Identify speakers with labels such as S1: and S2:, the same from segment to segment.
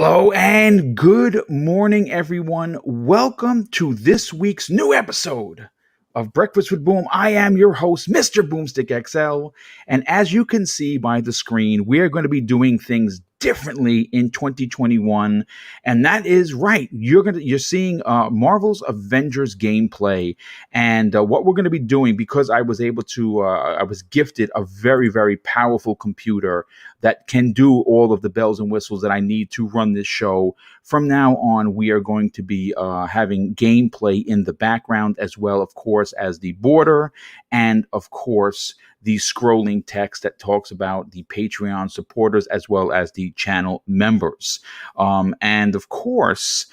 S1: Hello and good morning, everyone. Welcome to this week's new episode of Breakfast with Boom. I am your host, Mr. Boomstick XL. And as you can see by the screen, we're going to be doing things differently in 2021, and that is right. You're seeing Marvel's Avengers gameplay, and what we're going to be doing, because I was gifted a very, very powerful computer that can do all of the bells and whistles that I need to run this show. From now on, we are going to be having gameplay in the background, as well, of course, as the border, and of course the scrolling text that talks about the Patreon supporters as well as the channel members. And of course,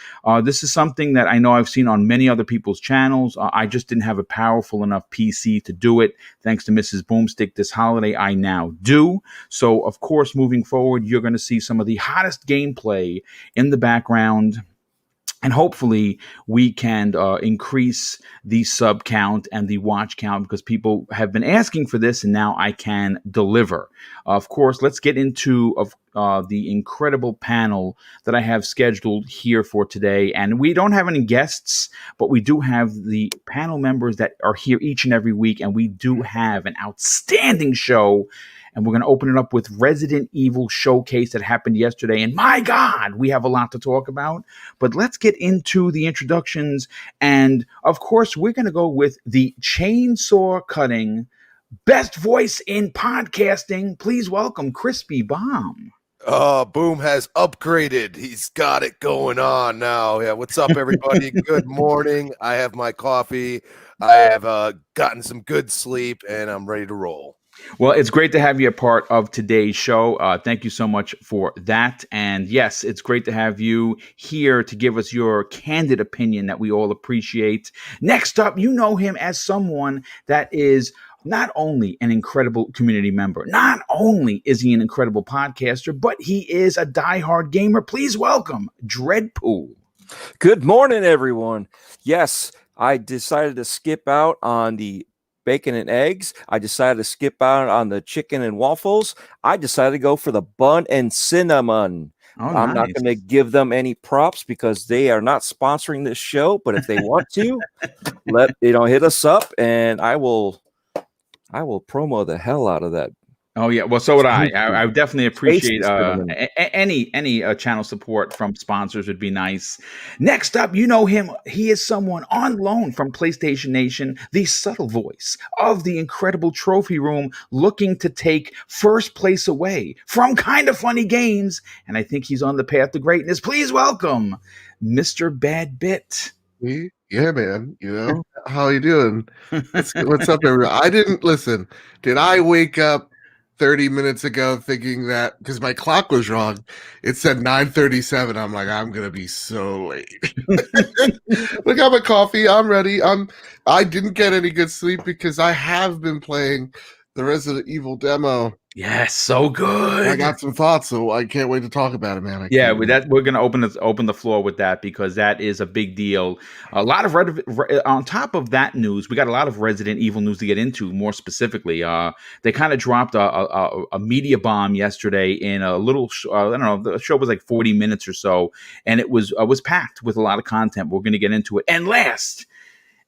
S1: this is something that I know I've seen on many other people's channels. I just didn't have a powerful enough PC to do it. Thanks to Mrs. Boomstick this holiday, I now do. So, of course, moving forward, you're going to see some of the hottest gameplay in the background. And hopefully we can increase the sub count and the watch count, because people have been asking for this, and now I can deliver. Of course, let's get into the incredible panel that I have scheduled here for today. And we don't have any guests, but we do have the panel members that are here each and every week. And we do have an outstanding show. And we're going to open it up with Resident Evil Showcase that happened yesterday. And my God, we have a lot to talk about. But let's get into the introductions. And of course, we're going to go with the chainsaw cutting best voice in podcasting. Please welcome Crispy Bomb.
S2: Boom has upgraded. He's got it going on now. Yeah, what's up, everybody? Good morning. I have my coffee. I have gotten some good sleep, and I'm ready to roll.
S1: Well, it's great to have you a part of today's show. Thank you so much for that. And yes, it's great to have you here to give us your candid opinion that we all appreciate. Next up, you know him as someone that is not only an incredible community member, not only is he an incredible podcaster, but he is a diehard gamer. Please welcome Dreadpool.
S3: Good morning, everyone. Yes, I decided to skip out on the bacon and eggs. I decided to skip out on the chicken and waffles. I decided to go for the bun and cinnamon.
S1: Oh,
S3: I'm not going to give them any props because they are not sponsoring this show. But if they want to, hit us up, and I will promo the hell out of that.
S1: Oh yeah, well, so would I. I would definitely appreciate any channel support from sponsors would be nice. Next up, you know him. He is someone on loan from PlayStation Nation, the subtle voice of the incredible trophy room, looking to take first place away from Kind of Funny Games, and I think he's on the path to greatness. Please welcome Mr. Bad Bit.
S4: Yeah, man. You know, how you doing? What's up, everyone? I didn't listen. Did I wake up 30 minutes ago thinking that, because my clock was wrong, it said 9:37. I'm like, I'm gonna be so late. Look, I'm at coffee. I'm ready. I didn't get any good sleep because I have been playing the Resident Evil demo.
S1: Yes, so good.
S4: I got some thoughts, so I can't wait to talk about it, man.
S1: We're going to open the floor with that, because that is a big deal. A lot of on top of that news, we got a lot of Resident Evil news to get into. More specifically, they kind of dropped a media bomb yesterday in a little. I don't know. The show was like 40 minutes or so, and it was packed with a lot of content. We're going to get into it. And last,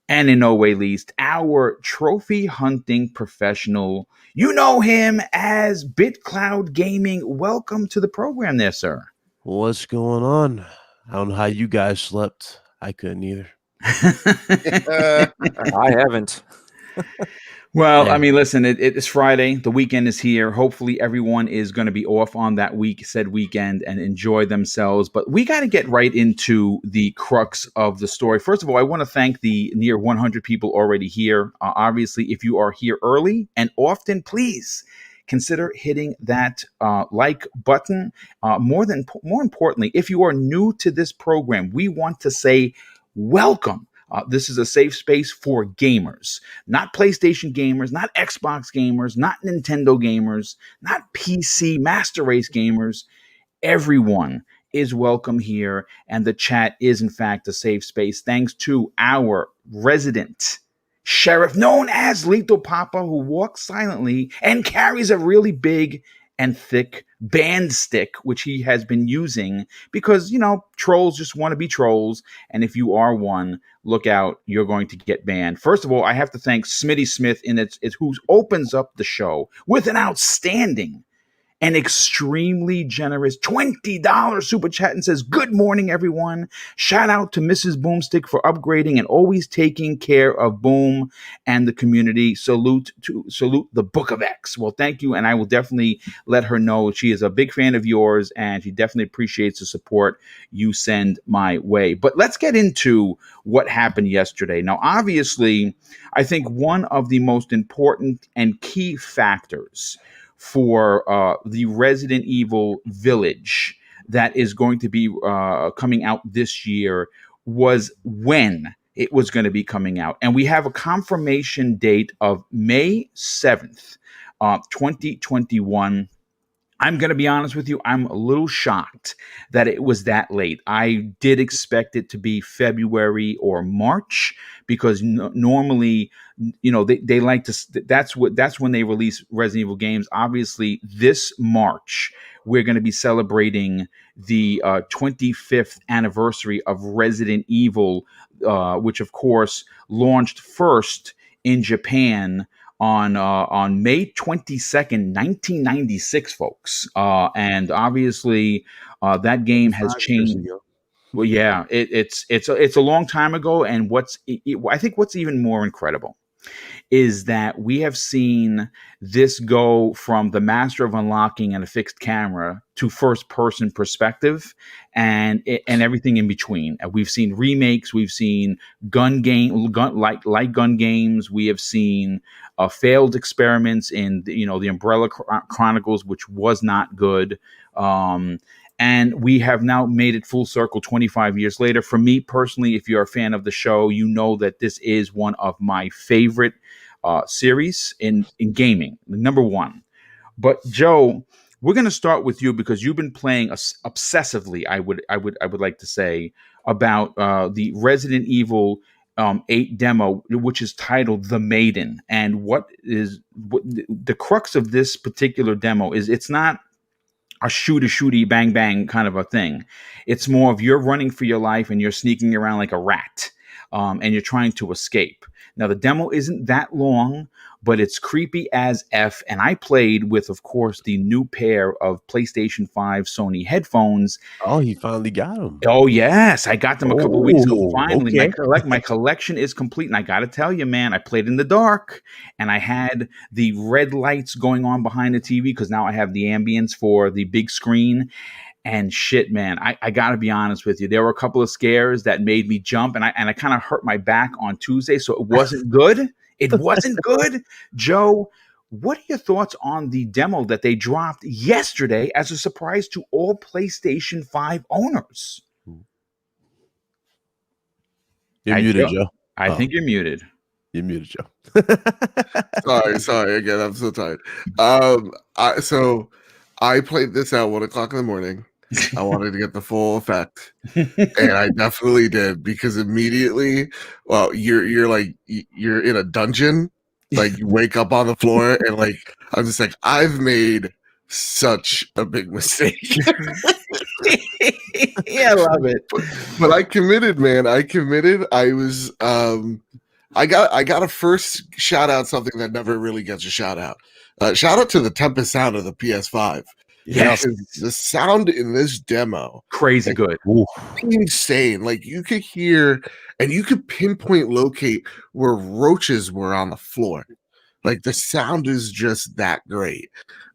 S1: and in no way least, our trophy hunting professional. You know him as BitCloud Gaming. Welcome to the program there, sir.
S5: What's going on? I don't know how you guys slept. I couldn't either.
S3: I haven't.
S1: Well, I mean, listen, it's Friday. The weekend is here. Hopefully everyone is going to be off on that said weekend, and enjoy themselves. But we got to get right into the crux of the story. First of all, I want to thank the near 100 people already here. Obviously, if you are here early and often, please consider hitting that like button. More importantly, if you are new to this program, we want to say welcome. This is a safe space for gamers, not PlayStation gamers, not Xbox gamers, not Nintendo gamers, not PC Master Race gamers. Everyone is welcome here, and the chat is, in fact, a safe space, thanks to our resident sheriff, known as Lethal Papa, who walks silently and carries a really big and thick band stick, which he has been using because, you know, trolls just want to be trolls. And if you are one, look out, you're going to get banned. First of all, I have to thank Smitty Smith who opens up the show with an outstanding an extremely generous $20 super chat and says, "Good morning, everyone. Shout out to Mrs. Boomstick for upgrading and always taking care of Boom and the community. Salute the Book of X." Well, thank you. And I will definitely let her know she is a big fan of yours and she definitely appreciates the support you send my way. But let's get into what happened yesterday. Now, obviously, I think one of the most important and key factors for the Resident Evil Village that is going to be coming out this year was when it was going to be coming out. And we have a confirmation date of May 7th, 2021. I'm going to be honest with you, I'm a little shocked that it was that late. I did expect it to be February or March because normally, you know, they like to, that's when they release Resident Evil games. Obviously, this March, we're going to be celebrating the 25th anniversary of Resident Evil, which of course launched first in Japan on May 22nd, 1996, folks. And obviously, that game has
S5: 5 years
S1: changed.
S5: ago.
S1: Well, yeah, it's a long time ago. And I think what's even more incredible is that we have seen this go from the master of unlocking and a fixed camera to first person perspective and everything in between. We've seen remakes, we've seen gun games, we have seen failed experiments in the Umbrella Chronicles, which was not good. And we have now made it full circle 25 years later. For me personally, if you're a fan of the show, you know that this is one of my favorite series in gaming, number one. But Joe, we're going to start with you because you've been playing obsessively. I would like to say about the Resident Evil 8 demo, which is titled "The Maiden," and what the crux of this particular demo is. It's not a shooty bang bang kind of a thing. It's more of you're running for your life and you're sneaking around like a rat, and you're trying to escape. Now the demo isn't that long, but it's creepy as F. And I played with, of course, the new pair of PlayStation 5 Sony headphones.
S5: Oh, he finally got him.
S1: Oh yes, I got them a couple weeks ago.
S5: Oh,
S1: Finally,
S5: okay.
S1: my collection is complete, and I got to tell you, man, I played in the dark, and I had the red lights going on behind the TV because now I have the ambience for the big screen. And shit, man, I got to be honest with you. There were a couple of scares that made me jump, and I kind of hurt my back on Tuesday, so it wasn't good. It wasn't good. Joe, what are your thoughts on the demo that they dropped yesterday as a surprise to all PlayStation 5 owners?
S5: You're muted, Joe.
S1: I think you're muted.
S5: You're muted, Joe.
S4: Sorry again. I'm so tired. So I played this at 1:00 in the morning. I wanted to get the full effect, and I definitely did because immediately, well, you're in a dungeon, like you wake up on the floor, and like I'm just like I've made such a big mistake.
S1: Yeah, I love it.
S4: But I committed, man. I committed. I was I got to first shout out something that never really gets a shout out. Shout out to the Tempest sound of the PS5.
S1: Yes,
S4: the sound in this demo,
S1: crazy
S4: like,
S1: good,
S4: insane. Like you could hear and you could pinpoint locate where roaches were on the floor. Like the sound is just that great.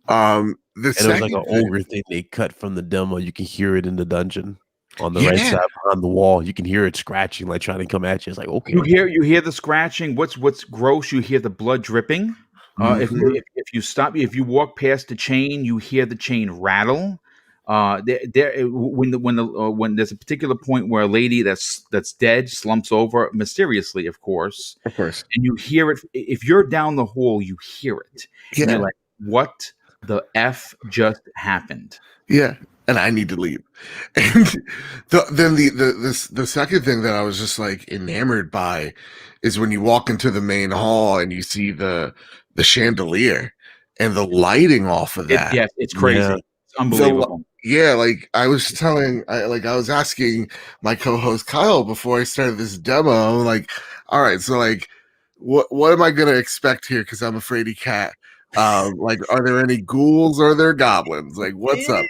S5: And it was like an ogre thing they cut from the demo. You can hear it in the dungeon on the right side behind the wall. You can hear it scratching, like trying to come at you. It's like, okay,
S1: you hear the scratching. What's gross? You hear the blood dripping. If you walk past the chain, you hear the chain rattle. When there's a particular point where a lady that's dead slumps over mysteriously, of course, and you hear it. If you're down the hall, you hear it.
S4: Yeah.
S1: And you're like, what the F just happened?
S4: Yeah. And I need to leave. And the second thing that I was just like enamored by is when you walk into the main hall and you see the chandelier and the lighting off of that.
S1: Yes, it's crazy.
S5: Yeah.
S1: unbelievable.
S4: Yeah, like I was asking my co-host Kyle before I started this demo. I'm like, all right, so like, what am I gonna expect here? Because I'm a fraidy cat. Like, are there any ghouls or are there goblins? Like, what's up?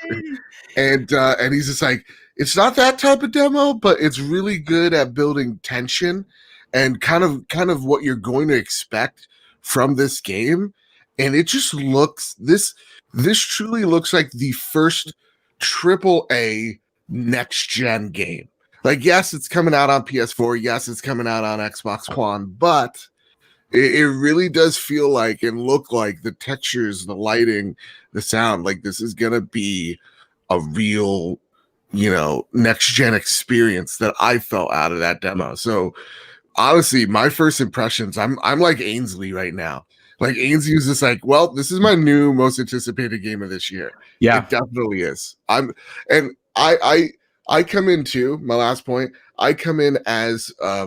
S4: And he's just like, it's not that type of demo, but it's really good at building tension and kind of what you're going to expect from this game. And it just looks this truly looks like the first AAA next gen game. Like, yes, it's coming out on PS4, yes, it's coming out on Xbox One, but it really does feel like and look like the textures, the lighting, the sound, like this is gonna be a real, next gen experience that I felt out of that demo. So honestly, my first impressions, I'm like Ainsley right now. Like Ainsley was just like, well, this is my new most anticipated game of this year.
S1: Yeah,
S4: it definitely is. I come in too. My last point, I come in as a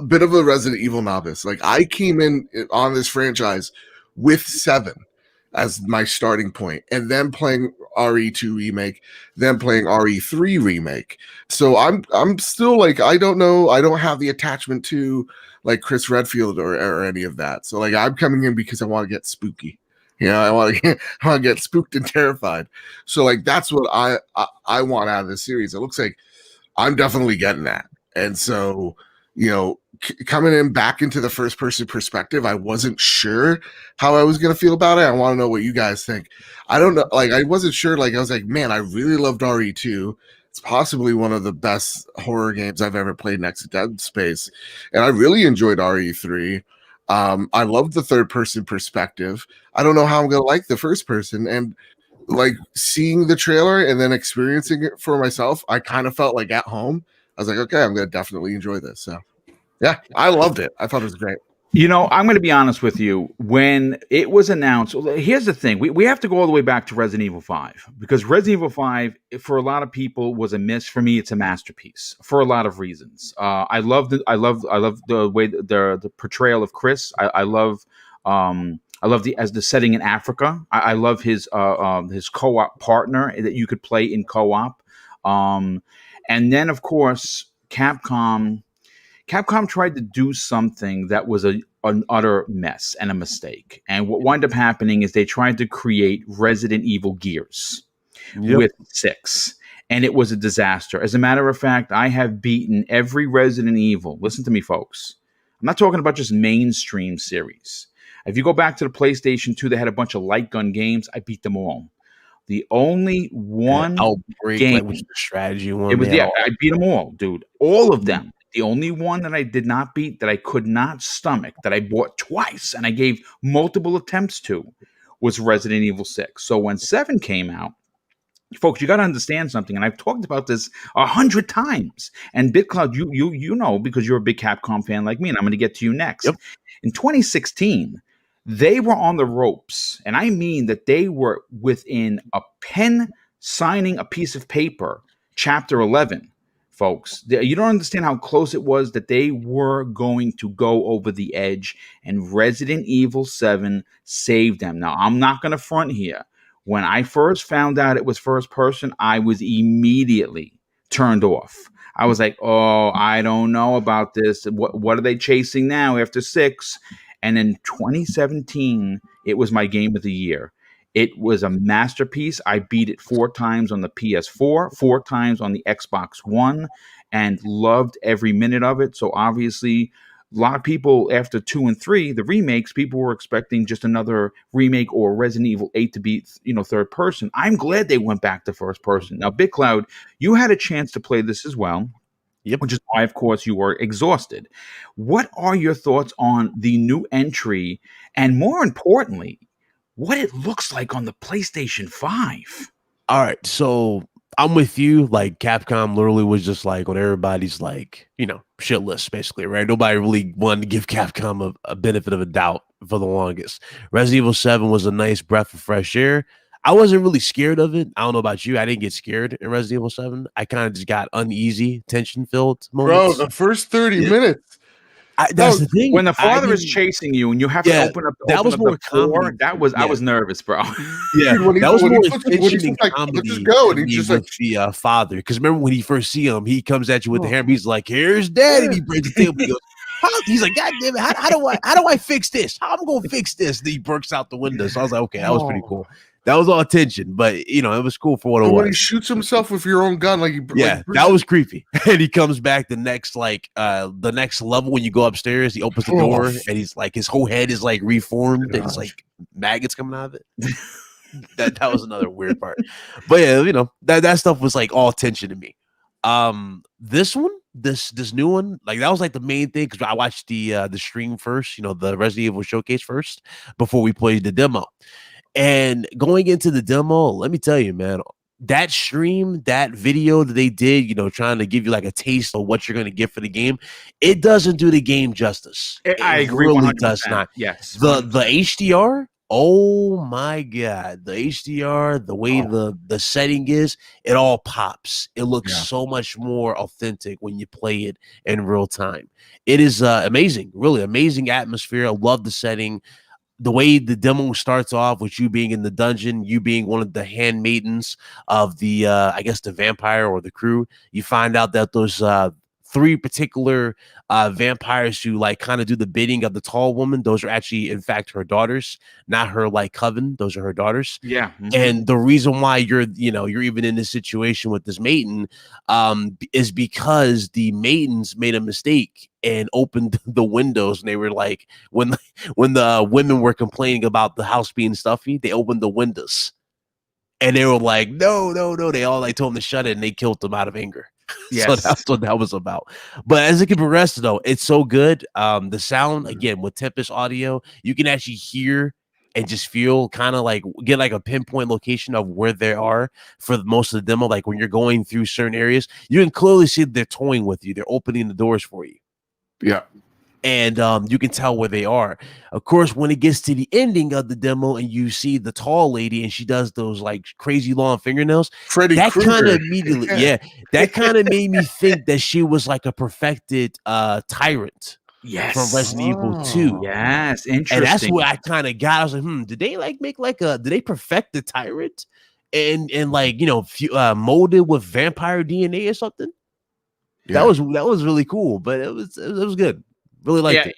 S4: bit of a Resident Evil novice. Like I came in on this franchise with 7 as my starting point, and then playing RE2 remake, then playing RE3 remake. So I'm still like, I don't know, I don't have the attachment to like Chris Redfield or any of that. So like I'm coming in because I want to get spooky. I want to get spooked and terrified. So like that's what I want out of this series. It looks like I'm definitely getting that. And so, coming in back into the first person perspective, I wasn't sure how I was going to feel about it. I want to know what you guys think. I don't know. Like, I wasn't sure. Like, I was like, man, I really loved RE2. It's possibly one of the best horror games I've ever played next to Dead Space. And I really enjoyed RE3. I loved the third person perspective. I don't know how I'm going to like the first person. And like seeing the trailer and then experiencing it for myself, I kind of felt like at home. I was like, okay, I'm going to definitely enjoy this. So yeah, I loved it. I thought it was great.
S1: I'm going to be honest with you. When it was announced, here's the thing. We have to go all the way back to Resident Evil 5, because Resident Evil 5, for a lot of people, was a miss. For me, it's a masterpiece for a lot of reasons. I love the way the portrayal of Chris. I love the setting in Africa. I love his co-op partner that you could play in co-op. And then, of course, Capcom tried to do something that was an utter mess and a mistake. And what wound up happening is they tried to create Resident Evil Gears with 6. And it was a disaster. As a matter of fact, I have beaten every Resident Evil. Listen to me, folks. I'm not talking about just mainstream series. If you go back to the PlayStation 2, they had a bunch of light gun games. I beat them all. The only one
S5: Outbreak,
S1: game,
S5: like, which the strategy one.
S1: it was I beat them all, dude. All of them. The only one that I did not beat, that I could not stomach, that I bought twice and I gave multiple attempts to, was Resident Evil 6. So when 7 came out, folks, you got to understand something, and I've talked about this 100 times. And BitCloud, you know, because you're a big Capcom fan like me, and I'm going to get to you next.
S5: Yep.
S1: In 2016, they were on the ropes, and I mean that they were within a pen signing a piece of paper, Chapter 11. Folks, you don't understand how close it was that they were going to go over the edge, and Resident Evil 7 saved them. Now, I'm not going to front here. When I first found out it was first person, I was immediately turned off. I was like, oh, I don't know about this. What are they chasing now after 6? And in 2017, it was my game of the year. It was a masterpiece. I beat it 4 times on the PS4, 4 times on the Xbox One, and loved every minute of it. So obviously, a lot of people after 2 and 3, the remakes, people were expecting just another remake or Resident Evil 8 to be, third person. I'm glad they went back to first person. Now, BitCloud, you had a chance to play this as well.
S5: Yep.
S1: Which is why, of course, you were exhausted. What are your thoughts on the new entry, and more importantly, what it looks like on the PlayStation 5?
S5: All right, so I'm with you. Like, Capcom literally was just like on everybody's like, shitless, basically, right? Nobody really wanted to give Capcom a benefit of a doubt for the longest. Resident Evil 7 was a nice breath of fresh air. I wasn't really scared of it. I don't know about you. I didn't get scared in Resident Evil 7. I kind of just got uneasy, tension-filled moments.
S4: Bro, the first 30 minutes,
S5: That's the thing.
S1: When the father is
S5: didn't-
S1: chasing you and you have to
S5: Yeah,
S1: open up
S5: that was
S1: the
S5: more
S1: door,
S5: comedy.
S1: I was nervous, bro.
S5: Yeah,
S4: Dude, when
S5: that was
S4: when
S5: more
S4: puts it- when
S5: attention
S4: he's
S5: and
S4: just like,
S5: comedy
S4: let's just go,
S5: to
S4: and he's
S5: me
S4: just like,
S5: with the father. Because remember when he first see him, he comes at you with the
S4: Oh.
S5: hammer. He's like, "Here's Daddy." And he breaks the table. He goes, he's like, "God damn it! How do I fix this? How am I gonna fix this?" And he breaks out the window. So I was like, "Okay, that was pretty cool." That was all attention, but you know, it was cool for what it
S4: and when he
S5: was.
S4: shoots himself with your own gun,
S5: Yeah, that was creepy. And he comes back the next level when you go upstairs. He opens the door and he's like, his whole head is like reformed and it's like maggots coming out of it. that was another weird part. But yeah, you know, that stuff was like all tension to me. This one, this new one, like that was like the main thing because I watched the stream first, you know, the Resident Evil showcase first before we played the demo. And going into the demo, let me tell you, man, that stream, that video that they did, you know, trying to give you like a taste of what you're going to get for the game, it doesn't do the game justice.
S1: I
S5: It
S1: agree,
S5: really
S1: 100%.
S5: does not.
S1: Yes,
S5: The
S1: 100%.
S5: HDR, oh my god, the HDR, the way the setting is, it all pops. It looks so much more authentic when you play it in real time. It is amazing, really amazing atmosphere. I love the setting. The way the demo starts off with you being in the dungeon, you being one of the handmaidens of the I guess the vampire or the crew. You find out that those three particular vampires who like kind of do the bidding of the tall woman, those are actually in fact her daughters, not her like coven. Those are her daughters.
S1: Yeah.
S5: And the reason why you're even in this situation with this maiden is because the maidens made a mistake and opened the windows, and they were like, when the women were complaining about the house being stuffy, they opened the windows and they were like, no, they all like told them to shut it, and they killed them out of anger.
S1: Yes.
S5: So that's what that was about. But as it can progress, though, it's so good. The sound, again, with Tempest audio, you can actually hear and just feel kind of like get like a pinpoint location of where they are for most of the demo. Like when you're going through certain areas, you can clearly see they're toying with you. They're opening the doors for you.
S4: Yeah.
S5: And you can tell where they are. Of course, when it gets to the ending of the demo and you see the tall lady and she does those like crazy long fingernails,
S4: Freddy
S5: that
S4: Krueger.
S5: kind of immediately, that kind of made me think that she was like a perfected tyrant from Resident Evil 2.
S1: Yes, interesting.
S5: And that's what I kind of got. I was like, did they like make like did they perfect the tyrant and like, you know, molded with vampire DNA or something?
S4: Yeah.
S5: That was really cool, but it was good. Really liked it.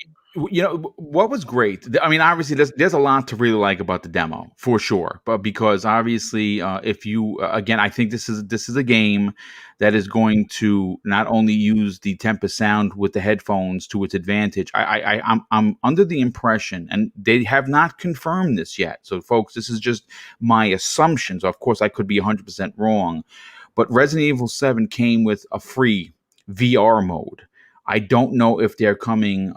S1: You know what was great? I mean, obviously, there's a lot to really like about the demo for sure. But because obviously, if you again, I think this is a game that is going to not only use the Tempest sound with the headphones to its advantage. I'm under the impression, and they have not confirmed this yet. So, folks, this is just my assumptions. Of course, I could be 100% wrong, but Resident Evil 7 came with a free VR mode. I don't know if they're coming.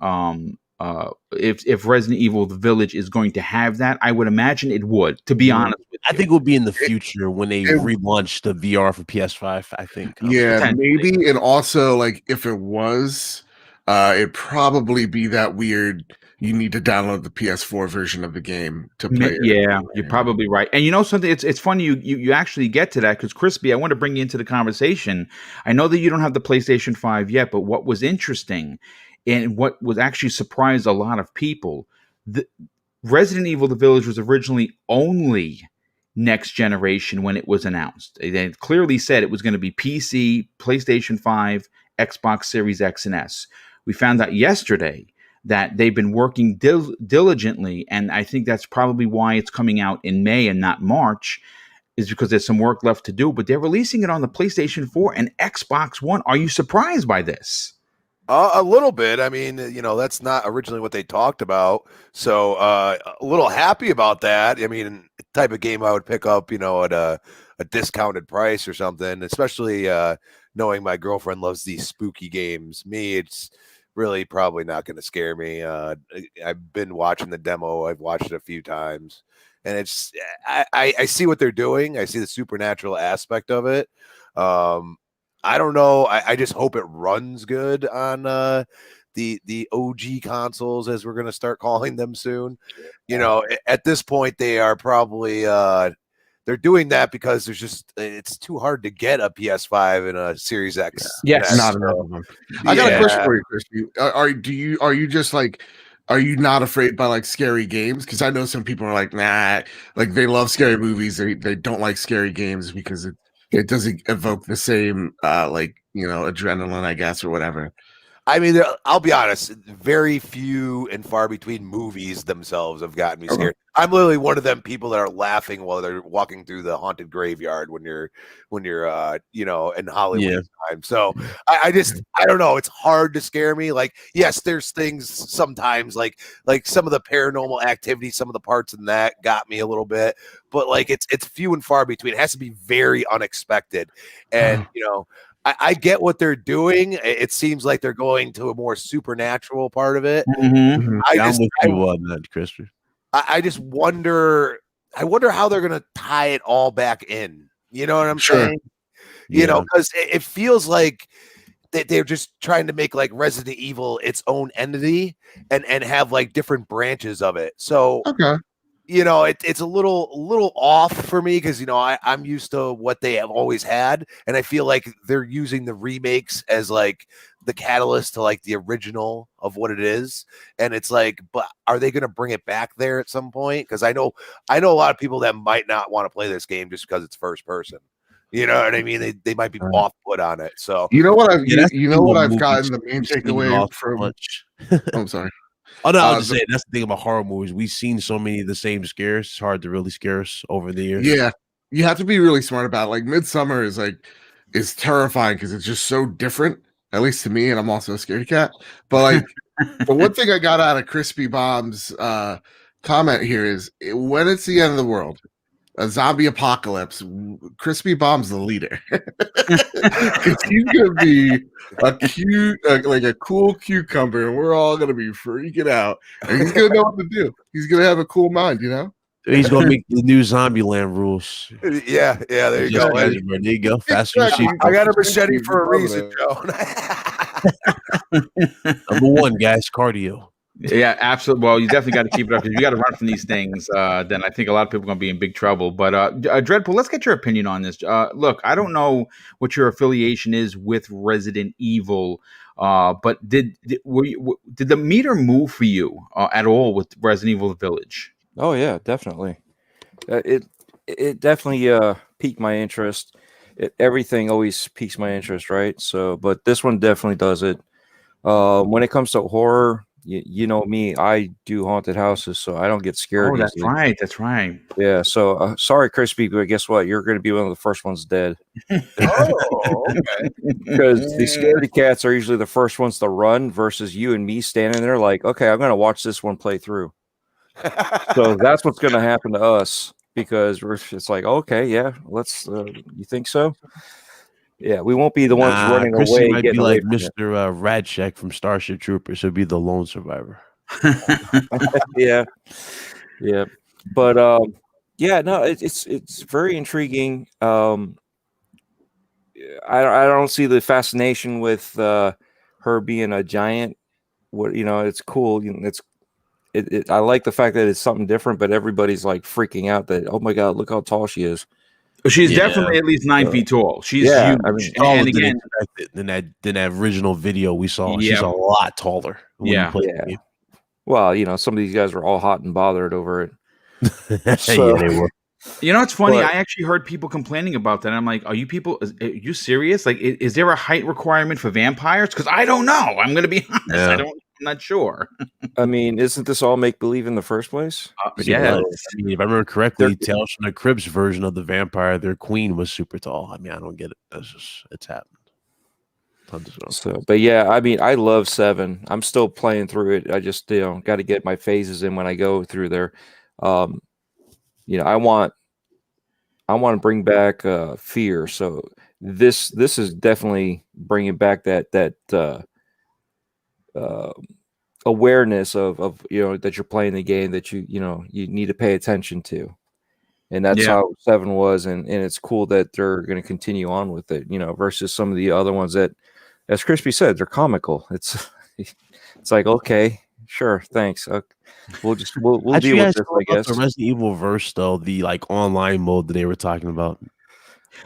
S1: If Resident Evil The Village is going to have that, I would imagine it would. To be honest with you,
S5: I think it will be in the future when they relaunch the VR for PS5. I think.
S4: Yeah, maybe. And also, like, if it was, it'd probably be that weird. You need to download the PS4 version of the game to play it.
S1: Yeah, you're probably right. And you know something? It's funny you actually get to that because Crispy, I want to bring you into the conversation. I know that you don't have the PlayStation 5 yet, but what was interesting and what was actually surprised a lot of people, the Resident Evil The Village was originally only next generation when it was announced. They clearly said it was going to be PC, PlayStation 5, Xbox Series X and S. We found out yesterday that they've been working diligently, and I think that's probably why it's coming out in May and not March, is because there's some work left to do, but they're releasing it on the PlayStation 4 and Xbox One. Are you surprised by this?
S2: A little bit. I mean, you know, that's not originally what they talked about. So a little happy about that. I mean, type of game I would pick up, you know, at a discounted price or something, especially knowing my girlfriend loves these spooky games. Me, it's really probably not going to scare me. I've been watching the demo. I've watched it a few times. And it's I see what they're doing. I see the supernatural aspect of it. I don't know. I just hope it runs good on the OG consoles, as we're going to start calling them soon. You know, at this point, they are probably they're doing that because it's too hard to get a PS5 and a Series X.
S1: Yes.
S4: Not enough of them. I got a question for you, Christy. Are you just like, are you not afraid by like scary games? Because I know some people are like, nah, like they love scary movies. They don't like scary games because it doesn't evoke the same like, you know, adrenaline, I guess, or whatever.
S2: I mean, I'll be honest, very few and far between movies themselves have gotten me scared. I'm literally one of them people that are laughing while they're walking through the haunted graveyard when you're you know, in Halloween time. So I don't know. It's hard to scare me. Like, yes, there's things sometimes like some of the Paranormal Activity, some of the parts in that got me a little bit, but like it's few and far between. It has to be very unexpected. And you know, I get what they're doing. It seems like they're going to a more supernatural part of it.
S5: I'm with you on that, Christopher.
S2: I just wonder. I wonder how they're going to tie it all back in. You know what I'm saying? You know, because it feels like they're just trying to make like Resident Evil its own entity and have like different branches of it. So you know, it's a little off for me because, you know, I'm used to what they have always had. And I feel like they're using the remakes as like the catalyst to like the original of what it is. And it's like, but are they going to bring it back there at some point? Because I know a lot of people that might not want to play this game just because it's first person. You know what I mean? They might be off put on it. So
S4: you know what I've gotten the main takeaway from. I'm sorry.
S5: Oh no, I was just saying that's the thing about horror movies. We've seen so many of the same scares. It's hard to really scare us over the years.
S4: Yeah, you have to be really smart about it. Like Midsummer is terrifying because it's just so different. At least to me, and I'm also a scaredy cat. But like, the one thing I got out of Crispy Bomb's comment here is when it's the end of the world, a zombie apocalypse, Crispy Bomb's the leader. Because he's gonna be a cute, like a cool cucumber, and we're all gonna be freaking out. And he's gonna know what to do. He's gonna have a cool mind, you know.
S5: He's gonna make the new Zombieland rules.
S2: Yeah, there you go.
S5: There you go. Faster.
S2: I got a machete for a reason, Joe.
S5: Number one, guys, cardio.
S1: Yeah, absolutely. Well, you definitely got to keep it up because you got to run from these things. Then I think a lot of people are going to be in big trouble. But Dreadpool, let's get your opinion on this. Look, I don't know what your affiliation is with Resident Evil, but did the meter move for you at all with Resident Evil Village?
S3: Oh yeah, definitely. It definitely piqued my interest. Everything always piques my interest, right? So, but this one definitely does it. When it comes to horror. You know me, I do haunted houses, so I don't get scared.
S1: Oh, that's easily. Right. That's right.
S3: Yeah. So sorry, Crispy, but guess what? You're going to be one of the first ones dead.
S2: Oh, okay.
S3: Because the scaredy cats are usually the first ones to run versus you and me standing there like, okay, I'm going to watch this one play through. So that's what's going to happen to us because it's like, okay, yeah, let's. You think so? Yeah, we won't be the ones running
S5: Chrissy
S3: away.
S5: Might be like Mr. Radcheck from Starship Troopers. He'll be the lone survivor.
S3: yeah. But yeah, no, it's very intriguing. I don't see the fascination with her being a giant. What it's cool. I like the fact that it's something different, but everybody's like freaking out that, oh my god, look how tall she is.
S1: She's definitely at least 9 feet tall. She's huge.
S5: I mean, and again, than that original video we saw, she's a lot taller.
S3: Yeah. Well, some of these guys were all hot and bothered over it. So,
S5: yeah, they were.
S1: You know, it's funny. I actually heard people complaining about that. I'm like, are you serious? Like, is there a height requirement for vampires? Because I don't know. I'm going to be honest.
S5: Yeah.
S1: I'm not sure.
S3: I mean, isn't this all make believe in the first place?
S1: Yeah.
S5: I mean, if I remember correctly, Tales from the Crypt's version of the vampire, their queen was super tall. I mean, I don't get it. It's happened.
S3: So, but yeah, I mean, I love 7. I'm still playing through it. I just got to get my phases in when I go through there. I want to bring back fear. So this is definitely bringing back that awareness of that you're playing the game that you need to pay attention to, and that's how 7 was, and it's cool that they're going to continue on with it, versus some of the other ones that, as Crispy said, they're comical. It's like, okay, Sure, thanks. We'll
S5: How'd you
S3: deal with
S5: guys
S3: this,
S5: feel
S3: I
S5: about the
S3: guess.
S5: Resident Evil verse though? The like online mode that they were talking about.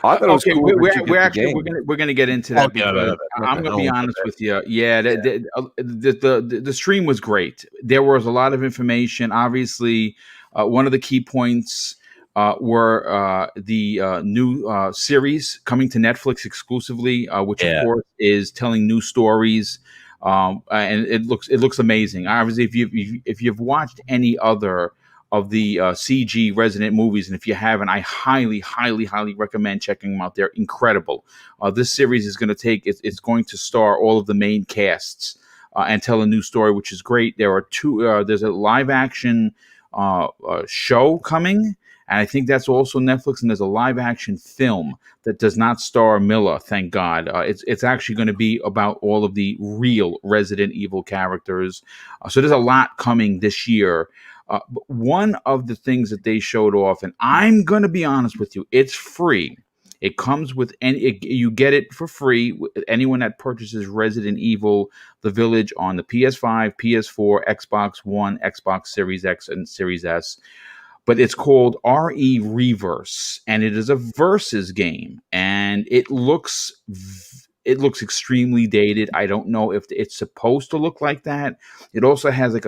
S3: I thought it was
S1: Okay,
S3: cool that you get
S1: we're
S3: the
S1: actually
S3: game.
S1: we're gonna get into that
S5: Okay,
S1: because
S5: okay,
S1: I'm
S5: I
S1: gonna be
S5: won't put
S1: honest
S5: that.
S1: with you. Yeah, the stream was great. There was a lot of information. Obviously, one of the key points were the new series coming to Netflix exclusively, which of
S5: Yeah,
S1: course is telling new stories. And it looks amazing. Obviously, if you've watched any other of the CG Resident movies, and if you haven't, I highly recommend checking them out. They're incredible. This series is going to it's going to star all of the main casts and tell a new story, which is great. There are there's a live action show coming, and I think that's also Netflix. And there's a live action film that does not star Milla. Thank God. It's actually going to be about all of the real Resident Evil characters. So there's a lot coming this year. But one of the things that they showed off, and I'm going to be honest with you, it's free. It comes with you get it for free. Anyone that purchases Resident Evil: The Village on the PS5, PS4, Xbox One, Xbox Series X, and Series S. But it's called RE Reverse, and it is a versus game, and it looks extremely dated. I don't know if it's supposed to look like that. It also has like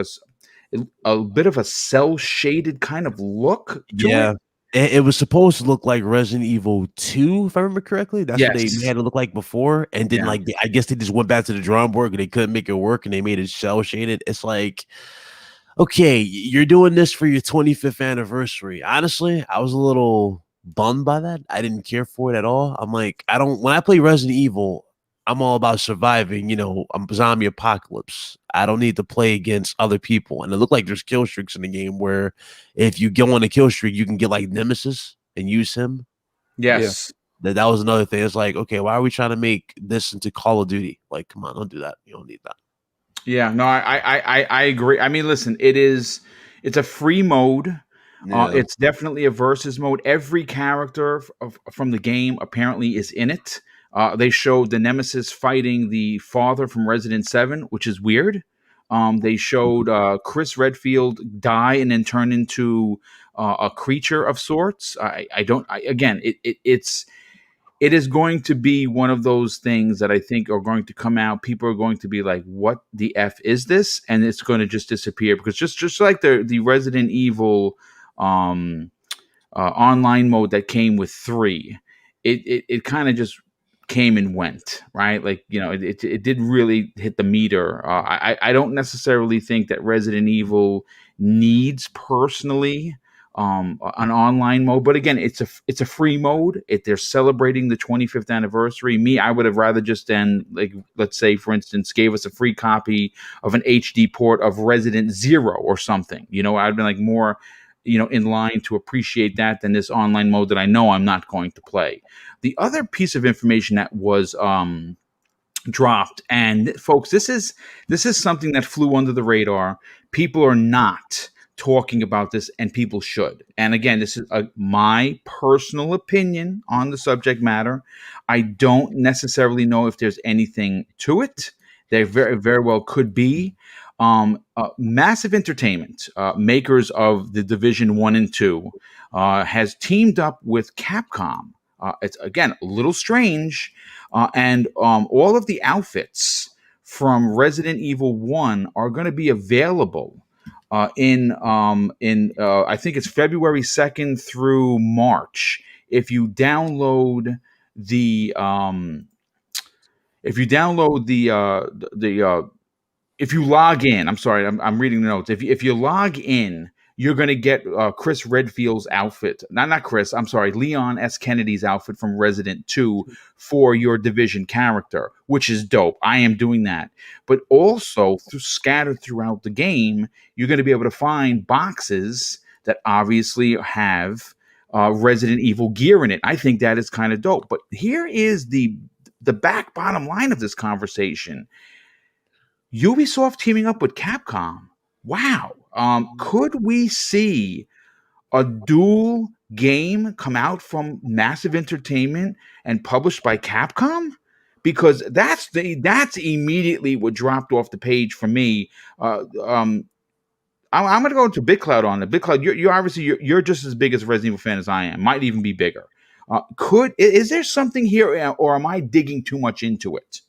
S1: a bit of a cell shaded kind of look to it.
S5: yeah. It was supposed to look like Resident Evil 2, if I remember correctly. That's what they
S1: Yes.
S5: had it look like before. And then,
S1: Yeah.
S5: like, I guess they just went back to the drawing board and they couldn't make it work and they made it cell shaded. It's like, okay, you're doing this for your 25th anniversary. Honestly, I was a little bummed by that. I didn't care for it at all. I'm like, when I play Resident Evil, I'm all about surviving, I'm zombie apocalypse. I don't need to play against other people. And it looked like there's kill streaks in the game where if you go on a kill streak, you can get like Nemesis and use him.
S1: Yes.
S5: That was another thing. It's like, okay, why are we trying to make this into Call of Duty? Like, come on, don't do that. You don't need that.
S1: Yeah. No, I agree. I mean, listen, it's a free mode. It's definitely a versus mode. Every character from the game apparently is in it. They showed the Nemesis fighting the father from Resident 7, which is weird. They showed Chris Redfield die and then turn into a creature of sorts. It is going to be one of those things that I think are going to come out. People are going to be like, "What the f is this?" And it's going to just disappear because just like the Resident Evil online mode that came with 3, it kind of just came and went, right? Like, it didn't really hit the meter. I don't necessarily think that Resident Evil needs personally an online mode, but again, it's a free mode. They're celebrating the 25th anniversary. I would have rather just then, like, let's say for instance, gave us a free copy of an HD port of Resident Zero or something. I'd been like more in line to appreciate that than this online mode that I know I'm not going to play. The other piece of information that was dropped, and folks, this is something that flew under the radar. People are not talking about this, and people should. And again, this is my personal opinion on the subject matter. I don't necessarily know if there's anything to it. There very, very well could be. Massive Entertainment, makers of the Division 1 and 2, has teamed up with Capcom. It's, again, a little strange. And all of the outfits from Resident Evil 1 are going to be available in I think it's February 2nd through March. If you download the if you log in, I'm sorry, I'm reading the notes. If you log in, you're going to get Chris Redfield's outfit. Not Chris, I'm sorry, Leon S. Kennedy's outfit from Resident 2 for your Division character, which is dope. I am doing that. But also, scattered throughout the game, you're going to be able to find boxes that obviously have Resident Evil gear in it. I think that is kind of dope. But here is the bottom line of this conversation. Ubisoft teaming up with Capcom. Wow. Could we see a dual game come out from Massive Entertainment and published by Capcom? because that's immediately what dropped off the page for me. I'm going to go to BitCloud on it. BitCloud, you're obviously you're just as big as a Resident Evil fan as I am. Might even be bigger. Is there something here, or am I digging too much into it?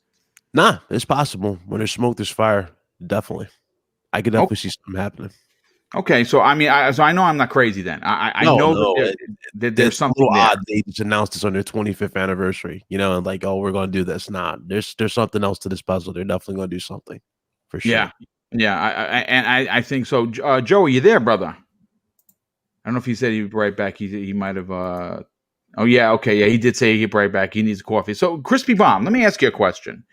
S5: Nah, it's possible. When there's smoke, there's fire. Definitely, I could definitely see something happening.
S1: Okay, so I mean, I know I'm not crazy then. I know that there's something
S5: a little
S1: there.
S5: odd. They just announced this on their 25th anniversary, and like, oh, we're going to do this. Nah, there's something else to this puzzle. They're definitely going to do something for sure.
S1: Yeah. I think so. Joe, are you there, brother? I don't know if he said he'd be right back. He might have. Oh yeah, okay, yeah, he did say he'd be right back. He needs coffee. So, Crispy Bomb, let me ask you a question.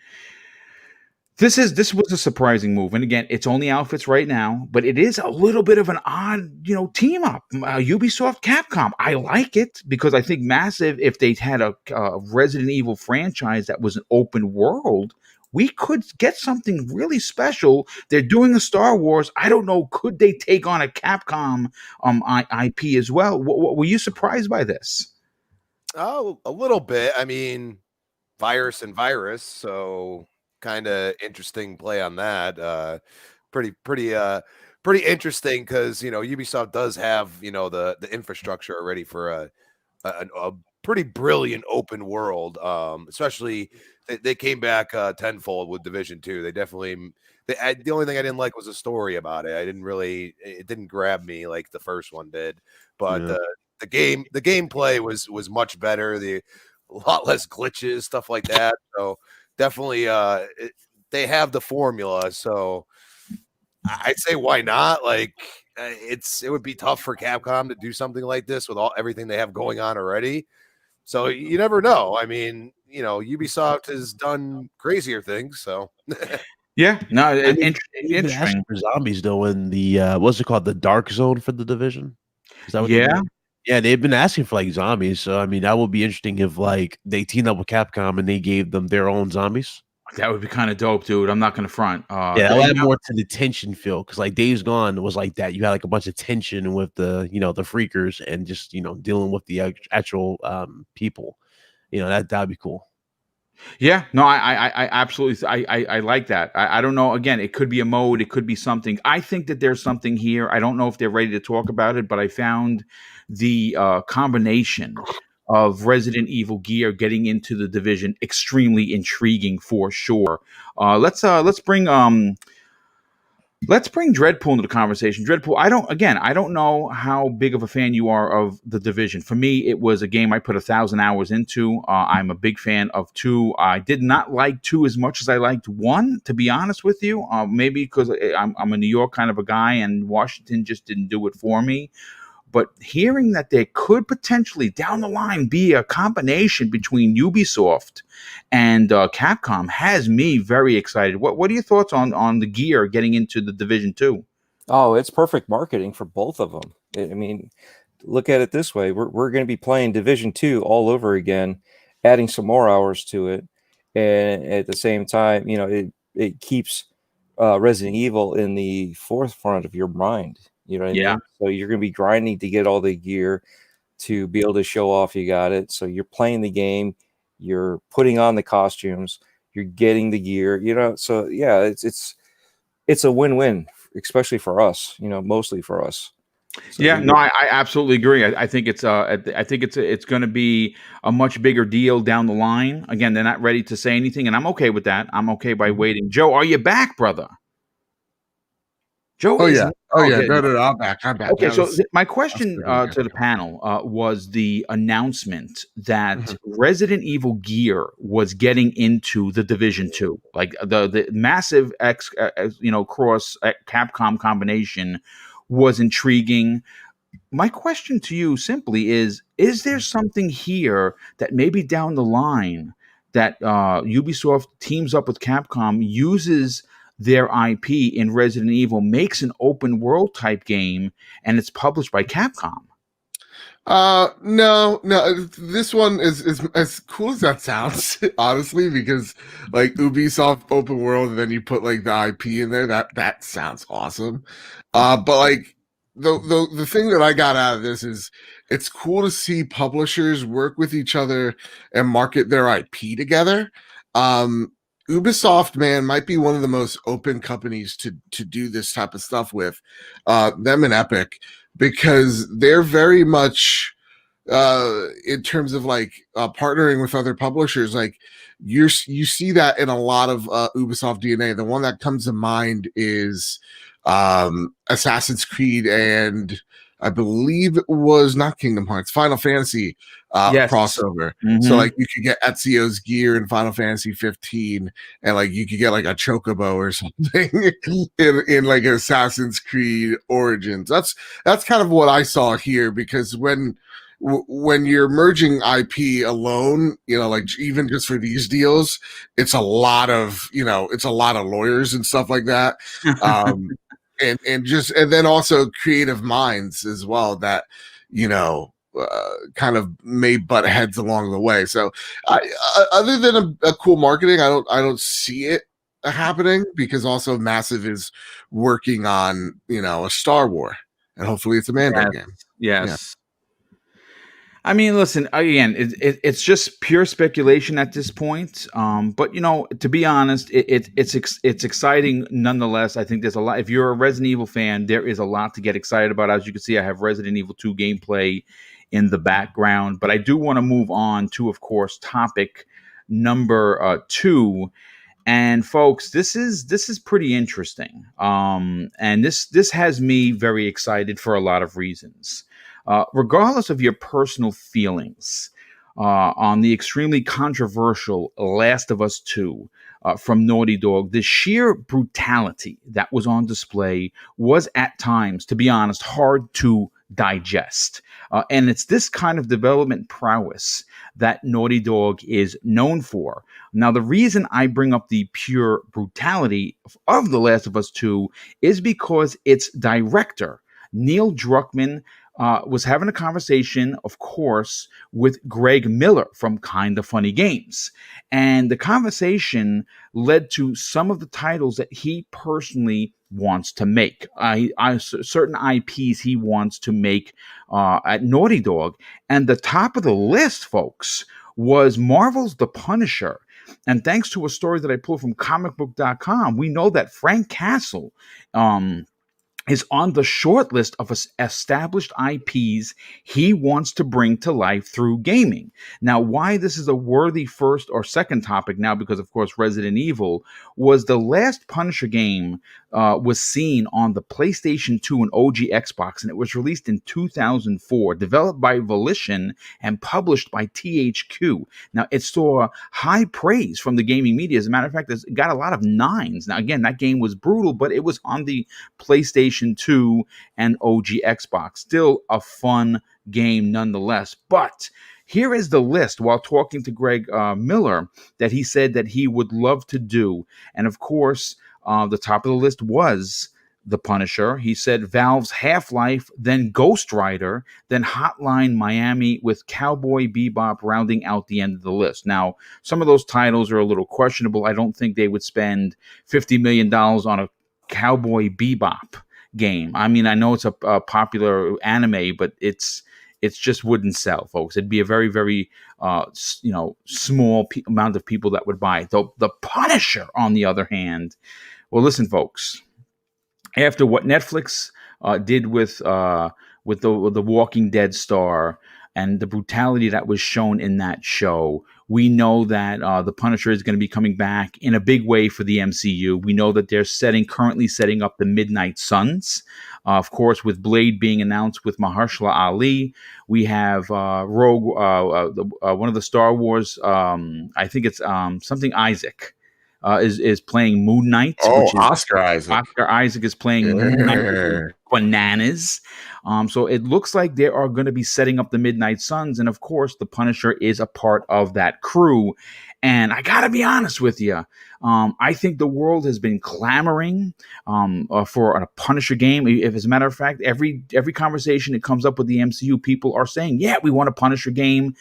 S1: This was a surprising move, and again, it's only outfits right now, but it is a little bit of an odd, team up. Ubisoft, Capcom. I like it because I think Massive, if they had a Resident Evil franchise that was an open world, we could get something really special. They're doing a Star Wars. I don't know. Could they take on a Capcom IP as well? Were you surprised by this?
S2: Oh, a little bit. I mean, virus and virus, so kind of interesting play on that. Pretty interesting because Ubisoft does have the infrastructure already for a pretty brilliant open world. Especially they came back tenfold with Division 2. They definitely. The only thing I didn't like was the story about it. It didn't grab me like the first one did. But the gameplay was much better. A lot less glitches, stuff like that. So definitely, they have the formula. So I'd say why not? Like it would be tough for Capcom to do something like this with everything they have going on already. So you never know. I mean, Ubisoft has done crazier things. So
S1: yeah, no,
S5: interesting for zombies though. In the what's it called, the Dark Zone for the Division? Is that what Yeah, they've been asking for like zombies. So I mean, that would be interesting if like they teamed up with Capcom and they gave them their own zombies.
S1: That would be kind of dope, dude. I'm not going to front.
S5: Yeah, I'll add more to the tension feel because like Days Gone was like that. You had like a bunch of tension with the the freakers and just dealing with the actual people. That'd be cool.
S1: Yeah, no, I absolutely, I like that. I don't know. Again, it could be a mode, it could be something. I think that there's something here. I don't know if they're ready to talk about it, but I found the combination of Resident Evil gear getting into the Division extremely intriguing for sure. Let's bring Dreadpool into the conversation. Dreadpool, I don't know how big of a fan you are of The Division. For me, it was a game I put 1,000 hours into. I'm a big fan of 2. I did not like 2 as much as I liked 1, to be honest with you. Maybe because I'm a New York kind of a guy, and Washington just didn't do it for me. But hearing that there could potentially down the line be a combination between Ubisoft and Capcom has me very excited. What are your thoughts on the gear getting into the Division 2?
S3: Oh, it's perfect marketing for both of them. I mean, look at it this way. We're going to be playing Division 2 all over again, adding some more hours to it. And at the same time, it keeps Resident Evil in the forefront of your mind. You know what I mean? So you're going to be grinding to get all the gear to be able to show off you got it. So you're playing the game, you're putting on the costumes, you're getting the gear, So yeah, it's a win-win, especially for us, mostly for us. So
S1: I absolutely agree. I think it's going to be a much bigger deal down the line. Again, they're not ready to say anything, and I'm okay with that. I'm okay by waiting. Joe, are you back, brother? Joe,
S4: No, I'm back.
S1: Okay, so my question to the panel was the announcement that Resident Evil gear was getting into the Division 2, like the massive cross Capcom combination was intriguing. My question to you simply is there something here that maybe down the line that Ubisoft teams up with Capcom, uses their IP in Resident Evil, makes an open world type game, and it's published by Capcom?
S4: No. This one is as cool as that sounds, honestly, because like Ubisoft open world, and then you put like the IP in there. That sounds awesome. But like the thing that I got out of this is it's cool to see publishers work with each other and market their IP together. Ubisoft, man, might be one of the most open companies to do this type of stuff with, them and Epic, because they're very much in terms of like partnering with other publishers. Like you see that in a lot of Ubisoft DNA. The one that comes to mind is Assassin's Creed, and I believe it was not Kingdom Hearts, Final Fantasy
S1: Yes.
S4: crossover.
S1: Mhm.
S4: So like you could get Ezio's gear in Final Fantasy 15, and like you could get like a chocobo or something in like Assassin's Creed Origins. That's kind of what I saw here, because when you're merging IP alone, you know, like even just for these deals, it's a lot of, you know, it's a lot of lawyers and stuff like that. And then also creative minds as well that, you know, kind of may butt heads along the way. So other than a cool marketing, I don't see it happening, because also Massive is working on, you know, a Star War, and hopefully it's a Mando game.
S1: Yes. I mean, listen, again, it's just pure speculation at this point. But you know, to be honest, it's exciting nonetheless. I think there's a lot. If you're a Resident Evil fan, there is a lot to get excited about. As you can see, I have Resident Evil 2 gameplay in the background. But I do want to move on to, of course, topic number 2. And folks, this is pretty interesting. And this has me very excited for a lot of reasons. Regardless of your personal feelings on the extremely controversial Last of Us 2 from Naughty Dog, the sheer brutality that was on display was at times, to be honest, hard to digest. And it's this kind of development prowess that Naughty Dog is known for. Now, the reason I bring up the pure brutality of The Last of Us 2 is because its director, Neil Druckman, was having a conversation, of course, with Greg Miller from Kinda Funny Games. And the conversation led to some of the titles that he personally wants to make. Certain IPs he wants to make at Naughty Dog. And the top of the list, folks, was Marvel's The Punisher. And thanks to a story that I pulled from comicbook.com, we know that Frank Castle is on the short list of established IPs he wants to bring to life through gaming. Now, why this is a worthy first or second topic now, because of course Resident Evil was the last Punisher game was seen on the PlayStation 2 and OG Xbox, and it was released in 2004, developed by Volition and published by THQ. Now, it saw high praise from the gaming media. As a matter of fact, it got a lot of 9s. Now, again, that game was brutal, but it was on the PlayStation 2 and OG Xbox. Still a fun game nonetheless. But here is the list while talking to Greg Miller that he said that he would love to do. And of course, the top of the list was The Punisher. He said Valve's Half-Life, then Ghost Rider, then Hotline Miami, with Cowboy Bebop rounding out the end of the list. Now, some of those titles are a little questionable. I don't think they would spend $50 million on a Cowboy Bebop game. I mean, I know it's a popular anime, but it's just wouldn't sell, folks. It'd be a very, very small amount of people that would buy it. The Punisher, on the other hand, well, listen, folks. After what Netflix did with the Walking Dead star and the brutality that was shown in that show, we know that the Punisher is going to be coming back in a big way for the MCU. We know that they're currently setting up the Midnight Suns. Of course, with Blade being announced with Mahershala Ali, we have Rogue, one of the Star Wars. I think it's something Isaac. Is playing Moon Knight.
S4: Oh, Oscar Isaac.
S1: Oscar Isaac is playing Moon Knight. Bananas. So it looks like they are going to be setting up the Midnight Suns. And of course, the Punisher is a part of that crew. And I got to be honest with you. I think the world has been clamoring for a Punisher game. If, as a matter of fact, every conversation that comes up with the MCU, people are saying, yeah, we want a Punisher game.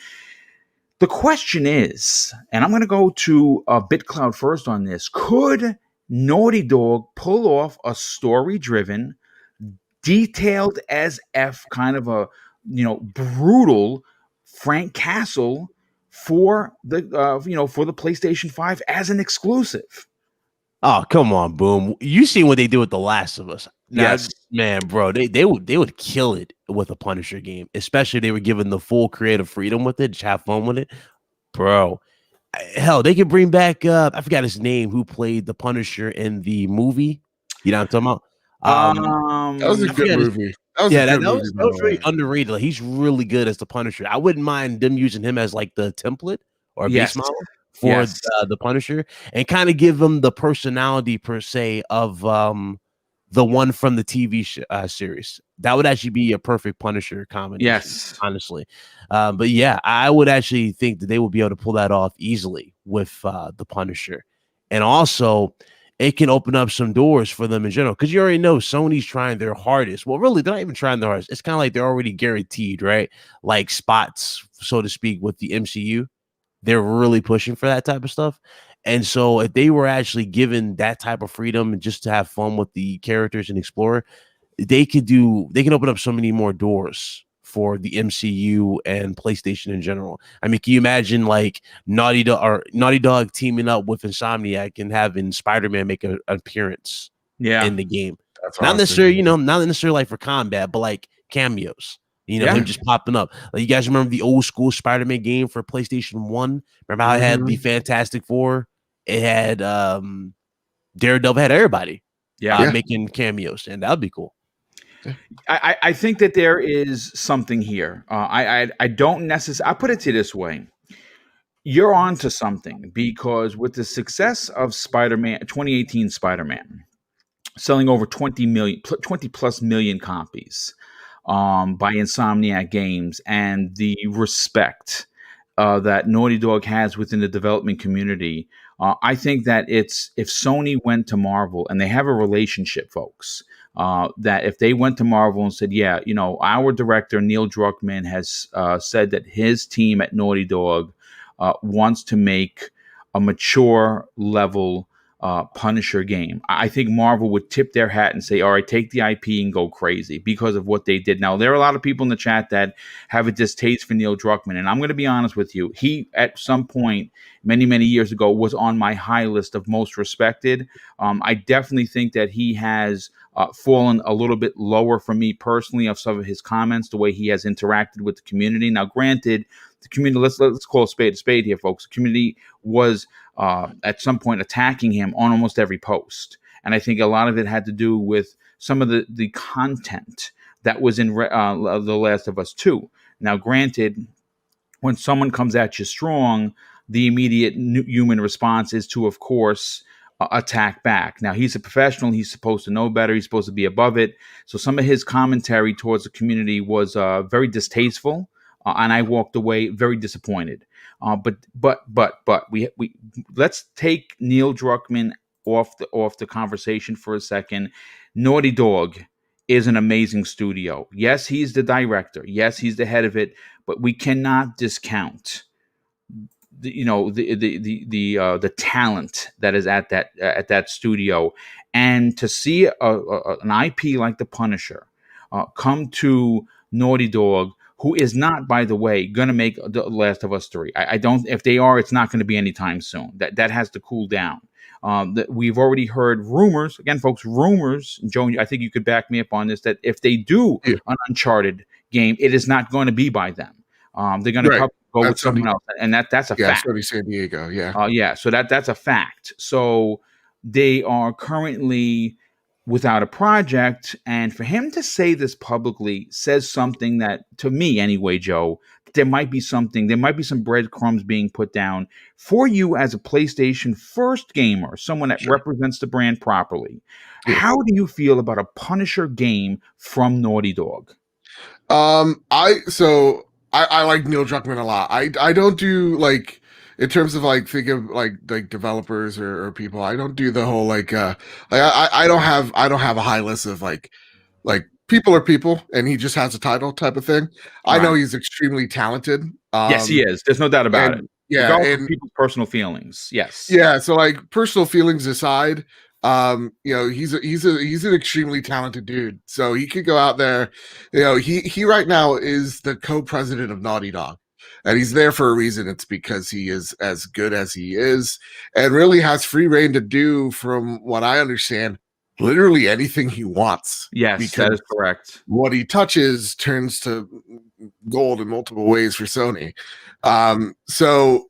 S1: The question is, and I'm going to go to BitCloud first on this, could Naughty Dog pull off a story-driven, detailed as F kind of a, brutal Frank Castle for the for the PlayStation 5 as an exclusive.
S5: Oh, come on, Boom. You seen what they did with The Last of Us. Now,
S1: Yes.
S5: man, bro, they would kill it with a Punisher game, especially if they were given the full creative freedom with it, just have fun with it. Bro, hell, they could bring back I forgot his name, who played the Punisher in the movie. You know what I'm talking about?
S4: That was a
S5: I
S4: good
S5: forget his-
S4: movie. That was
S5: yeah,
S4: a
S5: that,
S4: good
S5: that
S4: movie,
S5: was
S4: by
S5: that was
S4: the
S5: very
S4: way.
S5: underrated. Like, he's really good as the Punisher. I wouldn't mind them using him as like the template or base
S1: Yes.
S5: model for
S1: Yes.
S5: the Punisher, and kind of give him the personality per se of the one from the TV series. That would actually be a perfect Punisher combination.
S1: Yes.
S5: Honestly. But yeah, I would actually think that they would be able to pull that off easily with the Punisher, and also it can open up some doors for them in general, because you already know Sony's trying their hardest. Well, really, they're not even trying their hardest. It's kind of like they're already guaranteed, right? Like spots, so to speak, with the MCU. They're really pushing for that type of stuff. And so if they were actually given that type of freedom and just to have fun with the characters and explore, they can open up so many more doors for the MCU and PlayStation in general. I mean, can you imagine like Naughty Dog teaming up with Insomniac and having Spider-Man make an appearance
S1: Yeah.
S5: in the game?
S4: That's
S5: Not
S4: awesome.
S5: necessarily, not necessarily like for combat, but like cameos.
S1: Yeah.
S5: Him just popping up. Like, you guys remember the old school Spider-Man game for PlayStation 1? Remember how it had the Fantastic Four? It had Daredevil, had everybody
S1: Yeah.
S5: making cameos, and that'd be cool.
S1: I think that there is something here. I don't necessarily. I put it to you this way: you're onto something, because with the success of Spider-Man, 2018 Spider-Man, selling over 20 plus million copies by Insomniac Games, and the respect that Naughty Dog has within the development community, I think that if Sony went to Marvel, and they have a relationship, folks, that if they went to Marvel and said, yeah, our director, Neil Druckman, has said that his team at Naughty Dog wants to make a mature level Punisher game, I think Marvel would tip their hat and say, all right, take the IP and go crazy, because of what they did. Now, there are a lot of people in the chat that have a distaste for Neil Druckmann, and I'm going to be honest with you. He, at some point, many, many years ago, was on my high list of most respected. I definitely think that he has fallen a little bit lower for me personally of some of his comments, the way he has interacted with the community. Now, granted, the community, let's call a spade here, folks. The community was at some point attacking him on almost every post, and I think a lot of it had to do with some of the content that was in The Last of Us 2. Now, granted, when someone comes at you strong, the immediate human response is to, of course, attack back. Now, he's a professional. He's supposed to know better. He's supposed to be above it. So some of his commentary towards the community was very distasteful, and I walked away very disappointed. But we let's take Neil Druckmann off the conversation for a second. Naughty Dog is an amazing studio. Yes, he's the director. Yes, he's the head of it. But we cannot discount the talent that is at that studio, and to see an IP like The Punisher come to Naughty Dog, who is not, by the way, going to make The Last of Us 3. I don't. If they are, it's not going to be anytime soon. That has to cool down. We've already heard rumors. Again, folks, rumors. Joe, I think you could back me up on this. That if they do an Uncharted game, it is not going to be by them. They're going to probably go with someone else, and that's a fact.
S4: Sony San Diego.
S1: So that's a fact. So they are currently without a project, and for him to say this publicly says something that, to me anyway, Joe, there might be some breadcrumbs being put down for you as a PlayStation first gamer, someone that represents the brand properly. How do you feel about a Punisher game from Naughty Dog?
S4: I like Neil Druckmann a lot. I don't do, like, in terms of like think of like developers or people. I don't do the whole I don't have a high list of like people are people, and he just has a title type of thing. I know he's extremely talented.
S1: Yes, he is. There's no doubt about it.
S4: Yeah,
S1: and people's personal feelings. Yes.
S4: Yeah. So, like, personal feelings aside, he's an extremely talented dude. So he could go out there. He right now is the co-president of Naughty Dog. and he's there for a reason. It's because he is as good as he is, and really has free reign to do, from what I understand, literally anything he wants.
S1: Yes,
S4: because
S1: that is correct.
S4: what he touches turns to gold in multiple ways for Sony. So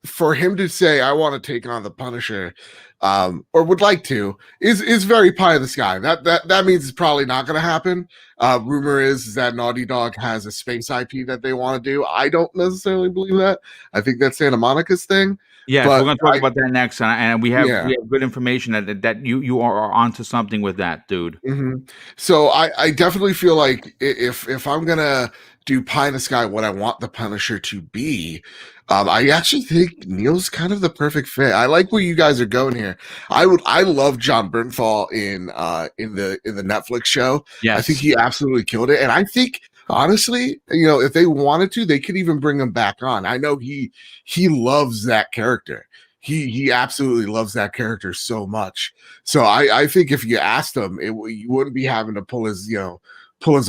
S4: for him to say, I want to take on the Punisher, or would like to, is very pie in the sky. That means it's probably not going to happen. Rumor is that Naughty Dog has a space IP that they want to do. I don't necessarily believe that. I think that's Santa Monica's thing.
S1: Yes,
S4: But
S1: we're going to talk about that next, and we have
S4: Yeah.
S1: good information that you are onto something with that, dude.
S4: Mhm. So I definitely feel like if I'm gonna do pie in the sky, what I want the Punisher to be, I actually think Neil's kind of the perfect fit. I like where you guys are going here. I love John Bernthal in the Netflix show.
S1: Yes,
S4: I think he absolutely killed it, and I think honestly, if they wanted to, they could even bring him back on. I know he loves that character. He absolutely loves that character so much. So I think if you asked him, you wouldn't be having to pull his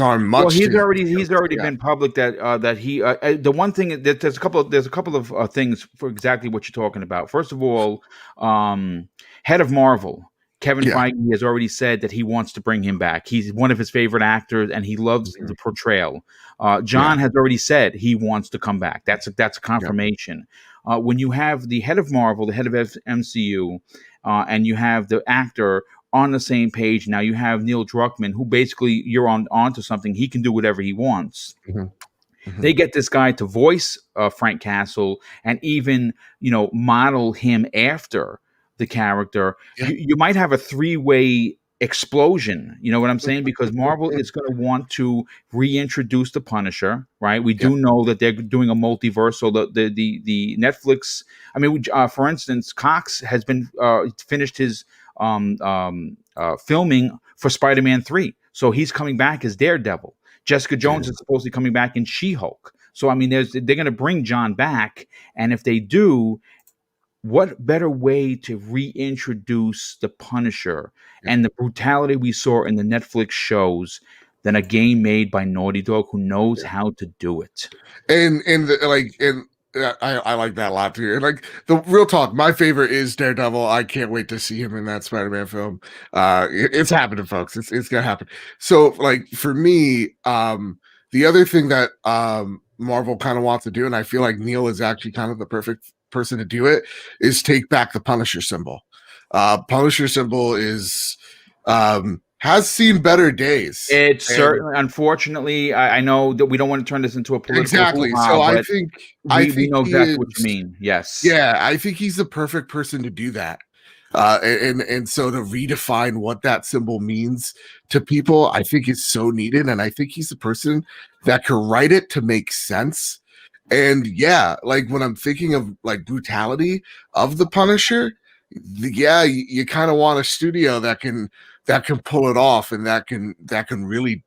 S4: arm much.
S1: Well, he's
S4: to-
S1: already
S4: yeah.
S1: been public that he the one thing that there's a couple of things for exactly what you're talking about. First of all, head of Marvel, Kevin
S4: Yeah.
S1: Feige, has already said that he wants to bring him back. He's one of his favorite actors, and he loves the portrayal. John has already said he wants to come back. That's a confirmation. When you have the head of Marvel, the head of MCU, and you have the actor on the same page, now you have Neil Druckman, who basically you're onto something. He can do whatever he wants.
S4: Mhm. Mhm.
S1: They get this guy to voice Frank Castle and even model him after the character.
S4: Yeah.
S1: You might have a three-way explosion. You know what I'm saying? Because Marvel is going to want to reintroduce the Punisher, right? We do know that they're doing a multiverse. So the Netflix. I mean, for instance, Cox has been finished his filming for Spider-Man 3, so he's coming back as Daredevil. Jessica Jones is supposedly coming back in She-Hulk. So I mean, they're going to bring John back, and if they do, what better way to reintroduce the Punisher and the brutality we saw in the Netflix shows than a game made by Naughty Dog, who knows how to do it?
S4: I like that a lot too. And like the real talk, my favorite is Daredevil. I can't wait to see him in that Spider-Man film. It's happening, folks. It's gonna happen. So like for me, the other thing that Marvel kind of wants to do, and I feel like Neil is actually kind of the perfect person to do it, is take back the Punisher symbol. Punisher symbol is has seen better days.
S1: It's certainly, unfortunately, I know that we don't want to turn this into a political
S4: Exactly.
S1: hoo-ha,
S4: So I
S1: but
S4: think
S1: we know exactly what you
S4: is-
S1: mean. Yes.
S4: Yeah, I think he's the perfect person to do that. And so to redefine what that symbol means to people, I think is so needed. And I think he's the person that can write it to make sense. And yeah, like when I'm thinking of like brutality of the Punisher, you kind of want a studio that can pull it off and that can really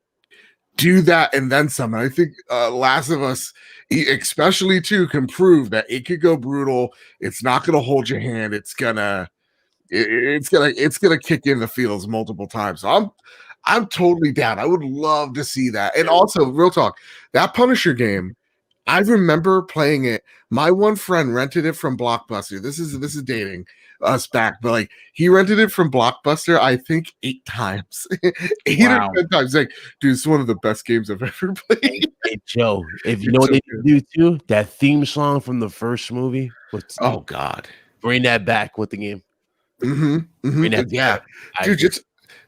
S4: do that and then some. And I think Last of Us, especially too, can prove that it could go brutal. It's not going to hold your hand. It's gonna kick you in the feels multiple times. So I'm totally down. I would love to see that. And also, real talk, that Punisher game, I remember playing it. My one friend rented it from Blockbuster. This is dating us back, but like he rented it from Blockbuster, I think 8 times. 8 or 10 times. Like, dude, it's one of the best games I've ever played.
S5: Hey, Joe, if you know what they do too, that theme song from the first movie.
S4: Oh God,
S5: bring that back with the game. Bring that
S4: yeah,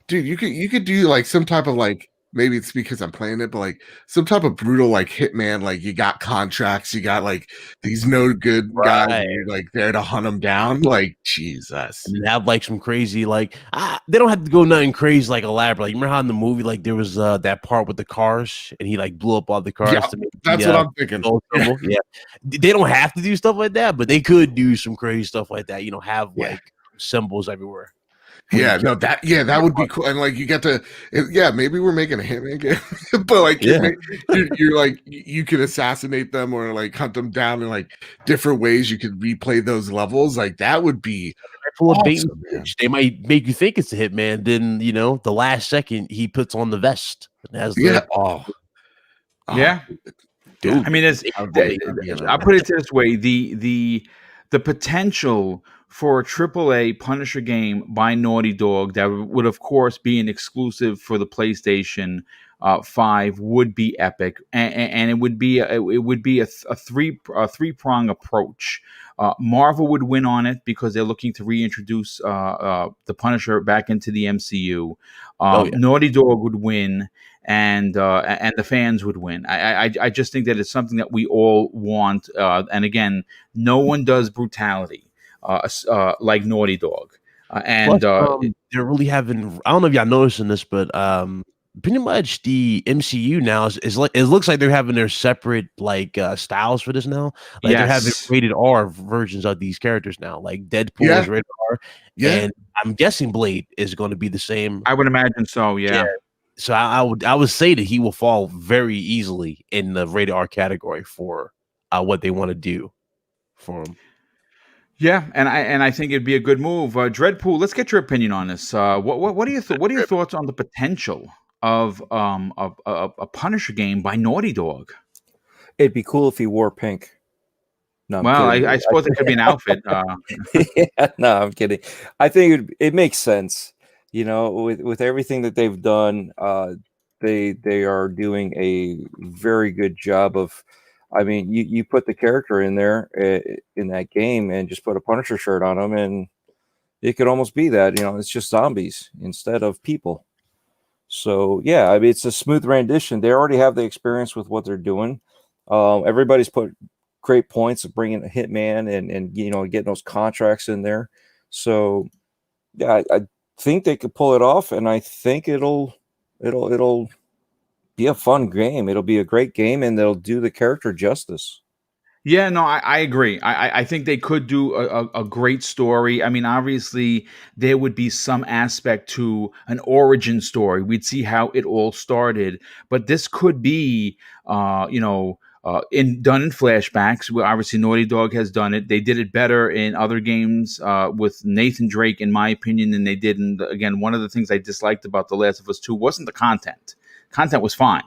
S4: dude, you could do like some type of like, maybe it's because I'm playing it, but like some type of brutal like Hitman. Like you got contracts, you got like these no good guys, and you're like there to hunt them down. Like Jesus,
S5: and have like some crazy like they don't have to go nothing crazy like elaborate. Like, you remember how in the movie like there was that part with the cars and he like blew up all the cars.
S4: Yeah,
S5: to make
S4: that's what I'm thinking.
S5: Yeah, they don't have to do stuff like that, but they could do some crazy stuff like that. Have like symbols everywhere.
S4: Yeah, no, that would be cool. And like you get to, maybe we're making a Hitman game, but like you're like you could assassinate them or like hunt them down in like different ways. You could replay those levels. Like that would be awesome, man.
S5: They might make you think it's a Hitman. Then the last second he puts on the vest. And has Dude,
S1: I mean, it's.
S5: I would hate to be in
S1: I'll
S5: that.
S1: put it this way: the potential for a AAA Punisher game by Naughty Dog that would, of course, be an exclusive for the PlayStation 5 would be epic, and it would be a three prong approach. Marvel would win on it because they're looking to reintroduce the Punisher back into the MCU.
S5: Oh, yeah.
S1: Naughty Dog would win, and the fans would win. I just think that it's something that we all want. And again, no one does brutality like Naughty Dog.
S5: Plus, they're really having. I don't know if y'all noticing this, but pretty much the MCU now is like it looks like they're having their separate like styles for this now. Like they're having
S1: Yes.
S5: rated R versions of these characters now. Like Deadpool
S4: Yeah.
S5: is rated R,
S4: Yeah.
S5: and I'm guessing Blade is going to be the same.
S1: I would imagine so. Yeah.
S5: So I would say that he will fall very easily in the rated R category for what they want to do for him.
S1: Yeah, and I think it'd be a good move. Dreadpool, let's get your opinion on this. What are your thoughts on the potential of a Punisher game by Naughty Dog?
S3: It'd be cool if he wore pink. No, I'm
S1: Well,
S3: kidding.
S1: I suppose it could be an outfit.
S3: Yeah, no, I'm kidding. I think it makes sense. You know, with everything that they've done, they are doing a very good job of. I mean, you put the character in there in that game and just put a Punisher shirt on him, and it could almost be that. You know, it's just zombies instead of people. So yeah, I mean, it's a smooth rendition. They already have the experience with what they're doing. Everybody's put great points of bringing a hitman and you know getting those contracts in there. So yeah, I think they could pull it off, and I think it'll be a fun game. It'll be a great game, and they'll do the character justice.
S1: Yeah, no, I agree. I think they could do a great story. I mean, obviously, there would be some aspect to an origin story. We'd see how it all started, but this could be, done in flashbacks. Well, obviously, Naughty Dog has done it. They did it better in other games with Nathan Drake, in my opinion, than they did. Again, one of the things I disliked about The Last of Us 2 wasn't the content. Content was fine.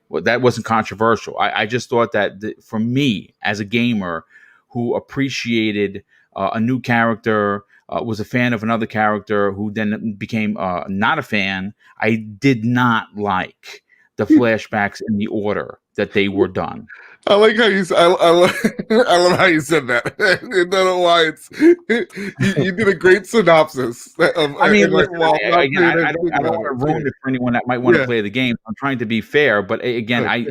S1: Well, that wasn't controversial. I just thought that for me as a gamer who appreciated a new character, was a fan of another character who then became not a fan, I did not like the flashbacks in the order that they were done.
S4: I like how you. I love how you said that. I don't know why it's. You did a great synopsis.
S1: I mean, listen, I don't want to ruin it for anyone that might want to play the game. I'm trying to be fair, but again,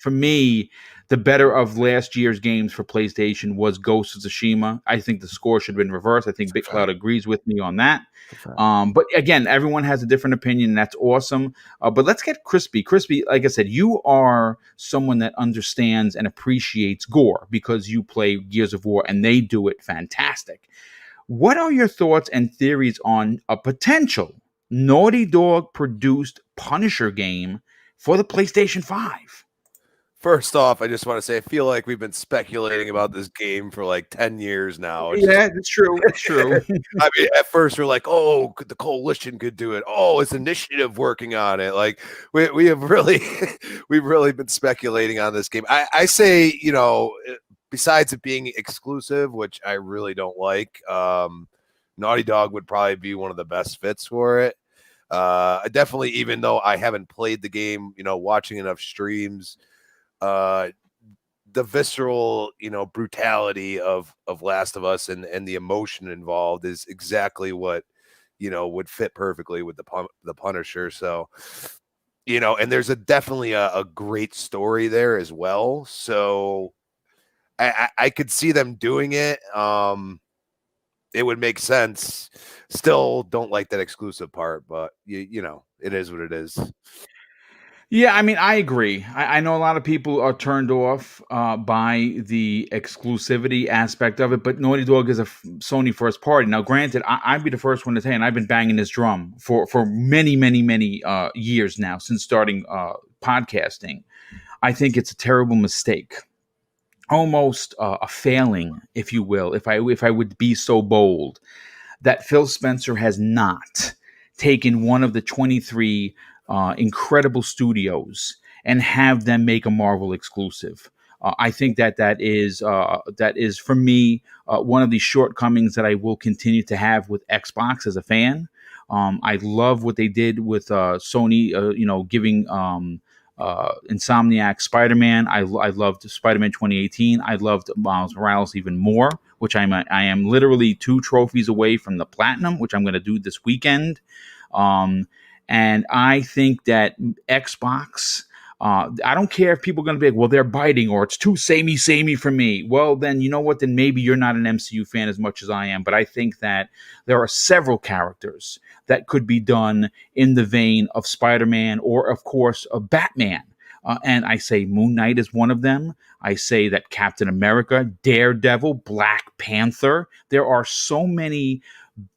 S1: for me, the better of last year's games for PlayStation was Ghost of Tsushima. I think the score should have been reversed. I think Big Cloud agrees with me on that. But again, everyone has a different opinion, and that's awesome. But let's get Crispy. Crispy, like I said, you are someone that understands and appreciates gore because you play Gears of War, and they do it fantastic. What are your thoughts and theories on a potential Naughty Dog produced Punisher game for the PlayStation 5?
S2: First off, I just want to say I feel like we've been speculating about this game for like 10 years now.
S1: Yeah, that's true. That's true.
S2: I mean, at first we're like, oh, the coalition could do it. Oh, it's initiative working on it. Like we have really we've really been speculating on this game. I say, you know, besides it being exclusive, which I really don't like, Naughty Dog would probably be one of the best fits for it. Definitely, even though I haven't played the game, you know, watching enough streams, the visceral, you know, brutality of Last of Us and the emotion involved is exactly what, you know, would fit perfectly with the Punisher. So, you know, and there's definitely a great story there as well. So I could see them doing it. It would make sense. Still don't like that exclusive part, but you know, it is what it is.
S1: Yeah, I mean, I agree. I know a lot of people are turned off by the exclusivity aspect of it, but Naughty Dog is a Sony first party. Now, granted, I'd be the first one to say, and I've been banging this drum for many, many, many years now since starting podcasting. I think it's a terrible mistake, almost a failing, if you will, if I would be so bold, that Phil Spencer has not taken one of the 23 incredible studios and have them make a Marvel exclusive. I think that is for me one of the shortcomings that I will continue to have with Xbox as a fan. I love what they did with Sony, giving Insomniac Spider-Man. I loved Spider-Man 2018. I loved Miles Morales even more, which I am literally 2 trophies away from the platinum, which I'm going to do this weekend. And I think that Xbox, I don't care if people are going to be like, well, they're biting or it's too samey for me. Well, then you know what? Then maybe you're not an MCU fan as much as I am. But I think that there are several characters that could be done in the vein of Spider-Man or, of course, of Batman. And I say Moon Knight is one of them. I say that Captain America, Daredevil, Black Panther. There are so many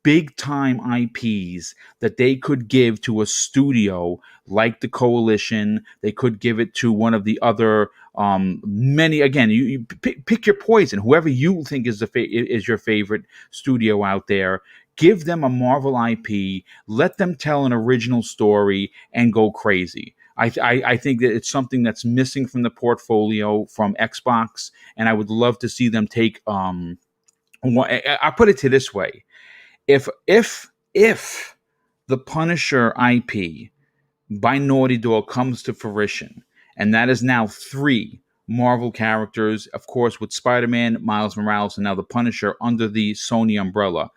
S1: big time IPs that they could give to a studio like the Coalition. They could give it to one of the other many. Again, you pick your poison. Whoever you think is is your favorite studio out there. Give them a Marvel IP. Let them tell an original story and go crazy. I think that it's something that's missing from the portfolio from Xbox, and I would love to see them take. I put it to this way: if the Punisher IP by Naughty Dog comes to fruition, and that is now 3 Marvel characters, of course, with Spider-Man, Miles Morales, and now the Punisher under the Sony umbrella,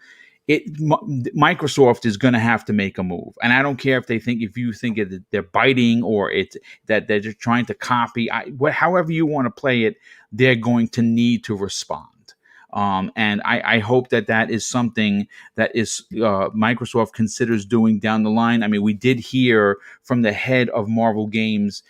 S1: Microsoft is going to have to make a move. And I don't care if you think they're biting or it's that they're just trying to copy. However you want to play it, they're going to need to respond. And I hope that is something that is Microsoft considers doing down the line. I mean, we did hear from the head of Marvel Games.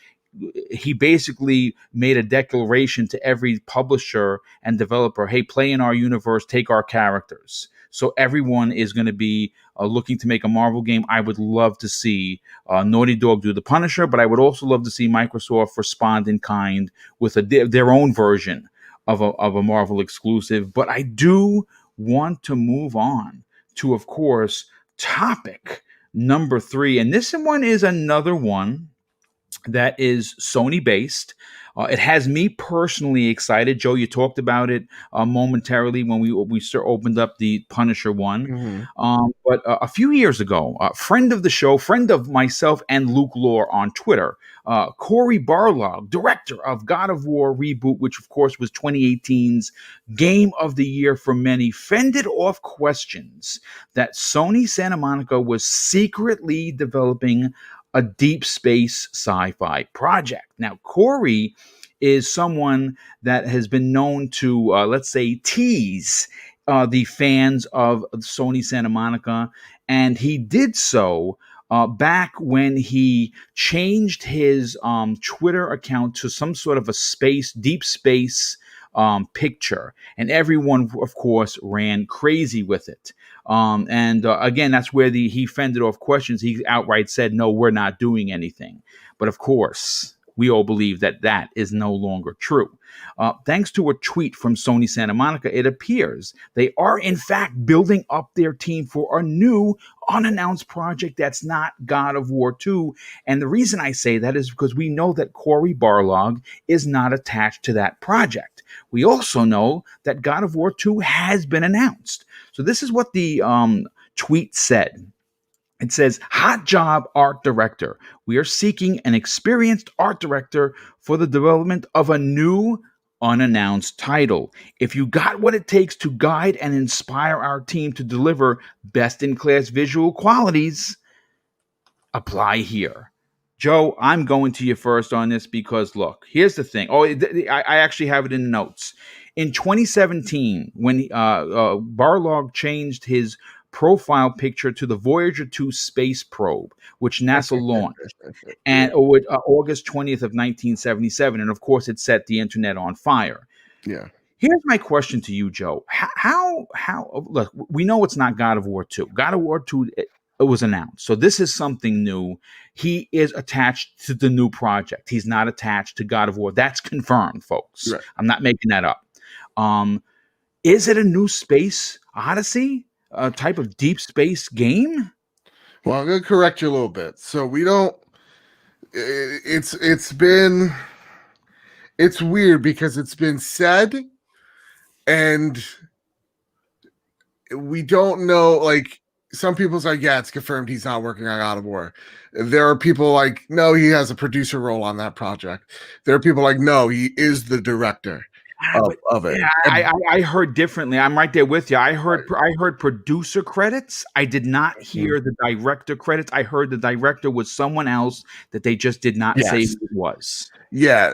S1: He basically made a declaration to every publisher and developer, hey, play in our universe, take our characters. So everyone is going to be looking to make a Marvel game. I would love to see Naughty Dog do the Punisher, but I would also love to see Microsoft respond in kind with their own version of a Marvel exclusive. But I do want to move on to, of course, topic number 3. And this one is another one that is Sony based. It has me personally excited. Joe, you talked about it momentarily when we opened up the Punisher one.
S4: Mm-hmm.
S1: But a few years ago, a friend of the show, friend of myself and Luke Lore on Twitter, Cory Barlog, director of God of War Reboot, which of course was 2018's Game of the Year for many, fended off questions that Sony Santa Monica was secretly developing a deep space sci-fi project. Now, Cory is someone that has been known to, let's say, tease the fans of Sony Santa Monica, and he did so back when he changed his Twitter account to some sort of a deep space picture, and everyone, of course, ran crazy with it. Again, that's where he fended off questions. He outright said, "No, we're not doing anything." But of course, we all believe that is no longer true. Thanks to a tweet from Sony Santa Monica, it appears they are in fact building up their team for a new unannounced project that's not God of War 2. And the reason I say that is because we know that Cory Barlog is not attached to that project. We also know that God of War 2 has been announced. So this is what the tweet said. It says, "Hot job, art director. We are seeking an experienced art director for the development of a new unannounced title. If you got what it takes to guide and inspire our team to deliver best-in-class visual qualities, apply here." Joe, I'm going to you first on this because, look, here's the thing. I actually have it in the notes. In 2017, when Barlog changed his profile picture to the Voyager 2 space probe, which NASA launched, and August 20th of 1977, and of course, it set the internet on fire.
S4: Yeah.
S1: Here's my question to you, Joe. How look, we know it's not God of War 2. God of War 2 it was announced. So this is something new. He is attached to the new project. He's not attached to God of War. That's confirmed, folks.
S4: Right.
S1: I'm not making that up. Is it a new space odyssey? A type of deep space game?
S4: Well, I'm going to correct you a little bit. So we don't. it's weird because it's been said, and we don't know. Like, some people's like, yeah, it's confirmed he's not working on God of War. There are people like, no, he has a producer role on that project. There are people like, no, he is the director of it.
S1: Yeah, I heard differently. I'm right there with you. I heard producer credits. I did not hear the director credits. I heard the director was someone else that they just did not say
S4: Yes.
S1: who it was.
S4: Yeah.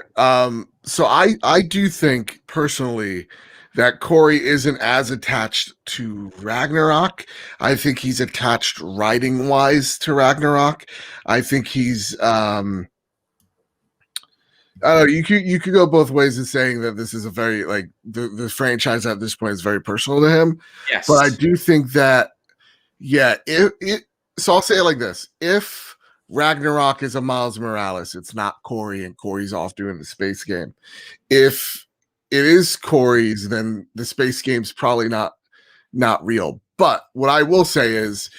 S4: So I do think personally that Corey isn't as attached to Ragnarok. I think he's attached writing wise to Ragnarok. I think he's I don't know, you could go both ways in saying that this is a very, like, the franchise at this point is very personal to him.
S1: Yes.
S4: But I do think that, yeah, so I'll say it like this. If Ragnarok is a Miles Morales, it's not Corey, and Corey's off doing the space game. If it is Corey's, then the space game's probably not real. But what I will say is,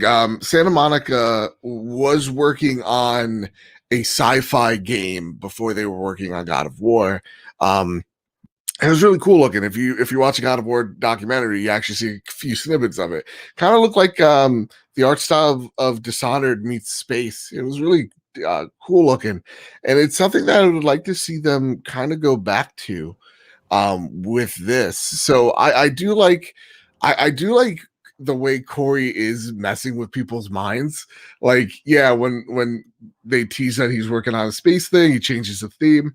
S4: Santa Monica was working on a sci-fi game before they were working on God of War. It was really cool looking. If you watch a God of War documentary, you actually see a few snippets of it. Kind of looked like the art style of Dishonored meets space. It was really cool looking, and it's something that I would like to see them kind of go back to with this. So I do like the way Corey is messing with people's minds. Like, yeah, when they tease that he's working on a space thing, he changes the theme.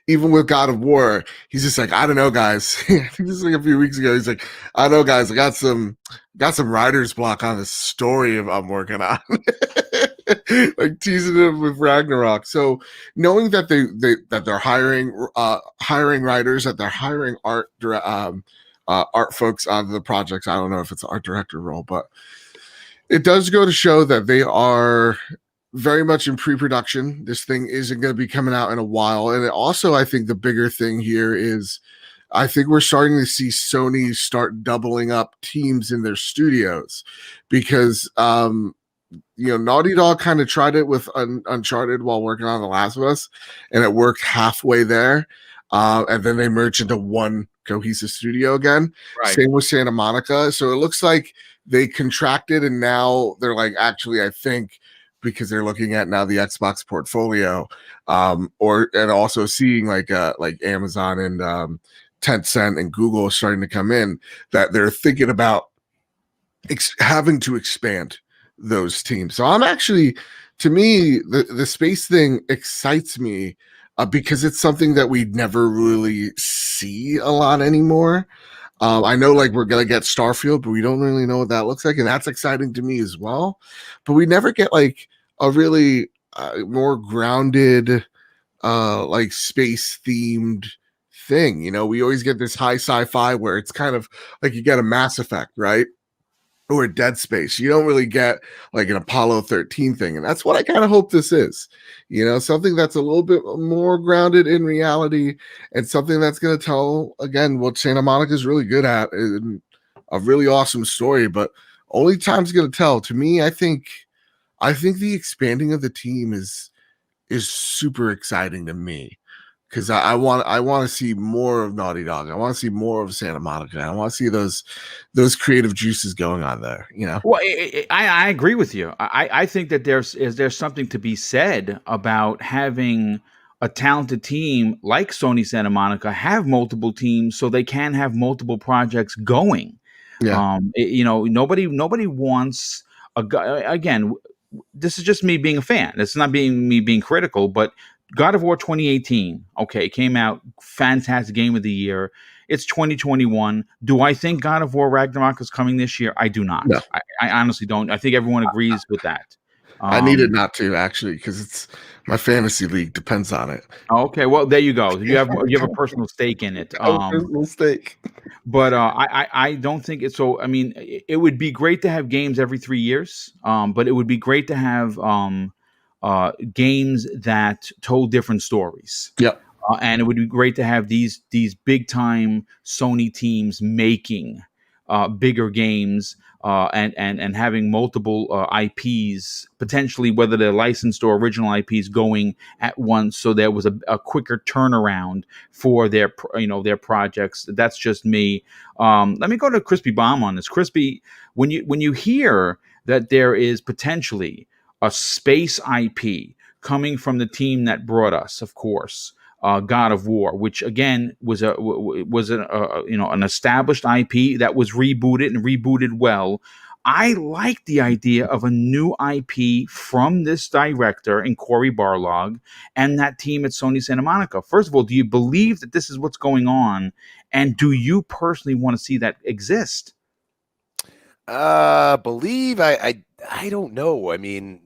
S4: Even with God of War, he's just like, I don't know, guys. I think this is like a few weeks ago. He's like, I don't know, guys, I got some writer's block on this story I'm working on. Like, teasing him with Ragnarok. So knowing that they're hiring writers, that they're hiring art folks on the projects. I don't know if it's an art director role, but it does go to show that they are very much in pre-production. This thing isn't going to be coming out in a while. And it also, I think the bigger thing here is, I think we're starting to see Sony start doubling up teams in their studios, because Naughty Dog kind of tried it with Uncharted while working on The Last of Us, and it worked halfway there. And then they merged into one cohesive studio again.
S1: Right.
S4: Same with Santa Monica. So it looks like they contracted, and now they're like, actually, I think, because they're looking at now the Xbox portfolio, and also seeing like Amazon and Tencent and Google starting to come in, that they're thinking about having to expand those teams. So I'm actually, to me, the space thing excites me, because it's something that we never really see a lot anymore. I know, like, we're gonna get Starfield, but we don't really know what that looks like, and that's exciting to me as well. But we never get like a really more grounded, like, space themed thing. We always get this high sci-fi where it's kind of like you get a Mass Effect, right? Or a Dead Space. You don't really get like an Apollo 13 thing. And that's what I kind of hope this is. Something that's a little bit more grounded in reality, and something that's going to tell, again, what Santa Monica is really good at, and a really awesome story, but only time's going to tell. To me, I think the expanding of the team is super exciting to me, because I want to see more of Naughty Dog. I want to see more of Santa Monica. I want to see those creative juices going on there.
S1: Well, I agree with you. I think that there's something to be said about having a talented team like Sony Santa Monica have multiple teams, so they can have multiple projects going.
S4: Yeah.
S1: Nobody wants a guy. Again, this is just me being a fan. It's not me being critical, but God of War 2018, okay, came out, fantastic game of the year. It's 2021. Do I think God of War Ragnarok is coming this year? I do not.
S4: No.
S1: I honestly don't. I think everyone agrees with that.
S4: I needed not to, actually, because it's my fantasy league depends on it.
S1: Okay, well, there you go. You have a personal stake in it.
S4: Personal stake.
S1: But I don't think it's so. I mean, it would be great to have games every 3 years. But it would be great to have games that told different stories.
S4: Yep.
S1: And it would be great to have these big time Sony teams making bigger games and having multiple IPs, potentially whether they're licensed or original IPs going at once, so there was a quicker turnaround for their projects. That's just me. Let me go to Crispy Bomb on this. Crispy, when you hear that there is potentially a space IP coming from the team that brought us, of course, God of War, which again was an established IP that was rebooted and rebooted well. I like the idea of a new IP from this director and Cory Barlog and that team at Sony Santa Monica. First of all, do you believe that this is what's going on, and do you personally want to see that exist?
S2: Believe I don't know. I mean,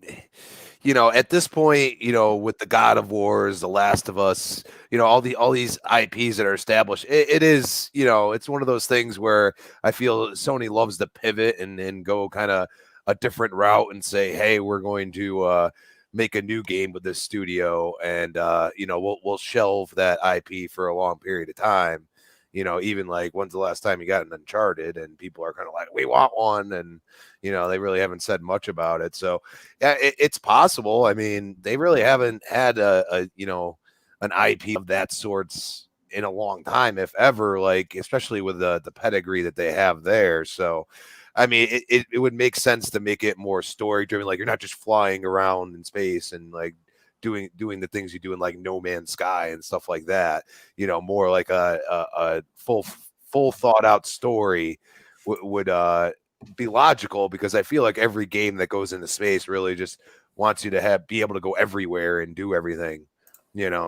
S2: at this point, with the God of Wars, the Last of Us, all these IPs that are established, it is, it's one of those things where I feel Sony loves to pivot and go kind of a different route and say, hey, we're going to make a new game with this studio, and we'll shelve that IP for a long period of time. Even like, when's the last time you got an Uncharted? And people are kind of like, we want one. And, they really haven't said much about it. So yeah, it's possible. I mean, they really haven't had an IP of that sorts in a long time, if ever, like, especially with the pedigree that they have there. So, I mean, it would make sense to make it more story driven. Like, you're not just flying around in space and like doing the things you do in like No Man's Sky and stuff like that. More like a full thought out story would be logical, because I feel like every game that goes into space really just wants you to be able to go everywhere and do everything.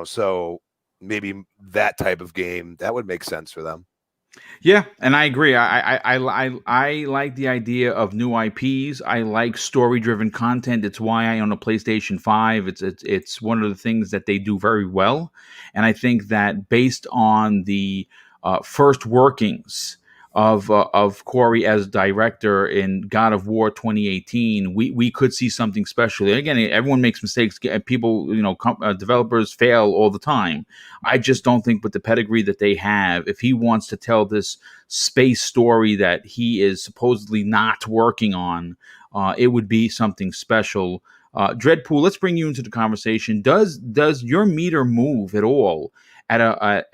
S2: So maybe that type of game that would make sense for them.
S1: Yeah, and I agree. I like the idea of new IPs. I like story-driven content. It's why I own a PlayStation 5. It's one of the things that they do very well, and I think that based on the first workings of Cory as director in God of War 2018, we could see something special. And again, everyone makes mistakes. People, developers fail all the time. I just don't think with the pedigree that they have, if he wants to tell this space story that he is supposedly not working on, it would be something special. Dreadpool, let's bring you into the conversation. Does your meter move at all at a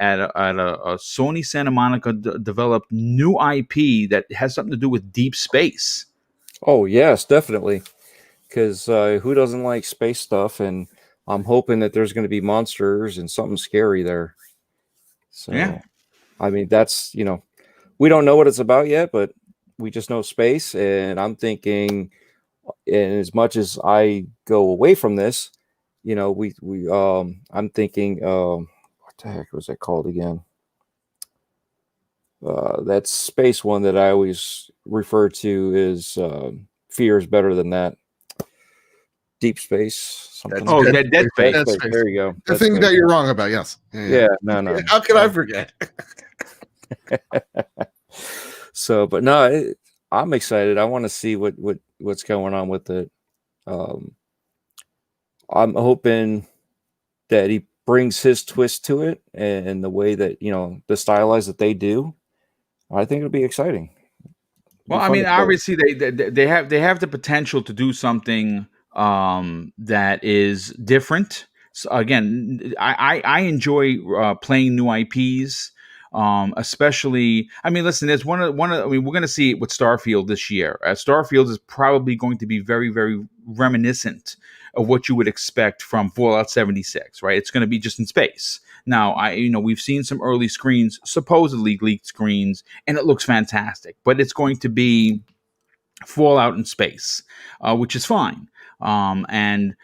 S1: Sony Santa Monica developed new IP that has something to do with deep space?
S3: Oh yes, definitely. Because who doesn't like space stuff? And I'm hoping that there's going to be monsters and something scary there. So,
S1: Yeah.
S3: I mean, that's, we don't know what it's about yet, but we just know space. And I'm thinking, and as much as I go away from this, I'm thinking, what the heck was that called again? That space one that I always refer to is Fear is Better Than That. Deep Space, something.
S4: That's
S1: Dead Space.
S3: Dead Space. There you go.
S4: The thing that you're wrong about, yes.
S3: Yeah, no.
S4: How could I forget?
S3: So, but no, I'm excited. I want to see what's going on with it. I'm hoping that he brings his twist to it, and the way that the stylized that they do. I think it'll be exciting.
S1: Well, I mean, obviously they have the potential to do something that is different. So again, I enjoy playing new IPs, especially. I mean, listen, there's one of. I mean, we're going to see it with Starfield this year. Starfield is probably going to be very, very reminiscent of what you would expect from Fallout 76. Right? It's going to be just in space. Now, we've seen some early screens, supposedly leaked screens, and it looks fantastic. But it's going to be Fallout in space, which is fine. And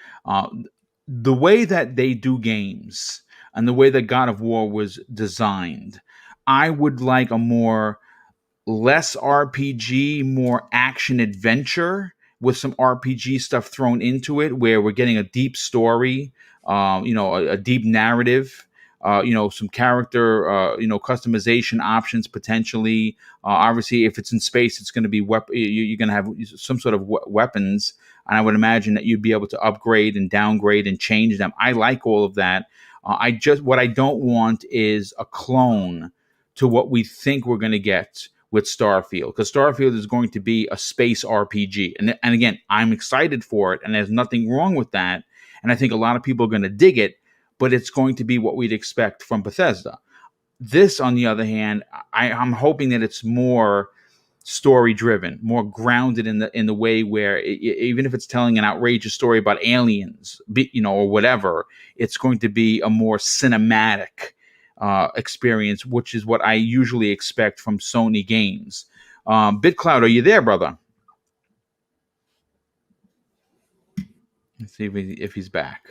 S1: the way that they do games and the way that God of War was designed, I would like a less RPG, more action adventure with some RPG stuff thrown into it, where we're getting a deep story, a deep narrative. Some character, customization options potentially. Obviously, if it's in space, it's going to be you're going to have some sort of weapons, and I would imagine that you'd be able to upgrade and downgrade and change them. I like all of that. What I don't want is a clone to what we think we're going to get with Starfield, because Starfield is going to be a space RPG. And again, I'm excited for it, and there's nothing wrong with that. And I think a lot of people are going to dig it, but it's going to be what we'd expect from Bethesda. This, on the other hand, I'm hoping that it's more story driven, more grounded in the way where even if it's telling an outrageous story about aliens, or whatever, it's going to be a more cinematic experience, which is what I usually expect from Sony games. BitCloud, are you there, brother? Let's see if he's back.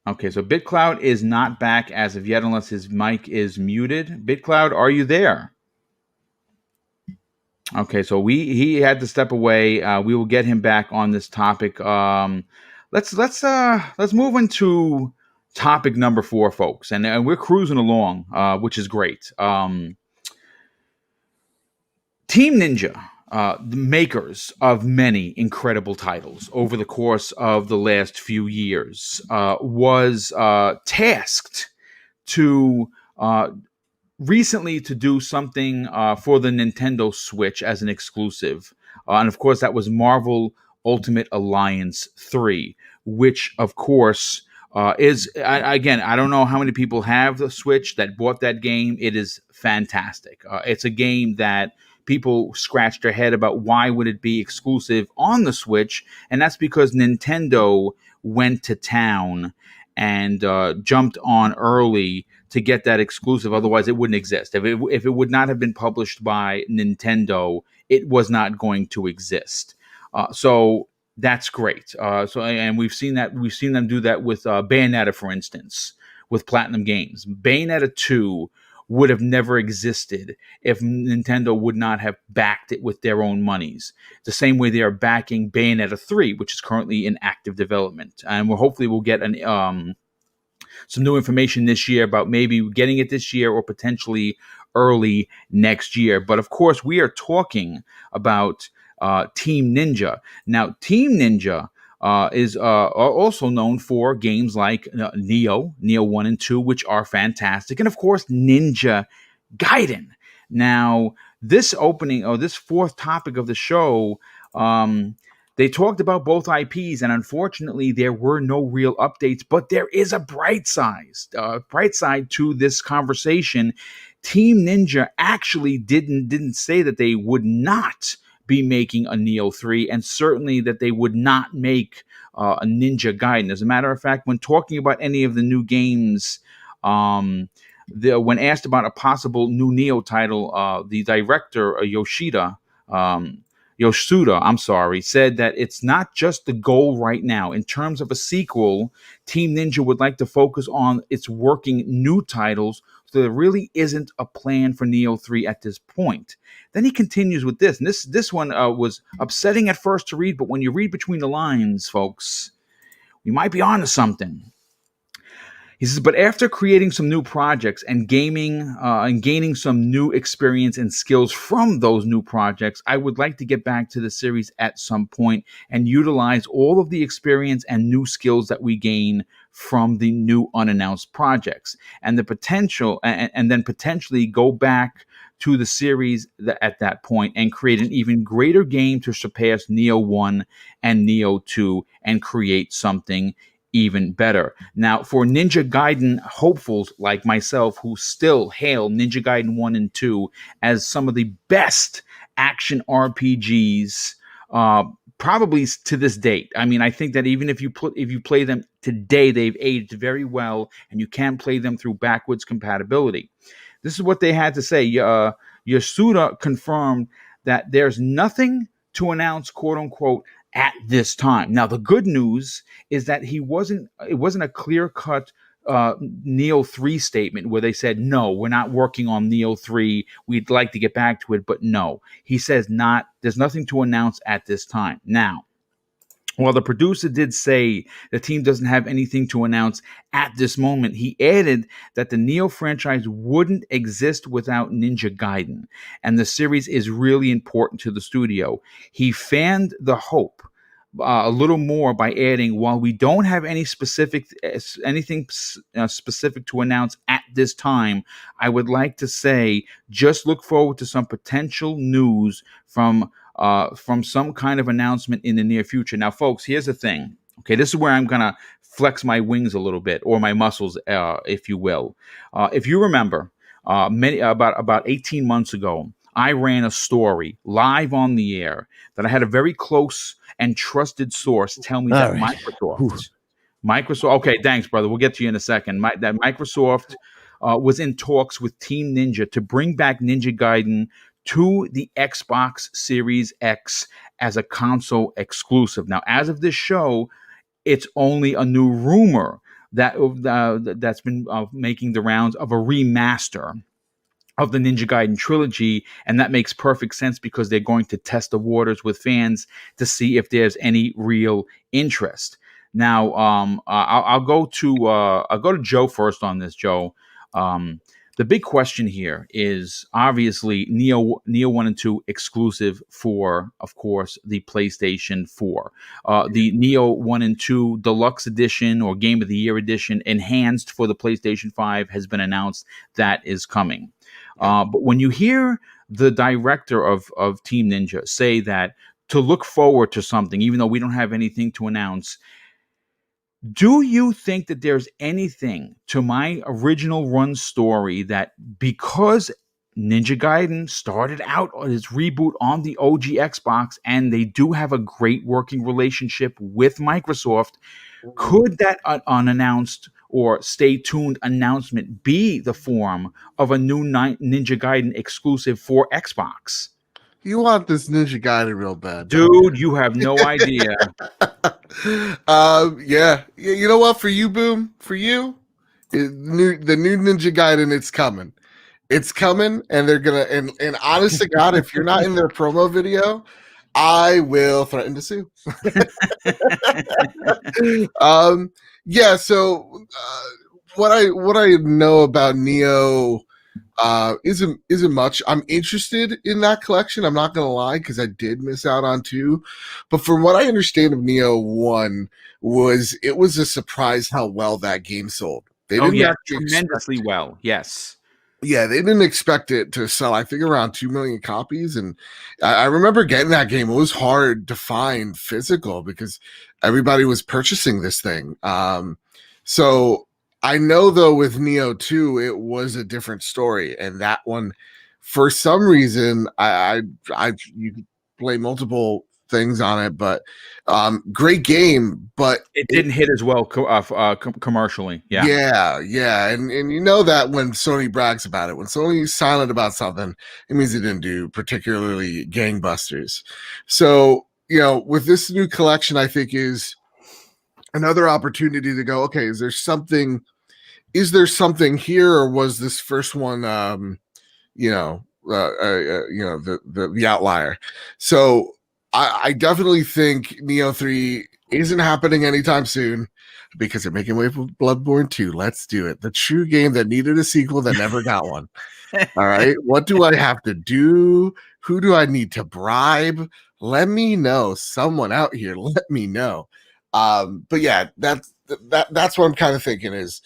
S1: Okay, so BitCloud is not back as of yet unless his mic is muted. BitCloud, are you there? Okay, so he had to step away. We will get him back on this topic. Let's move into topic number 4, folks, and we're cruising along, which is great. Team Ninja, the makers of many incredible titles over the course of the last few years, was tasked to recently to do something for the Nintendo Switch as an exclusive. And of course, that was Marvel Ultimate Alliance 3, which of course is, again, I don't know how many people have the Switch that bought that game. It is fantastic. It's a game that people scratched their head about why would it be exclusive on the Switch, and that's because Nintendo went to town and jumped on early to get that exclusive. Otherwise, it wouldn't exist. If it would not have been published by Nintendo, it was not going to exist. So that's great. And we've seen them do that with Bayonetta, for instance, with Platinum Games. Bayonetta 2 would have never existed if Nintendo would not have backed it with their own monies. The same way they are backing Bayonetta 3, which is currently in active development. And hopefully we'll get some new information this year about maybe getting it this year or potentially early next year. But of course, we are talking about Team Ninja. Now, Team Ninja is also known for games like Neo 1 and 2, which are fantastic. And of course, Ninja Gaiden. Now, this fourth topic of the show, they talked about both IPs, and unfortunately, there were no real updates. But there is a bright side to this conversation. Team Ninja actually didn't say that they would not be making a Neo 3, and certainly that they would not make a Ninja Gaiden. As a matter of fact, when talking about any of the new games, when asked about a possible new Neo title, the director Yoshida, said that it's not just the goal right now. In terms of a sequel, Team Ninja would like to focus on its working new titles, so there really isn't a plan for Neo 3 at this point. Then he continues with this, and this one was upsetting at first to read, but when you read between the lines, folks, we might be onto something. He says, but after creating some new projects and gaining some new experience and skills from those new projects, I would like to get back to the series at some point and utilize all of the experience and new skills that we gain from the new unannounced projects and the potential, and then potentially go back to the series at that point and create an even greater game to surpass Neo 1 and Neo 2 and create something even better. Now, for Ninja Gaiden hopefuls like myself who still hail Ninja Gaiden 1 and 2 as some of the best action RPGs probably to this date. I mean, I think that even if you play them today, they've aged very well and you can play them through backwards compatibility. This is what they had to say. Yasuda confirmed that there's nothing to announce, quote unquote, at this time. Now, the good news is that it wasn't a clear-cut Neo 3 statement where they said, no, we're not working on Neo 3. We'd like to get back to it, but no. He says there's nothing to announce at this time. Now, while the producer did say the team doesn't have anything to announce at this moment, he added that the Neo franchise wouldn't exist without Ninja Gaiden, and the series is really important to the studio. He fanned the hope a little more by adding, while we don't have anything specific to announce at this time, I would like to say just look forward to some potential news from some kind of announcement in the near future. Now, folks, here's the thing. Okay, this is where I'm gonna flex my wings a little bit, or my muscles, if you will. If you remember, about 18 months ago, I ran a story live on the air that I had a very close and trusted source tell me that
S5: All right.
S1: Microsoft. Okay, thanks, brother. We'll get to you in a second. That Microsoft was in talks with Team Ninja to bring back Ninja Gaiden to the Xbox Series X as a console exclusive. Now, as of this show, it's only a new rumor that's been making the rounds of a remaster of the Ninja Gaiden trilogy, and that makes perfect sense because they're going to test the waters with fans to see if there's any real interest. Now, I'll go to Joe first on this. Joe, the big question here is obviously Neo 1 and 2 exclusive for, of course, the PlayStation 4. The Neo 1 and 2 Deluxe Edition or Game of the Year Edition enhanced for the PlayStation 5 has been announced. That is coming. But when you hear the director of Team Ninja say that to look forward to something, even though we don't have anything to announce, do you think that there's anything to my original run story that because Ninja Gaiden started out on its reboot on the OG Xbox and they do have a great working relationship with Microsoft, could that unannounced or stay tuned announcement be the form of a new Ninja Gaiden exclusive for Xbox?
S4: You want this Ninja Gaiden real bad,
S1: dude. You have no idea.
S4: Yeah. You know what? For you, Boom, for you, the new Ninja Gaiden, it's coming. It's coming, and they're gonna. And honest to God, if you're not in their promo video, I will threaten to sue. Yeah. So, what I know about Neo isn't much. I'm interested in that collection. I'm not gonna lie, because I did miss out on 2. But from what I understand of Neo 1, it was a surprise how well that game sold. They didn't actually
S1: tremendously well. Yes.
S4: Yeah, they didn't expect it to sell, I think, around 2 million copies. And I remember getting that game. It was hard to find physical because everybody was purchasing this thing. So I know, though, with Neo 2, it was a different story. And that one, for some reason, you could play multiple things on it, but great game, but
S1: it didn't hit as well commercially.
S4: Yeah. And you know that when Sony brags about it, when Sony's silent about something, it means it didn't do particularly gangbusters. So, with this new collection, I think is another opportunity to go, okay, is there something here, or was this first one the outlier? So I definitely think Neo 3 isn't happening anytime soon because they're making way for Bloodborne 2. Let's do it. The true game that needed a sequel that never got one. All right. What do I have to do? Who do I need to bribe? Let me know. Someone out here, let me know. But yeah, that's what I'm kind of thinking is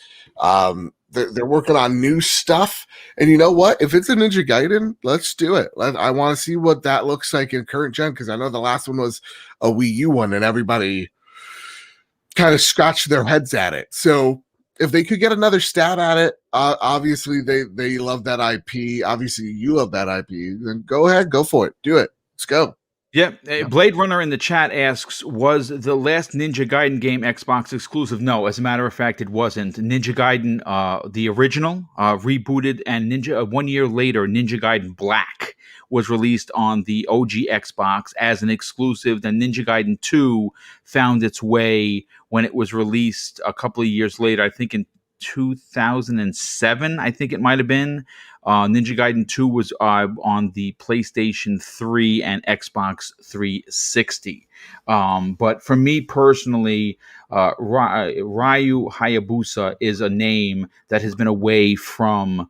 S4: they're working on new stuff. And you know what? If it's a Ninja Gaiden, let's do it. I want to see what that looks like in current gen, because I know the last one was a Wii U one and everybody kind of scratched their heads at it. So if they could get another stab at it, obviously they love that IP. Obviously you love that IP. Then go ahead, go for it. Do it. Let's go.
S1: Yeah, Blade Runner in the chat asks, was the last Ninja Gaiden game Xbox exclusive? No, as a matter of fact, it wasn't. Ninja Gaiden, the original, rebooted, and 1 year later, Ninja Gaiden Black was released on the OG Xbox as an exclusive. Then Ninja Gaiden 2 found its way when it was released a couple of years later, I think in 2007, I think it might have been. Ninja Gaiden 2 was on the PlayStation 3 and Xbox 360. But for me personally, Ryu Hayabusa is a name that has been away from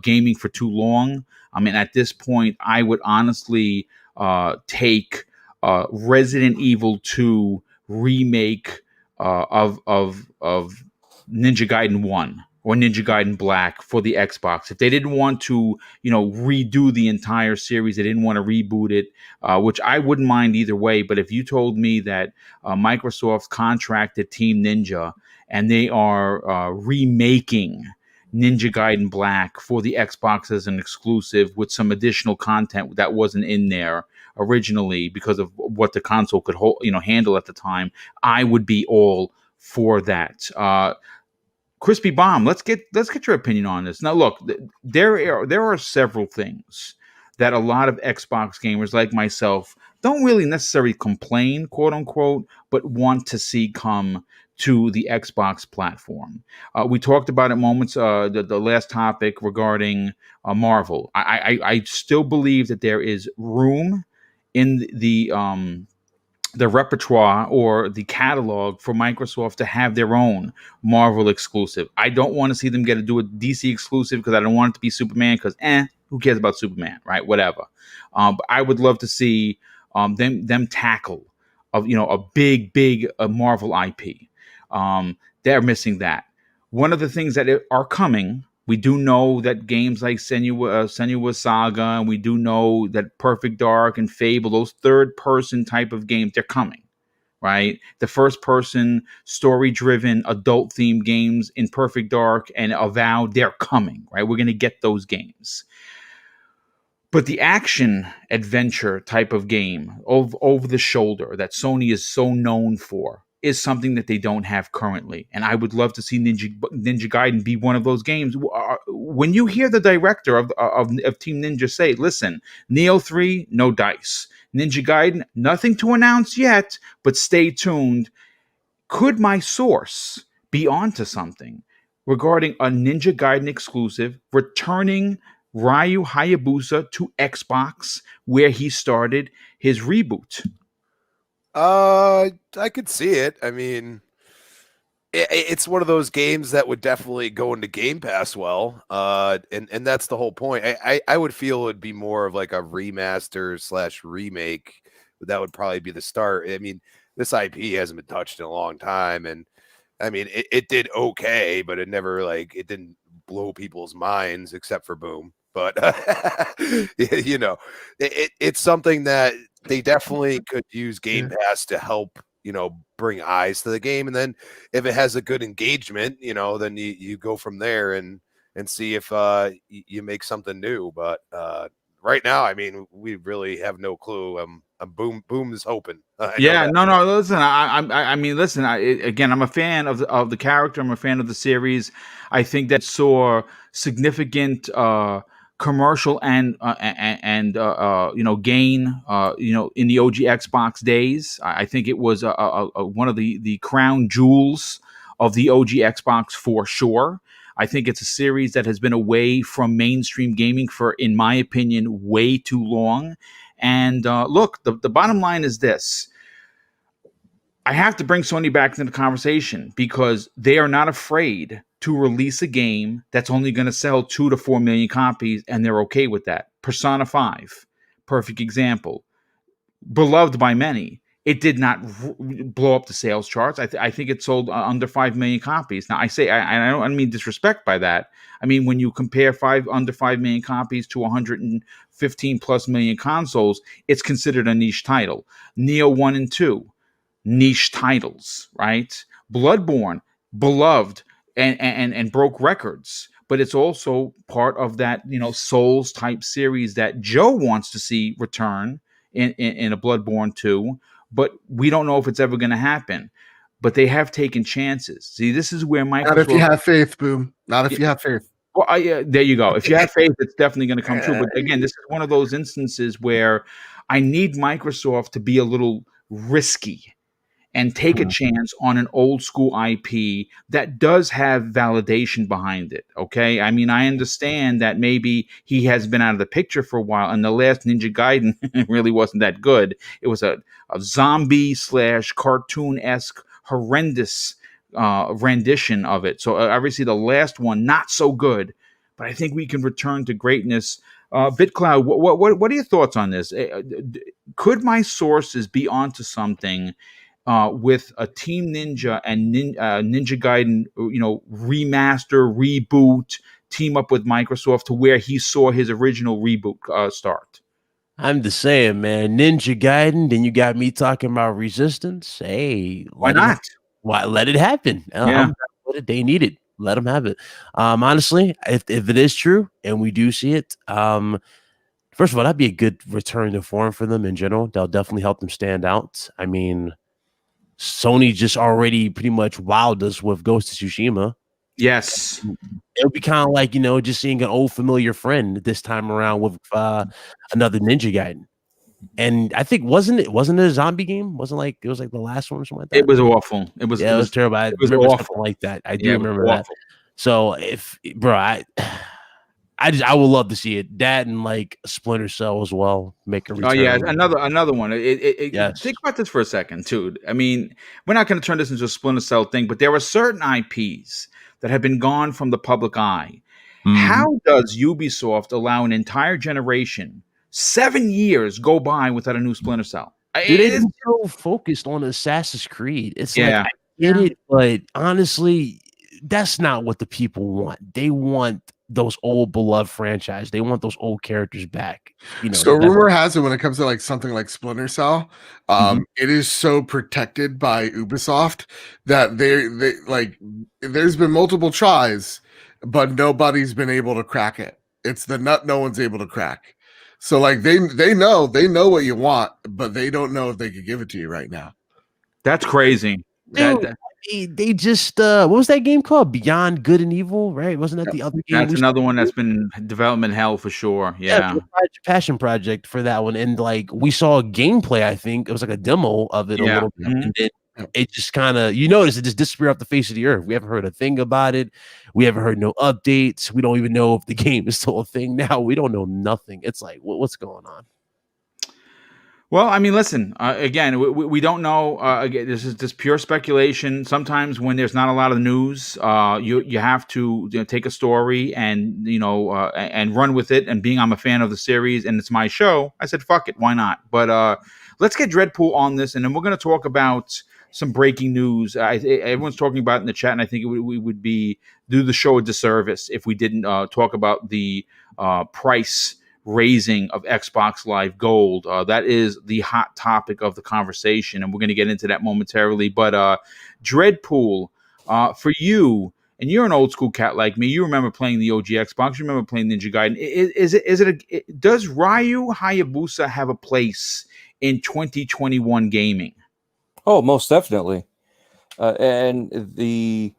S1: gaming for too long. I mean, at this point, I would honestly take Resident Evil 2 remake of Ninja Gaiden 1 or Ninja Gaiden Black for the Xbox. If they didn't want to, redo the entire series, they didn't want to reboot it, which I wouldn't mind either way. But if you told me that Microsoft contracted Team Ninja and they are remaking Ninja Gaiden Black for the Xbox as an exclusive with some additional content that wasn't in there originally because of what the console could handle at the time, I would be all for that. Crispy Bomb, let's get your opinion on this. Now, look, there are several things that a lot of Xbox gamers like myself don't really necessarily complain, quote unquote, but want to see come to the Xbox platform. We talked about it moments, the last topic regarding Marvel. I still believe that there is room in the repertoire or the catalog for Microsoft to have their own Marvel exclusive. I don't want to see them get to do a DC exclusive because I don't want it to be Superman because who cares about Superman, right? Whatever. But I would love to see them tackle a big Marvel IP. They're missing that. One of the things that are coming, we do know that games like Senua's Saga, and we do know that Perfect Dark and Fable, those third-person type of games, they're coming, right? The first-person, story-driven, adult-themed games in Perfect Dark and Avowed, they're coming, right? We're going to get those games. But the action adventure type of game over the shoulder that Sony is so known for is something that they don't have currently. And I would love to see Ninja Gaiden be one of those games. When you hear the director of Team Ninja say, listen, Neo 3, no dice. Ninja Gaiden, nothing to announce yet, but stay tuned. Could my source be onto something regarding a Ninja Gaiden exclusive returning Ryu Hayabusa to Xbox where he started his reboot?
S2: I could see it. I mean, it's one of those games that would definitely go into Game Pass well. And that's the whole point. I would feel it would be more of like a remaster / remake. That would probably be the start. I mean, this IP hasn't been touched in a long time, and I mean, it did okay, but it never it didn't blow people's minds except for Boom. But it's something that they definitely could use Game Pass to help, bring eyes to the game. And then if it has a good engagement, then you go from there and see if you make something new. But right now, I mean, we really have no clue. Boom is hoping.
S1: Yeah, no. Listen, I mean, listen. Again, I'm a fan of the character. I'm a fan of the series. I think that saw significant commercial and gain in the OG Xbox days. I think it was one of the crown jewels of the OG Xbox for sure. I think it's a series that has been away from mainstream gaming for, in my opinion, way too long. And look, the bottom line is this. I have to bring Sony back into the conversation because they are not afraid to release a game that's only going to sell 2 to 4 million copies, and they're okay with that. Persona 5, perfect example. Beloved by many. It did not blow up the sales charts. I think it sold under 5 million copies. Now, I don't mean disrespect by that. I mean, when you compare under 5 million copies to 115 plus million consoles, it's considered a niche title. Neo 1 and 2, niche titles, right? Bloodborne, beloved and broke records. But it's also part of that, Souls type series that Joe wants to see return in a Bloodborne 2. But we don't know if it's ever going to happen. But they have taken chances. See, this is where Microsoft...
S4: Not if you have faith, Boom. Not if you have faith.
S1: Well, there you go. If you have faith, it's definitely going to come true. But again, this is one of those instances where I need Microsoft to be a little risky and take a chance on an old school IP that does have validation behind it, okay? I mean, I understand that maybe he has been out of the picture for a while, and the last Ninja Gaiden really wasn't that good. It was a zombie / cartoon-esque horrendous rendition of it. So obviously the last one, not so good, but I think we can return to greatness. BitCloud, what are your thoughts on this? could my sources be onto something with a Team Ninja and Ninja Gaiden, remaster, reboot, team up with Microsoft to where he saw his original reboot start?
S5: I'm just saying, man, Ninja Gaiden, then you got me talking about Resistance. Hey,
S1: Why not?
S5: let it happen.
S1: Yeah.
S5: I'm down with it. They need it. Let them have it. Honestly, if it is true and we do see it, first of all, that'd be a good return to form for them in general. That'll definitely help them stand out. I mean, Sony just already pretty much wowed us with Ghost of Tsushima.
S1: Yes.
S5: It would be kind of like, just seeing an old familiar friend this time around with another Ninja Gaiden. And I think wasn't it a zombie game? It was like the last one or something like that.
S1: It was awful. It was
S5: terrible. I remember something like that. I do remember that. So I would love to see it. That and like Splinter Cell as well. Make a return.
S1: Oh yeah, another one.
S5: Yes.
S1: Think about this for a second, too. I mean, we're not going to turn this into a Splinter Cell thing, but there are certain IPs that have been gone from the public eye.
S5: Mhm.
S1: How does Ubisoft allow an entire generation, 7 years, go by without a new Splinter Cell?
S5: Dude, they've been so focused on Assassin's Creed. It's like, I get it, but honestly, that's not what the people want. They want those old beloved franchise. They want those old characters back.
S4: So rumor has it, when it comes to like something like Splinter Cell, it is so protected by Ubisoft that they like, there's been multiple tries, but nobody's been able to crack it. It's the nut no one's able to crack. So like they know what you want, but they don't know if they could give it to you right now.
S1: That's crazy.
S5: Dude, they just what was that game called? Beyond Good and Evil, right? Wasn't that the other game?
S1: That's another one that's been development hell for sure. Yeah.
S5: Passion project for that one. And like we saw gameplay, I think it was like a demo of it a little bit. And then it just kind of, notice it just disappeared off the face of the earth. We haven't heard a thing about it. We haven't heard no updates. We don't even know if the game is still a thing now. We don't know nothing. It's like, what's going on?
S1: Well, I mean, listen, again, we don't know. Again, this is just pure speculation. Sometimes when there's not a lot of news, you have to take a story and, and run with it. And being I'm a fan of the series and it's my show, I said, fuck it, why not? But let's get Dreadpool on this, and then we're going to talk about some breaking news. Everyone's talking about it in the chat, and I think we would do the show a disservice if we didn't talk about the price raising of Xbox Live Gold. That is the hot topic of the conversation, and we're going to get into that momentarily. But Dreadpool, for you, and you're an old school cat like me, you remember playing the OG Xbox, you remember playing Ninja Gaiden. Does Ryu Hayabusa have a place in 2021 gaming?
S3: Oh, most definitely. And the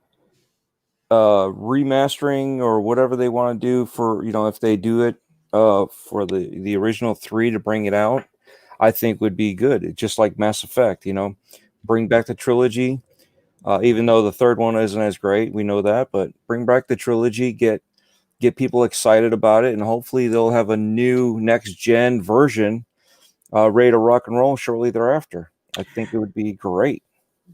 S3: remastering or whatever they want to do for, if they do it for the original 3 to bring it out, I think would be good. It's just like Mass Effect, bring back the trilogy, even though the third one isn't as great, we know that, but bring back the trilogy, get people excited about it, and hopefully they'll have a new next gen version ready to rock and roll shortly thereafter. I think it would be great.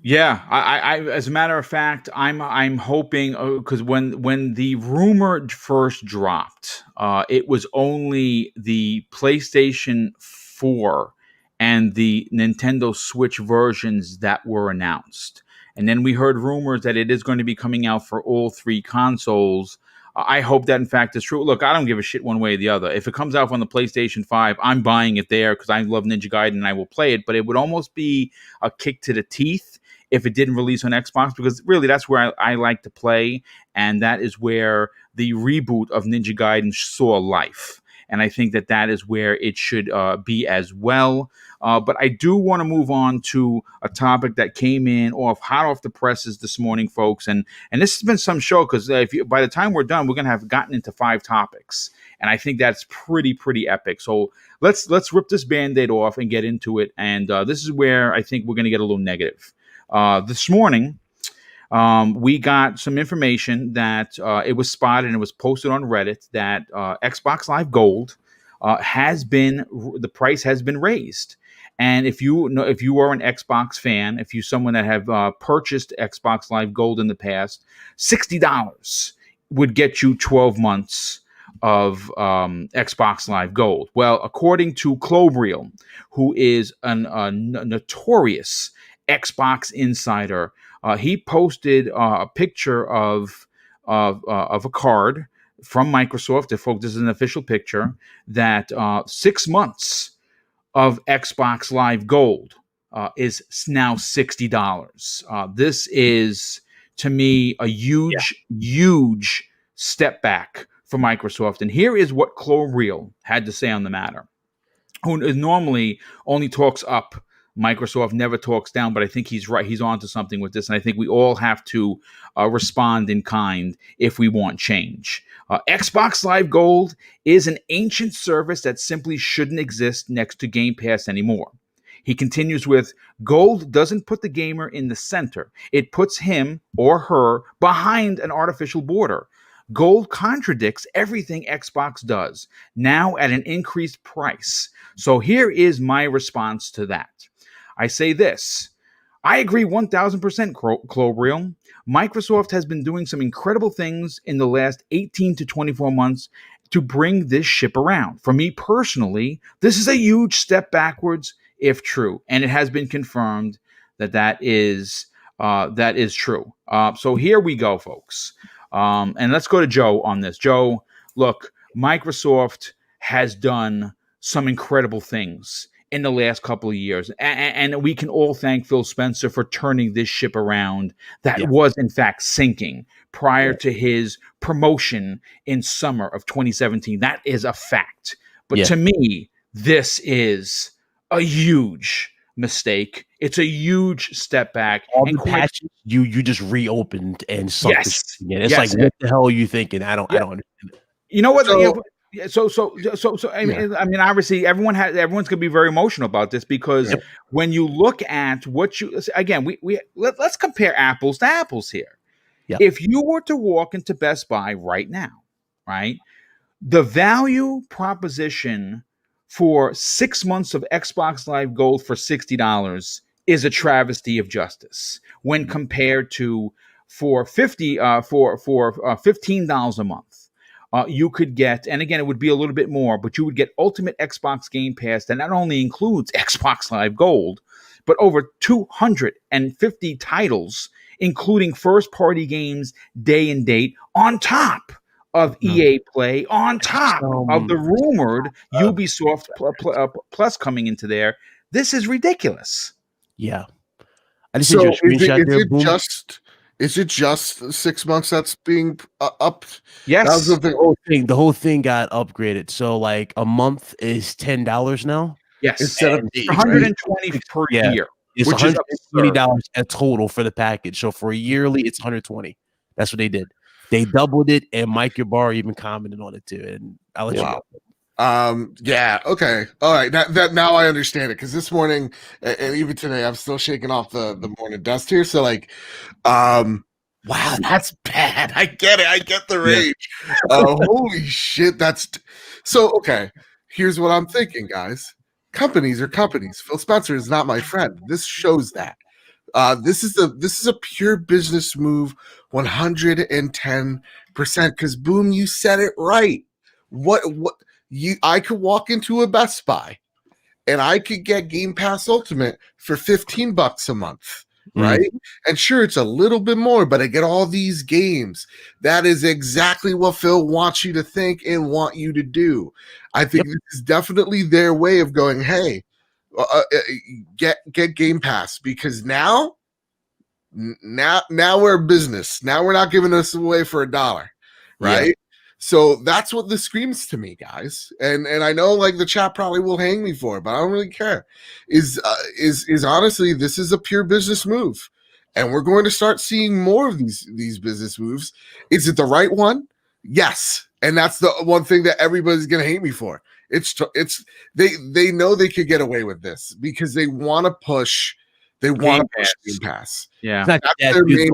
S1: Yeah, I as a matter of fact, I'm hoping, because when the rumor first dropped, it was only the PlayStation 4 and the Nintendo Switch versions that were announced, and then we heard rumors that it is going to be coming out for all 3 consoles. I hope that in fact is true. Look, I don't give a shit one way or the other. If it comes out on the PlayStation 5, I'm buying it there because I love Ninja Gaiden and I will play it. But it would almost be a kick to the teeth if it didn't release on Xbox, because really that's where I like to play, and that is where the reboot of Ninja Gaiden saw life. And I think that is where it should be as well. But I do want to move on to a topic that came in hot off the presses this morning, folks. And this has been some show, because by the time we're done, we're going to have gotten into 5 topics. And I think that's pretty epic. So let's rip this Band-Aid off and get into it. And this is where I think we're going to get a little negative. This morning, we got some information that it was spotted and it was posted on Reddit that Xbox Live Gold the price has been raised. And if you are an Xbox fan, if you're someone that have purchased Xbox Live Gold in the past, $60 would get you 12 months of Xbox Live Gold? Well, according to Clobreel, who is a notorious Xbox insider, he posted a picture of a card from Microsoft. If folks, this is an official picture that 6 months of Xbox Live Gold is now $60. This is, to me, a huge step back for Microsoft. And here is what Clobreel had to say on the matter, who normally only talks up. Microsoft never talks down, but I think he's right. He's onto something with this, and I think we all have to respond in kind if we want change. Xbox Live Gold is an ancient service that simply shouldn't exist next to Game Pass anymore. He continues with, Gold doesn't put the gamer in the center. It puts him or her behind an artificial border. Gold contradicts everything Xbox does, now at an increased price. So here is my response to that. I say this. I agree 1,000%, Clobreel. Microsoft has been doing some incredible things in the last 18 to 24 months to bring this ship around. For me personally, this is a huge step backwards, if true, and it has been confirmed that is true. So here we go, folks. And let's go to Joe on this. Joe, look, Microsoft has done some incredible things in the last couple of years, and we can all thank Phil Spencer for turning this ship around that was in fact sinking prior to his promotion in summer of 2017. That is a fact. But to me, this is a huge mistake. It's a huge step back.
S5: All the patches you just reopened and sunk this again. It's like, what the hell are you thinking? I don't understand it.
S1: You know what? I mean, obviously, everyone's going to be very emotional about this because when you look at what let's compare apples to apples here. Yep. If you were to walk into Best Buy right now, right, the value proposition for 6 months of Xbox Live Gold for $60 is a travesty of justice when compared to for $15 a month. You could get, and again, it would be a little bit more, but you would get Ultimate Xbox Game Pass that not only includes Xbox Live Gold, but over 250 titles, including first-party games day and date, on top of EA Play, on top of the rumored Ubisoft Plus coming into there. This is ridiculous.
S5: Yeah. I just sent you a screenshot there.
S4: Is it just 6 months that's being upped?
S1: Yes.
S4: That was
S5: the whole thing got upgraded. So like a month is $10 now.
S1: Yes.
S4: Instead of
S1: $120 per year.
S5: It's $120 a total for the package. So for a yearly, it's $120. That's what they did. They doubled it, and Mike Ybarra even commented on it too. And I'll let you know.
S4: Yeah. Okay. All right. That now I understand it, because this morning and even today I'm still shaking off the morning dust here. So like, wow, that's bad. I get it. I get the rage. Holy shit. So okay. Here's what I'm thinking, guys. Companies are companies. Phil Spencer is not my friend. This shows that. This is a pure business move, 110%. Because boom, you said it right. I could walk into a Best Buy and I could get Game Pass Ultimate for $15 a month, right? And sure, it's a little bit more, but I get all these games. That is exactly what Phil wants you to think and want you to do. I think this is definitely their way of going, hey, get Game Pass, because now we're a business. Now we're not giving this away for $1, right? Yeah. So that's what this screams to me, guys. And I know like the chat probably will hang me for it, but I don't really care. Is honestly, this is a pure business move, and we're going to start seeing more of these business moves. Is it the right one? Yes, and that's the one thing that everybody's going to hate me for. They know they could get away with this because they want to push. They want to push Game Pass.
S1: Yeah,
S5: that's their main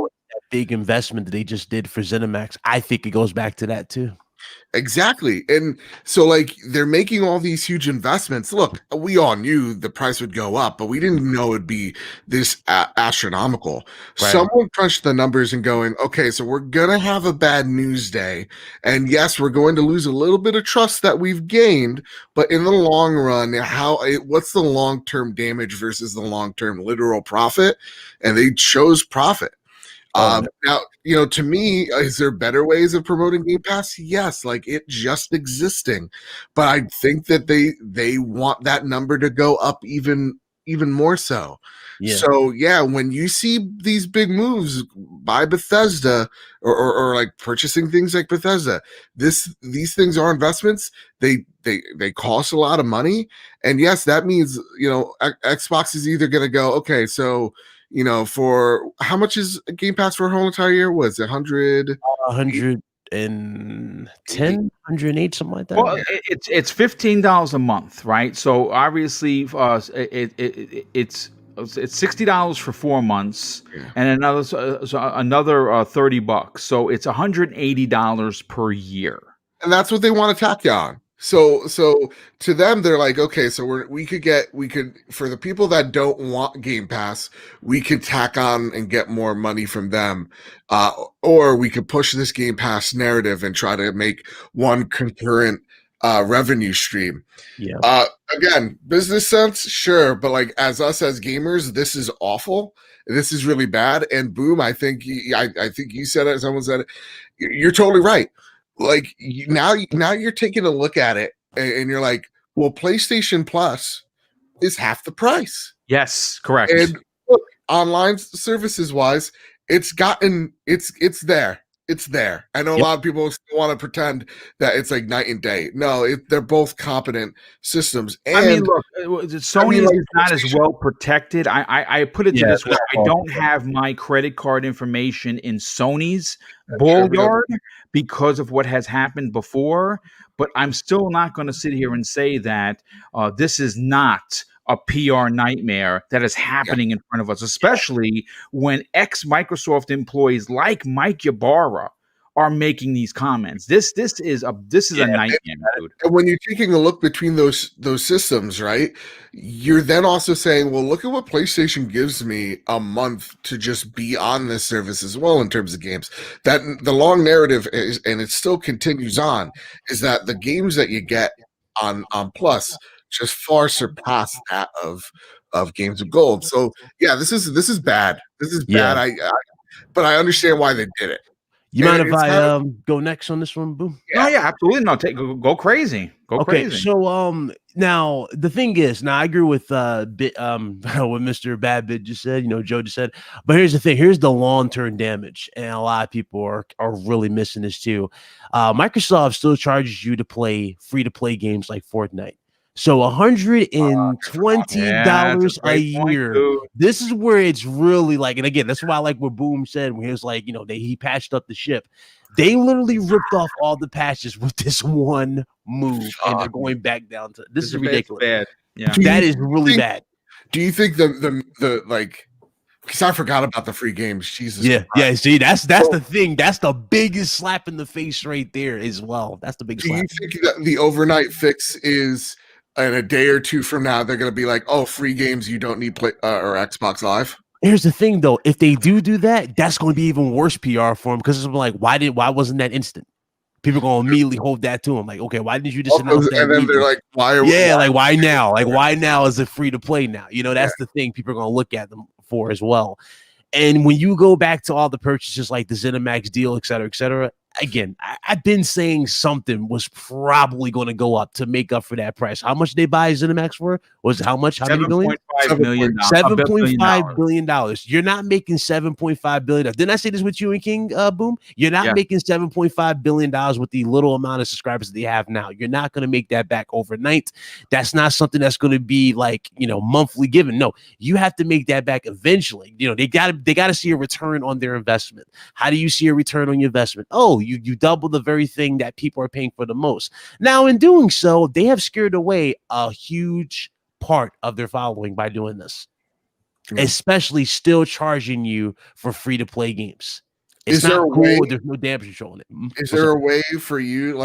S5: big investment that they just did for ZeniMax. I think it goes back to that too.
S4: Exactly. And so like they're making all these huge investments. Look, we all knew the price would go up, but we didn't know it'd be this astronomical.
S1: Right.
S4: Someone crunched the numbers and going, okay, so we're going to have a bad news day. And yes, we're going to lose a little bit of trust that we've gained, but in the long run, what's the long-term damage versus the long-term literal profit? And they chose profit. Now, to me, is there better ways of promoting Game Pass? Yes, like it just existing, but I think that they want that number to go up even more so.
S5: Yeah.
S4: So yeah, when you see these big moves by Bethesda or like purchasing things like Bethesda, these things are investments. They cost a lot of money, and yes, that means Xbox is either going to go, okay, so. For how much is Game Pass for a whole entire year? Was it 100?
S5: 110, 108, something like that.
S1: Well, it's $15 a month, right? So obviously, it's $60 for 4 months,
S4: Yeah.
S1: and another $30. So it's $180 per year.
S4: And that's what they want to tack you on. So to them, they're like, okay, so we could for the people that don't want Game Pass, we could tack on and get more money from them, or we could push this Game Pass narrative and try to make one concurrent revenue stream.
S5: Yeah.
S4: Again, business sense, sure, but like as gamers, this is awful. This is really bad. And boom, I think you said it. Someone said it. You're totally right. Like now you're taking a look at it and you're like, well, PlayStation Plus is half the price.
S1: Yes, correct.
S4: And look, online services wise, it's there. It's there. I know a lot of people still want to pretend that it's like night and day. No, they're both competent systems. And
S1: I mean, look, Sony is not as well protected. I put it to this way: I don't have my credit card information in Sony's backyard because of what has happened before. But I'm still not going to sit here and say that this is not a PR nightmare that is happening in front of us, especially when ex-Microsoft employees like Mike Ybarra are making these comments. This is a nightmare, dude.
S4: And when you're taking a look between those systems, right, you're then also saying, well, look at what PlayStation gives me a month to just be on this service as well in terms of games. That the long narrative is, and it still continues on, is that the games that you get on Plus just far surpass that of Games of Gold. So yeah, this is bad. This is bad. But I understand why they did it.
S5: You mind if I go next on this one, Boom?
S1: Yeah, absolutely. No, go crazy. Go crazy.
S5: So now the thing is, I agree with what Mr. Badbit just said, Joe just said, but here's the thing, here's the long-term damage, and a lot of people are really missing this too. Microsoft still charges you to play free-to-play games like Fortnite. So $120 a year. Point, this is where it's really like, and again, that's why I like what Boom said when he was like, he patched up the ship. They literally ripped off all the patches with this one move, and they're going back down to this is ridiculous.
S1: Bad. Yeah,
S5: that is really bad.
S4: Do you think the like? Because I forgot about the free games. Jesus.
S5: Yeah. See, that's the thing. That's the biggest slap in the face right there as well. That's the biggest.
S4: Do you think that the overnight fix is? In a day or two from now, they're going to be like, "Oh, free games, you don't need play or Xbox Live."
S5: Here's the thing, though: if they do that, that's going to be even worse PR for them because it's like, why wasn't that instant? People are going to immediately hold that to them, like, okay, why didn't you just announce that?
S4: And then they're like, "Why?
S5: Why now? Like, why now is it free to play now?" That's the thing people are going to look at them for as well. And when you go back to all the purchases like the ZeniMax deal, et cetera, again, I've been saying something was probably going to go up to make up for that price. How much they buy ZeniMax for? Was it how much? How many billion? $7.5 billion. You're not making $7.5 billion. Didn't I say this with you and King Boom? You're not making $7.5 billion with the little amount of subscribers that they have now. You're not going to make that back overnight. That's not something that's going to be like, monthly given. No, you have to make that back eventually. They got to see a return on their investment. How do you see a return on your investment? Oh, you double the very thing that people are paying for the most. Now, in doing so, they have scared away a huge part of their following by doing this, especially still charging you for free-to-play games.
S4: Is there a
S5: cool.
S4: way?
S5: There's no damage control in it.
S4: Is there a way for you,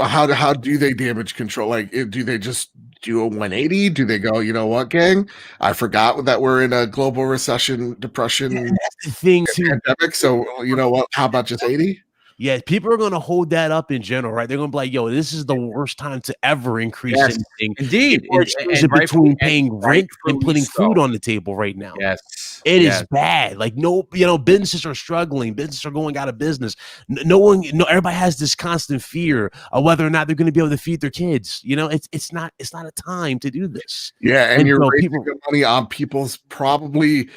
S4: how do they damage control? Like, do they just do a 180? Do they go, you know what, gang? I forgot that we're in a global recession, depression,
S5: That's the thing too.
S4: pandemic. So you know what? How about just 80?
S5: Yeah, people are gonna hold that up in general, right? They're gonna be like, "Yo, this is the worst time to ever increase anything."
S1: Indeed,
S5: People are choosing between paying rent and putting food on the table right now.
S1: Yes,
S5: it is bad. Like, no, businesses are struggling. Businesses are going out of business. No, everybody has this constant fear of whether or not they're going to be able to feed their kids. It's not a time to do this.
S4: Yeah, and you're raising the money on people's probably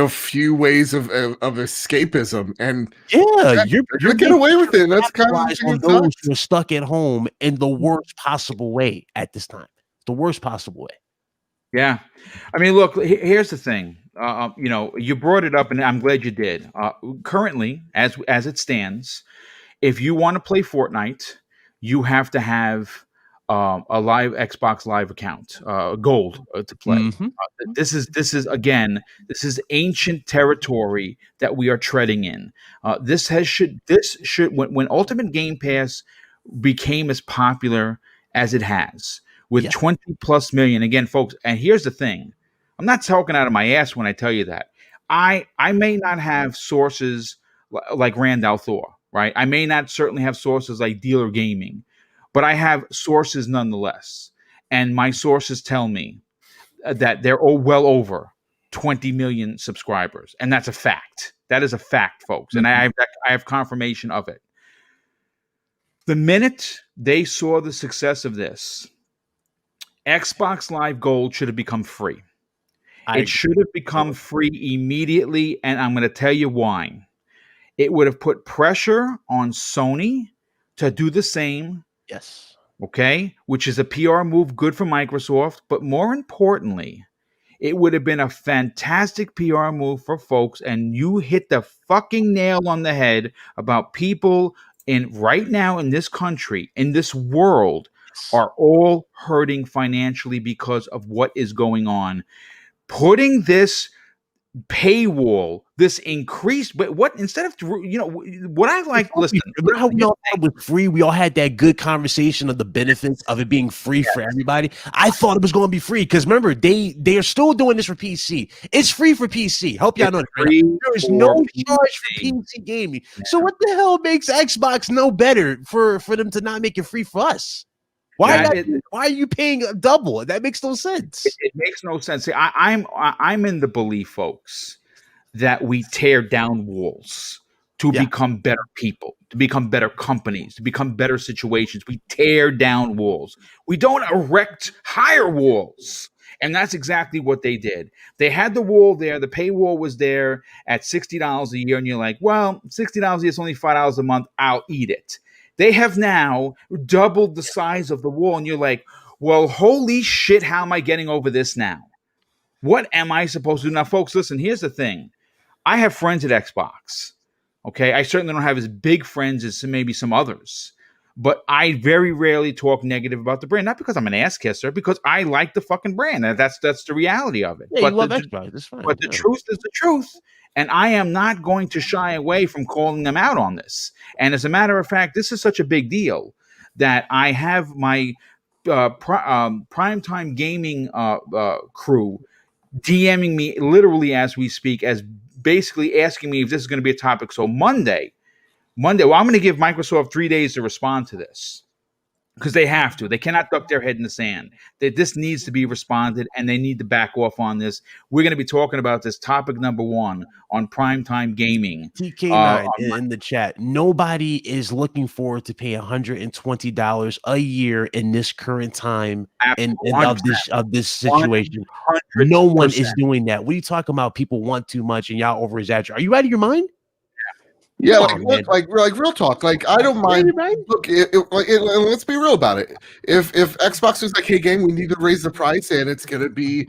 S4: few ways of escapism, and you're gonna get away with it. That's kind of
S5: on those who are stuck at home in the worst possible way at this time. The worst possible way.
S1: Yeah, I mean, look. Here's the thing. You brought it up, and I'm glad you did. Currently, as it stands, if you want to play Fortnite, you have to have a live Xbox Live account, gold, to play.
S5: Mm-hmm.
S1: This is ancient territory that we are treading in. When Ultimate Game Pass became as popular as it has, with 20 plus million, again, folks. And here's the thing: I'm not talking out of my ass when I tell you that. I may not have sources like Randall Thor, right? I may not certainly have sources like Dealer Gaming, but I have sources nonetheless. And my sources tell me that they're well over 20 million subscribers. And that's a fact. That is a fact, folks. And I have confirmation of it. The minute they saw the success of this, Xbox Live Gold should have become free. It should have become free immediately, and I'm going to tell you why. It would have put pressure on Sony to do the same.
S5: Yes.
S1: Okay? Which is a PR move good for Microsoft, but more importantly, it would have been a fantastic PR move for folks, and you hit the fucking nail on the head about people right now in this country, in this world, are all hurting financially because of what is going on. Putting this paywall, this increased, but what instead of what I like, listen,
S5: remember how we all thought it was free? We all had that good conversation of the benefits of it being free for everybody. I thought it was going to be free because remember, they are still doing this for PC. It's free for PC. Hope y'all know that. There is no charge for PC gaming. So what the hell makes Xbox no better for them to not make it free for us? Why are you paying double? That makes no sense.
S1: It makes no sense. See, I'm in the belief, folks, that we tear down walls to become better people, to become better companies, to become better situations. We tear down walls. We don't erect higher walls. And that's exactly what they did. They had the wall there. The paywall was there at $60 a year. And you're like, well, $60 a year is only $5 a month. I'll eat it. They have now doubled the size of the wall, and you're like, well, holy shit, how am I getting over this now? What am I supposed to do? Now, folks, listen, here's the thing. I have friends at Xbox, okay? I certainly don't have as big friends as maybe some others, but I very rarely talk negative about the brand, not because I'm an ass kisser, because I like the fucking brand, and that's the reality of it.
S5: Yeah,
S1: but
S5: you love Xbox. That's fine.
S1: But the truth is the truth. And I am not going to shy away from calling them out on this. And as a matter of fact, this is such a big deal that I have my primetime gaming crew DMing me literally as we speak, as basically asking me if this is going to be a topic. So Monday, well, I'm going to give Microsoft 3 days to respond to this. Because they have to. They cannot duck their head in the sand. This needs to be responded, and they need to back off on this. We're going to be talking about this topic number 1 on primetime gaming.
S5: TK9 in the chat. Nobody is looking forward to pay $120 a year in this current time of this situation. 100%. No one is doing that. What are you talking about? People want too much, and y'all over exaggerate. Are you out of your mind?
S4: Yeah, like real talk. Like, I don't mind. Look, let's be real about it. If Xbox was like, hey, gang, we need to raise the price, and it's going to be,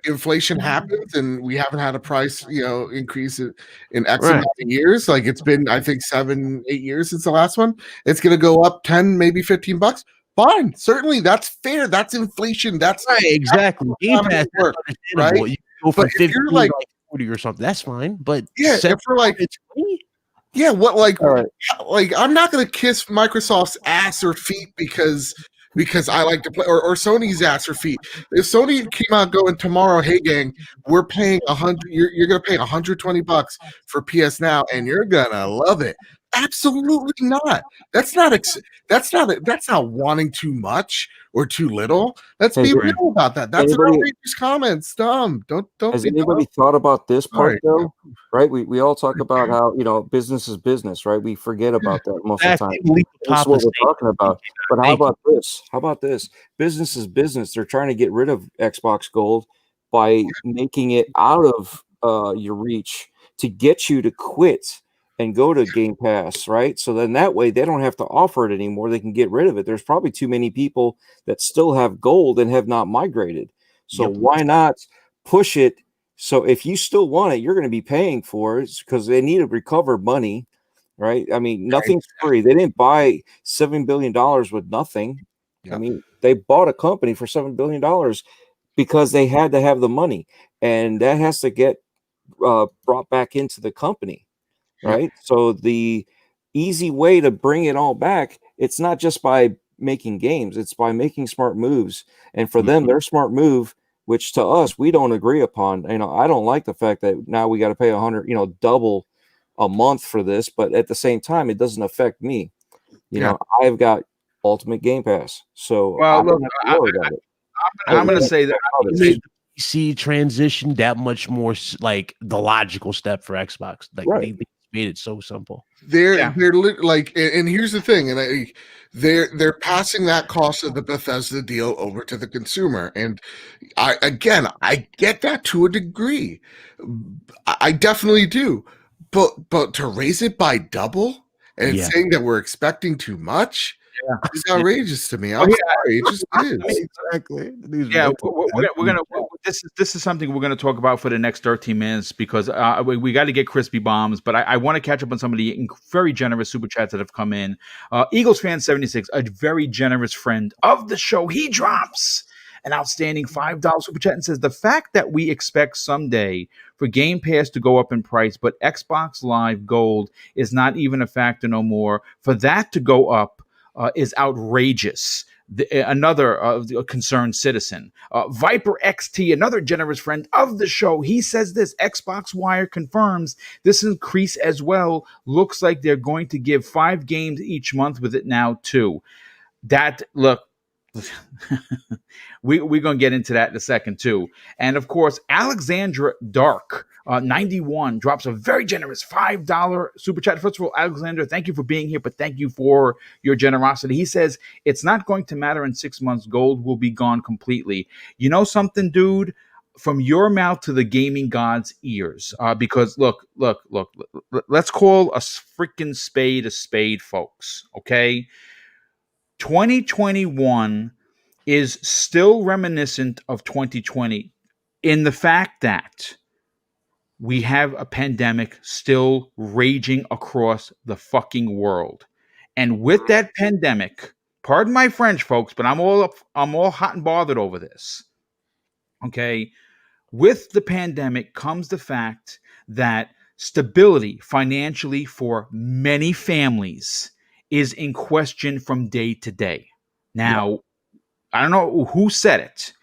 S4: inflation happens, and we haven't had a price, increase in X amount of years. Like, it's been, I think, 7-8 years since the last one. It's going to go up 10, maybe $15. Fine, certainly that's fair. That's inflation. That's
S5: right, exactly. Game Pass,
S4: work, right?
S5: You go from 50 like 40 or something. That's fine. But
S4: Yeah, if we're like,
S5: 20?
S4: yeah, what
S3: All right.
S4: like I'm not gonna kiss Microsoft's ass or feet because I like to play or Sony's ass or feet. If Sony came out going tomorrow, hey gang, we're paying 100. You're gonna pay $120 for PS Now, and you're gonna love it. Absolutely not. That's not that's not wanting too much or too little. Let's be
S3: Has
S4: real about that. That's an
S3: anybody-
S4: outrageous comment. It's dumb. Don't
S3: Has
S4: be
S3: anybody
S4: dumb.
S3: thought about this part
S4: Sorry.
S3: though? Right? We all talk about how, business is business, right? We forget about that most of the time. This is what we're talking about. But how about this? How about this? Business is business. They're trying to get rid of Xbox Gold by making it out of your reach to get you to quit and go to Game Pass, right? So then that way they don't have to offer it anymore. They can get rid of it. There's probably too many people that still have gold and have not migrated. So why not push it? So if you still want it, you're going to be paying for it because they need to recover money, right? I mean, nothing's free. They didn't buy $7 billion with nothing.
S4: Yeah.
S3: I mean, they bought a company for $7 billion because they had to have the money, and that has to get brought back into the company, right? So the easy way to bring it all back, it's not just by making games, it's by making smart moves. And for them, their smart move, which to us, we don't agree upon. I don't like the fact that now we got to pay 100, double a month for this, but at the same time, it doesn't affect me. I've got Ultimate Game Pass, so
S1: Well,
S3: I
S1: look,
S3: don't have to worry about it.
S1: I'm going to say that.
S5: Made the PC transition that much more like the logical step for Xbox. Like they made it so simple.
S4: They're like, and here's the thing, and they're passing that cost of the Bethesda deal over to the consumer, and I get that to a degree. I definitely do, but to raise it by double and saying that we're expecting too much is outrageous to me. I'm sorry, it just is.
S5: Exactly.
S1: Yeah, we're gonna. This is something we're gonna talk about for the next 13 minutes because we got to get crispy bombs. But I want to catch up on some of the very generous super chats that have come in. Eagles fan 76, a very generous friend of the show, he drops an outstanding $5 super chat and says the fact that we expect someday for Game Pass to go up in price, but Xbox Live Gold is not even a factor no more. For that to go up is outrageous. Another concerned citizen. Viper XT, another generous friend of the show, he says this: Xbox Wire confirms this increase as well. Looks like they're going to give 5 games each month with it now too. We're going to get into that in a second too. And of course, Alexandra Dark 91 drops a very generous $5 super chat. First of all, Alexandra, thank you for being here, but thank you for your generosity. He says it's not going to matter in 6 months. Gold will be gone completely. You know something, dude? From your mouth to the gaming god's ears, because look, let's call a freaking spade, folks. Okay, 2021 is still reminiscent of 2020 in the fact that we have a pandemic still raging across the fucking world. And with that pandemic, pardon my French, folks, but I'm all hot and bothered over this. Okay. With the pandemic comes the fact that stability financially for many families is in question from day to day. Now, I don't know who said it,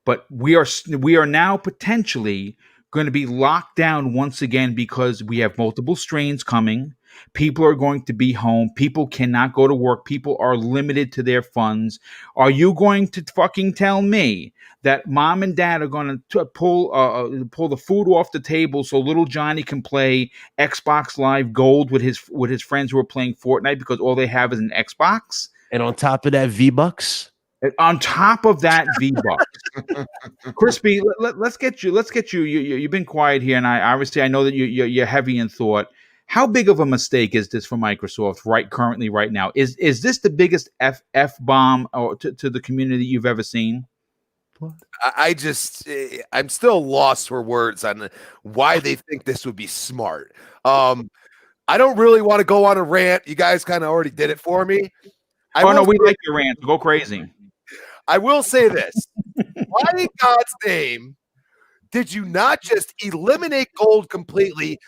S1: but we are now potentially going to be locked down once again because we have multiple strains coming. People are going to be home. People cannot go to work. People are limited to their funds. Are you going to fucking tell me that mom and dad are going to pull the food off the table so little Johnny can play Xbox Live Gold with his friends who are playing Fortnite because all they have is an Xbox?
S5: And on top of that, V-Bucks.
S1: On top of that, V-Bucks. Crispy, let's get you. You've been quiet here, and I know that you're heavy in thought. How big of a mistake is this for Microsoft right now? Is this the biggest F bomb to the community you've ever seen?
S2: I'm still lost for words on why they think this would be smart. I don't really want to go on a rant. You guys kind of already did it for me.
S1: We like your rant. Go crazy.
S2: I will say this. Why in God's name did you not just eliminate gold completely,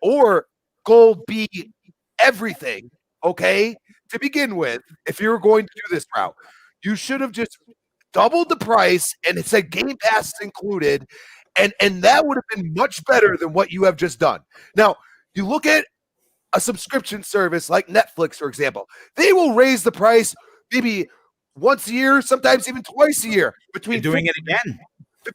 S2: or gold be everything? Okay, to begin with, if you were going to do this route, you should have just doubled the price and it said Game Pass is included, and that would have been much better than what you have just done. Now, you look at a subscription service like Netflix, for example, they will raise the price maybe once a year, sometimes even twice a year.
S1: They're doing it again,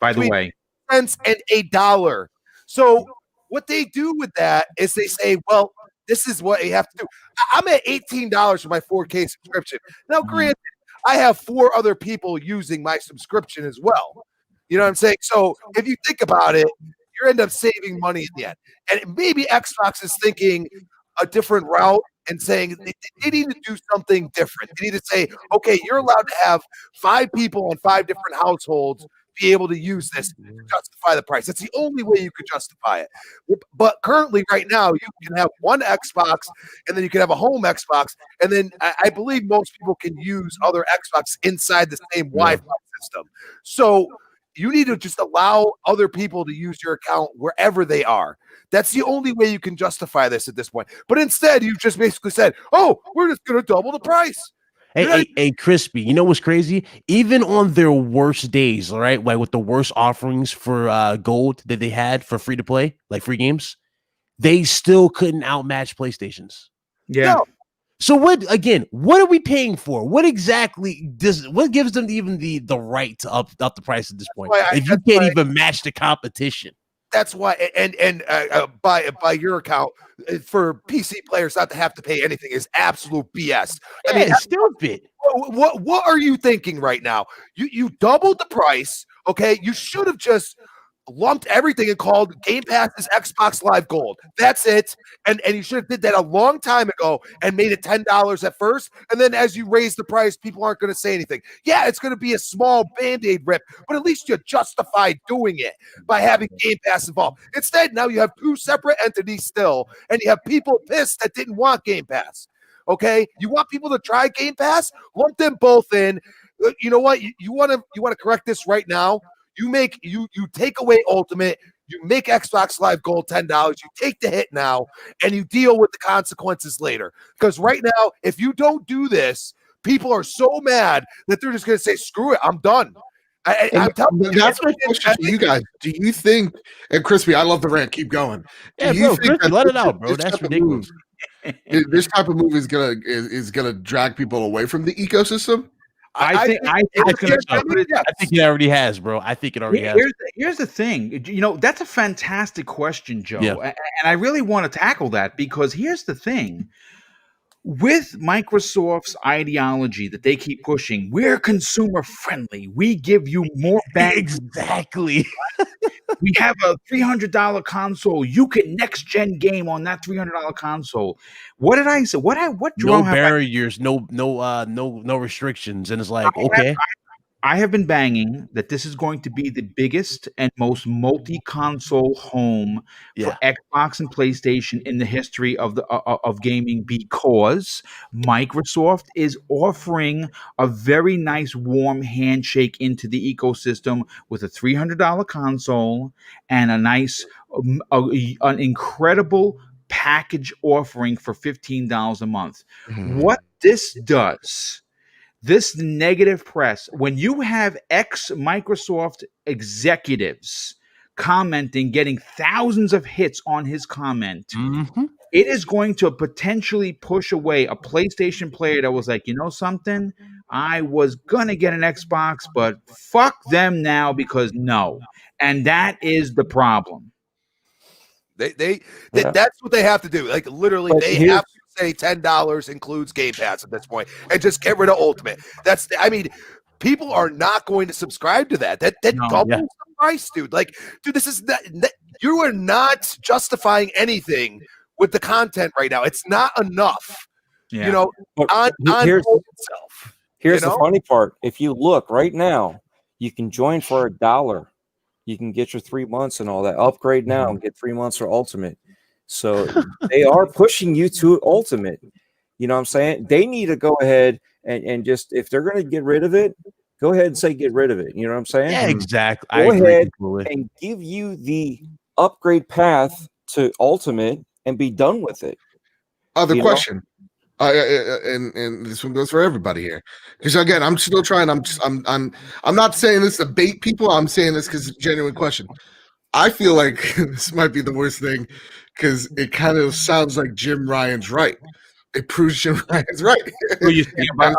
S1: by the way.
S2: Cents and $1. So what they do with that is they say, well, this is what you have to do. I'm at $18 for my 4K subscription. Now, granted, I have 4 other people using my subscription as well. You know what I'm saying? So if you think about it, you end up saving money in the end. And maybe Xbox is thinking a different route and saying they need to do something different. They need to say, okay, you're allowed to have 5 people in 5 different households be able to use this to justify the price. That's the only way you could justify it. But currently, right now, you can have one Xbox, and then you can have a home Xbox, and then I believe most people can use other Xbox inside the same Wi-Fi system. So you need to just allow other people to use your account wherever they are. That's the only way you can justify this at this point. But instead, you've just basically said, oh, we're just going to double the price.
S5: Hey, Crispy, you know what's crazy? Even on their worst days, all right, like with the worst offerings for gold that they had for free to play, like free games, they still couldn't outmatch PlayStation's.
S1: Yeah.
S2: No.
S5: So what are we paying for? What exactly what gives them even the right to up the price at this point? If you can't even match the competition.
S2: That's why, and by your account, for PC players not to have to pay anything is absolute BS.
S5: Yeah,
S2: I mean,
S5: it's stupid.
S2: What are you thinking right now? You doubled the price. Okay, you should have just lumped everything and called Game Pass is Xbox Live Gold. That's it. And you should have did that a long time ago and made it $10 at first. And then as you raise the price, people aren't going to say anything. Yeah, it's going to be a small Band-Aid rip, but at least you justify doing it by having Game Pass involved. Instead, now you have 2 separate entities still, and you have people pissed that didn't want Game Pass. Okay? You want people to try Game Pass? Lump them both in. You know what? You want to correct this right now? You take away Ultimate, you make Xbox Live Gold $10, you take the hit now, and you deal with the consequences later. Because right now, if you don't do this, people are so mad that they're just going to say, screw it, I'm done. I'm telling you,
S4: that's my question to you guys. Do you think, and Crispy, I love the rant, keep going.
S5: Yeah, bro, Crispy, let it out, bro. That's ridiculous.
S4: This type of move is gonna drag people away from the ecosystem?
S1: I think
S5: it already has, bro. I think it already has.
S1: Here's the thing. You know, that's a fantastic question, Joe.
S5: Yeah.
S1: And I really want to tackle that because here's the thing. With Microsoft's ideology that they keep pushing, we're consumer friendly. We give you more bang.
S5: Exactly.
S1: We have a $300 console. You can next gen game on that $300 console. What did I say? What
S5: no barriers, no restrictions, and it's like okay.
S1: I have been banging that this is going to be the biggest and most multi-console home for Xbox and PlayStation in the history of gaming because Microsoft is offering a very nice warm handshake into the ecosystem with a $300 console and a nice, an incredible package offering for $15 a month. Mm-hmm. What this does. This negative press, when you have ex-Microsoft executives commenting, getting thousands of hits on his comment, it is going to potentially push away a PlayStation player that was like, you know something? I was going to get an Xbox, but fuck them now because no. And that is the problem.
S2: That's what they have to do. Like literally, they have to say $10 includes Game Pass at this point, and just get rid of Ultimate. People are not going to subscribe to that. That doubles the price, dude. Like, dude, this is you are not justifying anything with the content right now. It's not enough. Yeah. You know,
S3: here's the funny part. If you look right now, you can join for $1. You can get your 3 months and all that. Upgrade now and get 3 months for Ultimate. So they are pushing you to Ultimate. You know what I'm saying? They need to go ahead and just, if they're going to get rid of it, Go ahead and say get rid of it. You know what I'm saying?
S5: Yeah, exactly. I
S3: Go
S5: agree
S3: ahead
S5: completely.
S3: and give you the upgrade path to Ultimate and be done with it.
S4: Other
S3: You know?
S4: question. And this one goes for everybody here, because again, I'm still trying. I'm not saying this to bait people. I'm saying this because it's a genuine question. I feel like this might be the worst thing because it kind of sounds like Jim Ryan's right. It proves Jim Ryan's right.
S1: What you saying
S4: And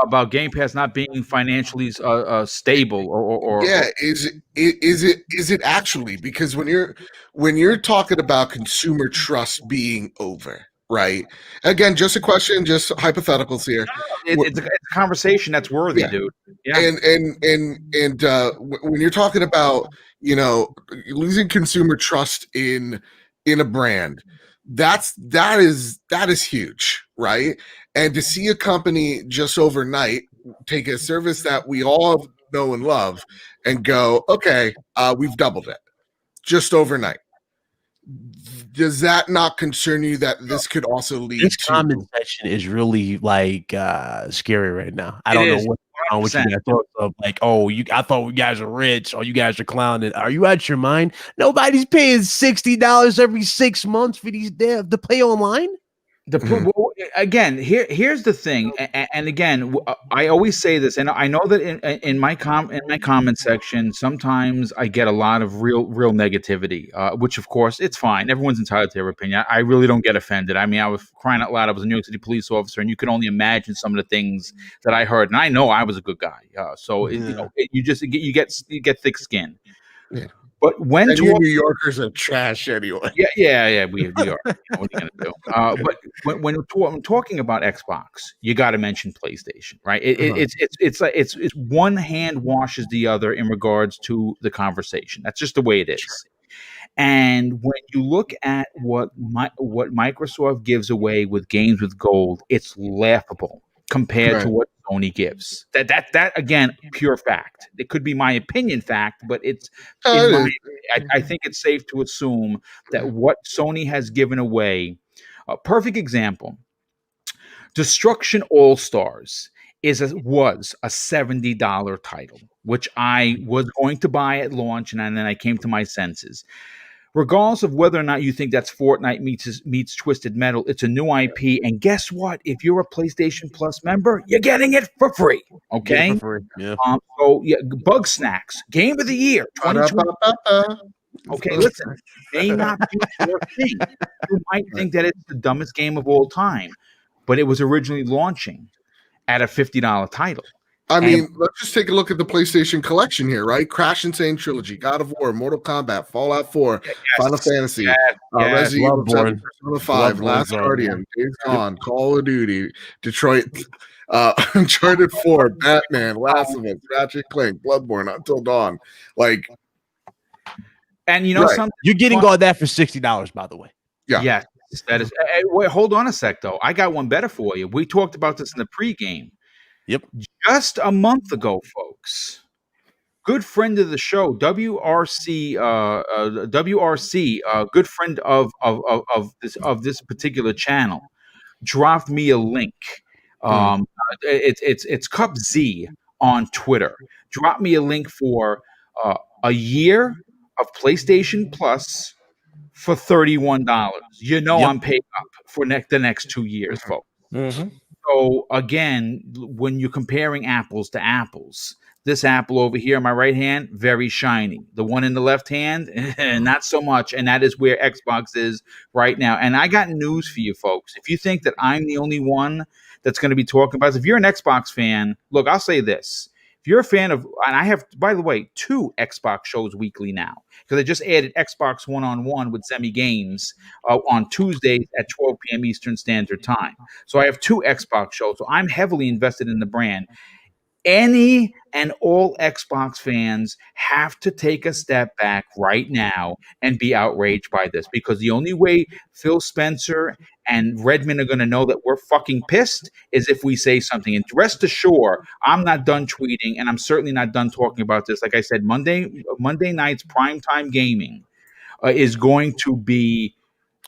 S1: about Game Pass not being financially stable
S4: yeah, is it actually? Because when you're talking about consumer trust being over, right? Again, just a question, just hypotheticals here.
S1: it's a conversation that's worthy,
S4: Yeah.
S1: dude. Yeah.
S4: And when you're talking about, you know, losing consumer trust in a brand, that is huge, right? And to see a company just overnight take a service that we all know and love and go, okay, we've doubled it just overnight. Does that not concern you that this could also lead
S5: This
S4: to
S5: comment section is really like scary right now. I
S1: It
S5: don't know
S1: is,
S5: what's going on with you
S1: 100%.
S5: guys. Thoughts of like, oh, I thought you guys are rich, or you guys are clowning. Are you out your mind? Nobody's paying $60 every 6 months for these devs to play online.
S1: Well, again, here's the thing, and again, I always say this, and I know that in my comment section, sometimes I get a lot of real negativity, which of course it's fine. Everyone's entitled to their opinion. I really don't get offended. I mean, I was crying out loud. I was a New York City police officer, and you can only imagine some of the things that I heard, and I know I was a good guy. So you get thick skin.
S4: Yeah.
S1: But when
S4: and you New Yorkers are trash anyway?
S1: Yeah, we are. What are you gonna do? But when talking about Xbox, you got to mention PlayStation, right? It's like it's one hand washes the other in regards to the conversation. That's just the way it is. And when you look at what Microsoft gives away with games with gold, it's laughable compared to what Sony gives. That again, pure fact. It could be my opinion fact, but it's I think it's safe to assume that what Sony has given away. A perfect example: Destruction All Stars was a $70 title, which I was going to buy at launch, and then I came to my senses. Regardless of whether or not you think that's Fortnite meets Twisted Metal, it's a new IP. And guess what? If you're a PlayStation Plus member, you're getting it for free. Okay.
S5: Yeah.
S1: So yeah, Bug Snacks, Game of the Year, 2020. Okay, listen, may not be your thing. You might think that it's the dumbest game of all time, but it was originally launching at a $50 title.
S4: I mean, let's just take a look at the PlayStation collection here, right? Crash Insane Trilogy, God of War, Mortal Kombat, Fallout 4, Final Fantasy, Resident Evil 7, Persona 5, Last Guardian, Days Gone, Call of Duty, Detroit, Uncharted 4, Batman, Last of Us, Ratchet & Clank, Bloodborne, Until Dawn. Like,
S1: and you know something?
S5: You're getting all that for $60, by the way.
S4: Yeah.
S1: Yes, that is. Hey, wait, hold on a sec, though. I got one better for you. We talked about this in the pregame.
S5: Yep.
S1: Just a month ago, folks. Good friend of the show, WRC, good friend of this particular channel, dropped me a link. It's Cup Z on Twitter. Dropped me a link for a year of PlayStation Plus for $31. You know, I'm paid up for the next 2 years, folks.
S3: Mm-hmm.
S1: So again, when you're comparing apples to apples, this apple over here in my right hand, very shiny. The one in the left hand, not so much. And that is where Xbox is right now. And I got news for you folks. If you think that I'm the only one that's going to be talking about this, if you're an Xbox fan, look, I'll say this. If you're a fan of, and I have, by the way, 2 Xbox shows weekly now, because I just added Xbox One-on-One with Zemi Games on Tuesdays at 12 p.m. Eastern Standard Time. So I have 2 Xbox shows. So I'm heavily invested in the brand. Any and all Xbox fans have to take a step back right now and be outraged by this, because the only way Phil Spencer and Redmond are going to know that we're fucking pissed is if we say something. And rest assured, I'm not done tweeting, and I'm certainly not done talking about this. Like I said, Monday night's primetime gaming is going to be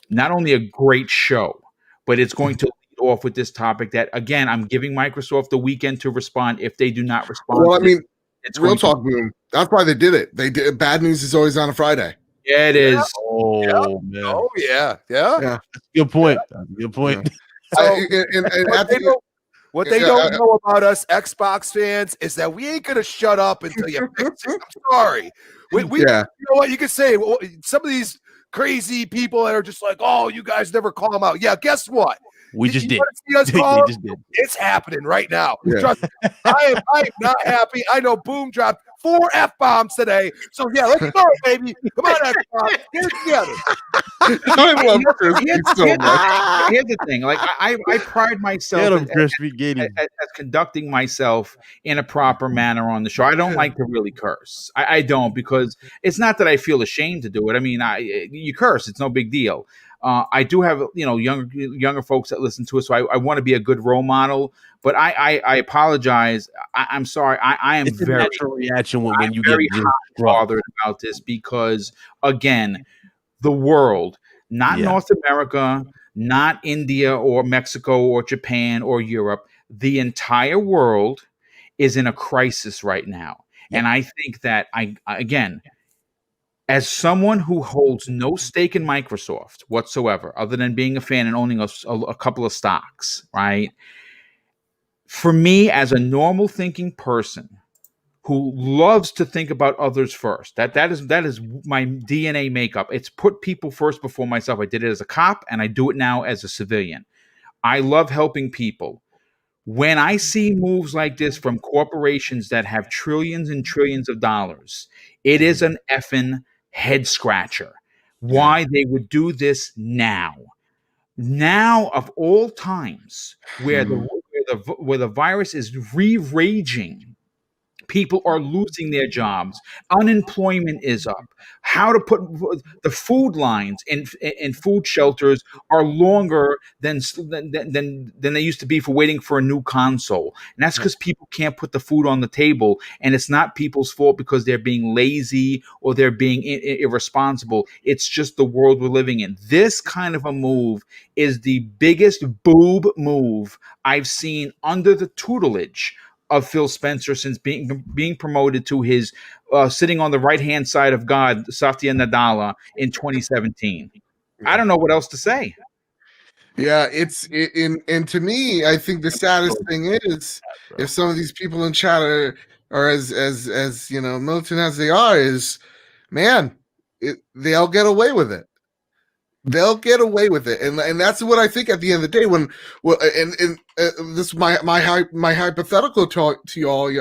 S1: not only a great show, but it's going to lead off with this topic that, again, I'm giving Microsoft the weekend to respond. If they do not respond,
S4: Well, I mean,
S1: it's
S4: real
S1: going to-
S4: talk, boom. That's why they did it. They did. Bad news is always on a Friday.
S1: Yeah, it is.
S5: Oh man,
S2: Oh yeah, yeah.
S4: Yeah.
S5: good point. That's a good point.
S2: So
S4: What
S2: they don't know about us Xbox fans is that we ain't gonna shut up until you fix it. I'm sorry. We you know what you can say. Some of these crazy people that are just like, oh, you guys never call them out. Yeah, guess what?
S5: We just did.
S2: You wanna see us call
S5: We
S2: them?
S5: just did.
S2: It's happening right now.
S4: Yeah.
S2: Trust me. I am not happy. I know Boom dropped 4 F-bombs today. So yeah, let's go, baby. Come on, Xbox. Get it together.
S4: I love Crispy so much.
S1: Here's the thing. Like I pride myself
S5: Get him,
S1: as-
S5: Crispy. Get him.
S1: as conducting myself in a proper manner on the show. I don't like to really curse. I don't, because it's not that I feel ashamed to do it. I mean, you curse, it's no big deal. I do have younger folks that listen to us, so I want to be a good role model. But I apologize. I'm sorry. I am
S5: It's a
S1: very
S5: natural reaction when
S1: I'm
S5: you
S1: very
S5: get
S1: hot and bothered about this, because again, the world, not North America, not India or Mexico or Japan or Europe, the entire world is in a crisis right now. And I think that again, as someone who holds no stake in Microsoft whatsoever, other than being a fan and owning a couple of stocks, right? For me, as a normal thinking person who loves to think about others first, that is my DNA makeup. It's put people first before myself. I did it as a cop, and I do it now as a civilian. I love helping people. When I see moves like this from corporations that have trillions and trillions of dollars, it is an effing head scratcher. Why they would do this now? Now of all times, where the virus is re-raging. People are losing their jobs. Unemployment is up. How to put the food lines in food shelters are longer than they used to be for waiting for a new console. And that's because people can't put the food on the table. And it's not people's fault because they're being lazy or they're being irresponsible. It's just the world we're living in. This kind of a move is the biggest boob move I've seen under the tutelage of Phil Spencer since being promoted to his sitting on the right hand side of God, Satya Nadella, in 2017. I don't know what else to say.
S4: Yeah, and to me, I think the saddest thing is if some of these people in chat are as militant as they are, is man, they'll get away with it. They'll get away with it, and that's what I think at the end of the day. This is my hypothetical to all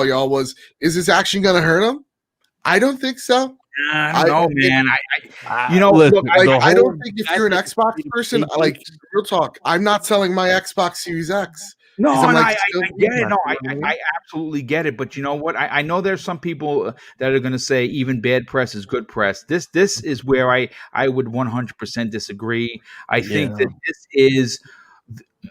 S4: y'all was: is this actually going to hurt them? I don't think so.
S1: I don't know, man.
S5: Listen,
S4: I don't think if you're an Xbox person, like real talk, I'm not selling my Xbox Series X.
S1: No, and
S4: like,
S1: I get it. No, I absolutely get it. But you know what? I know there's some people that are going to say even bad press is good press. This is where I would 100% disagree. I think that this is,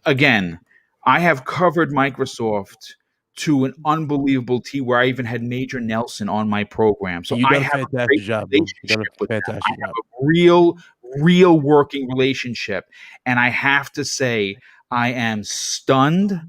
S1: again, I have covered Microsoft to an unbelievable T where I even had Major Nelson on my program. So
S5: you
S1: I
S5: done a
S1: have
S5: fantastic job. You done a fantastic job.
S1: a real working relationship. And I have to say, I am stunned,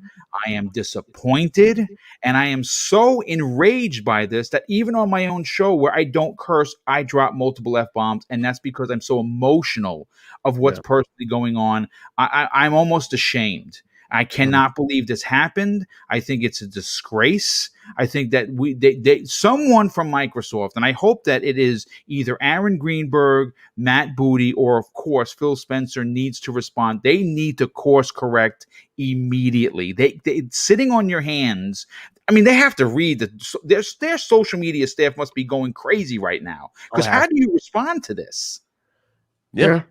S1: I am disappointed, and I am so enraged by this that even on my own show where I don't curse, I drop multiple F-bombs, and that's because I'm so emotional of what's personally going on. I'm almost ashamed. I cannot believe this happened. I think it's a disgrace. I think that someone from Microsoft, and I hope that it is either Aaron Greenberg, Matt Booty, or of course Phil Spencer, needs to respond. They need to course correct immediately. They sitting on your hands. I mean, they have to read their social media staff must be going crazy right now, because how do you respond to this?
S4: Yeah.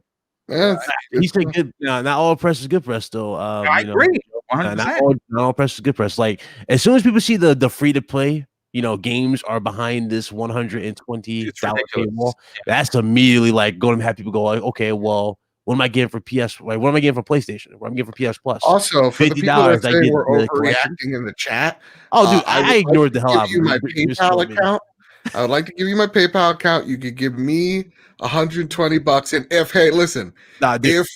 S5: He said good. Not all press is good press, though.
S1: I agree. 100%.
S5: Not all press is good press. Like as soon as people see the free to play, games are behind this $120 paywall. That's immediately like going to have people go like, okay, well, what am I getting for PS? Like, what am I getting for PlayStation? What am I getting for PS Plus?
S4: Also, for the people that say we're
S5: overreacting
S4: in the chat,
S5: oh, dude, I ignored the hell out of
S4: my PayPal account. I would like to give you my PayPal account. You could give me $120, and if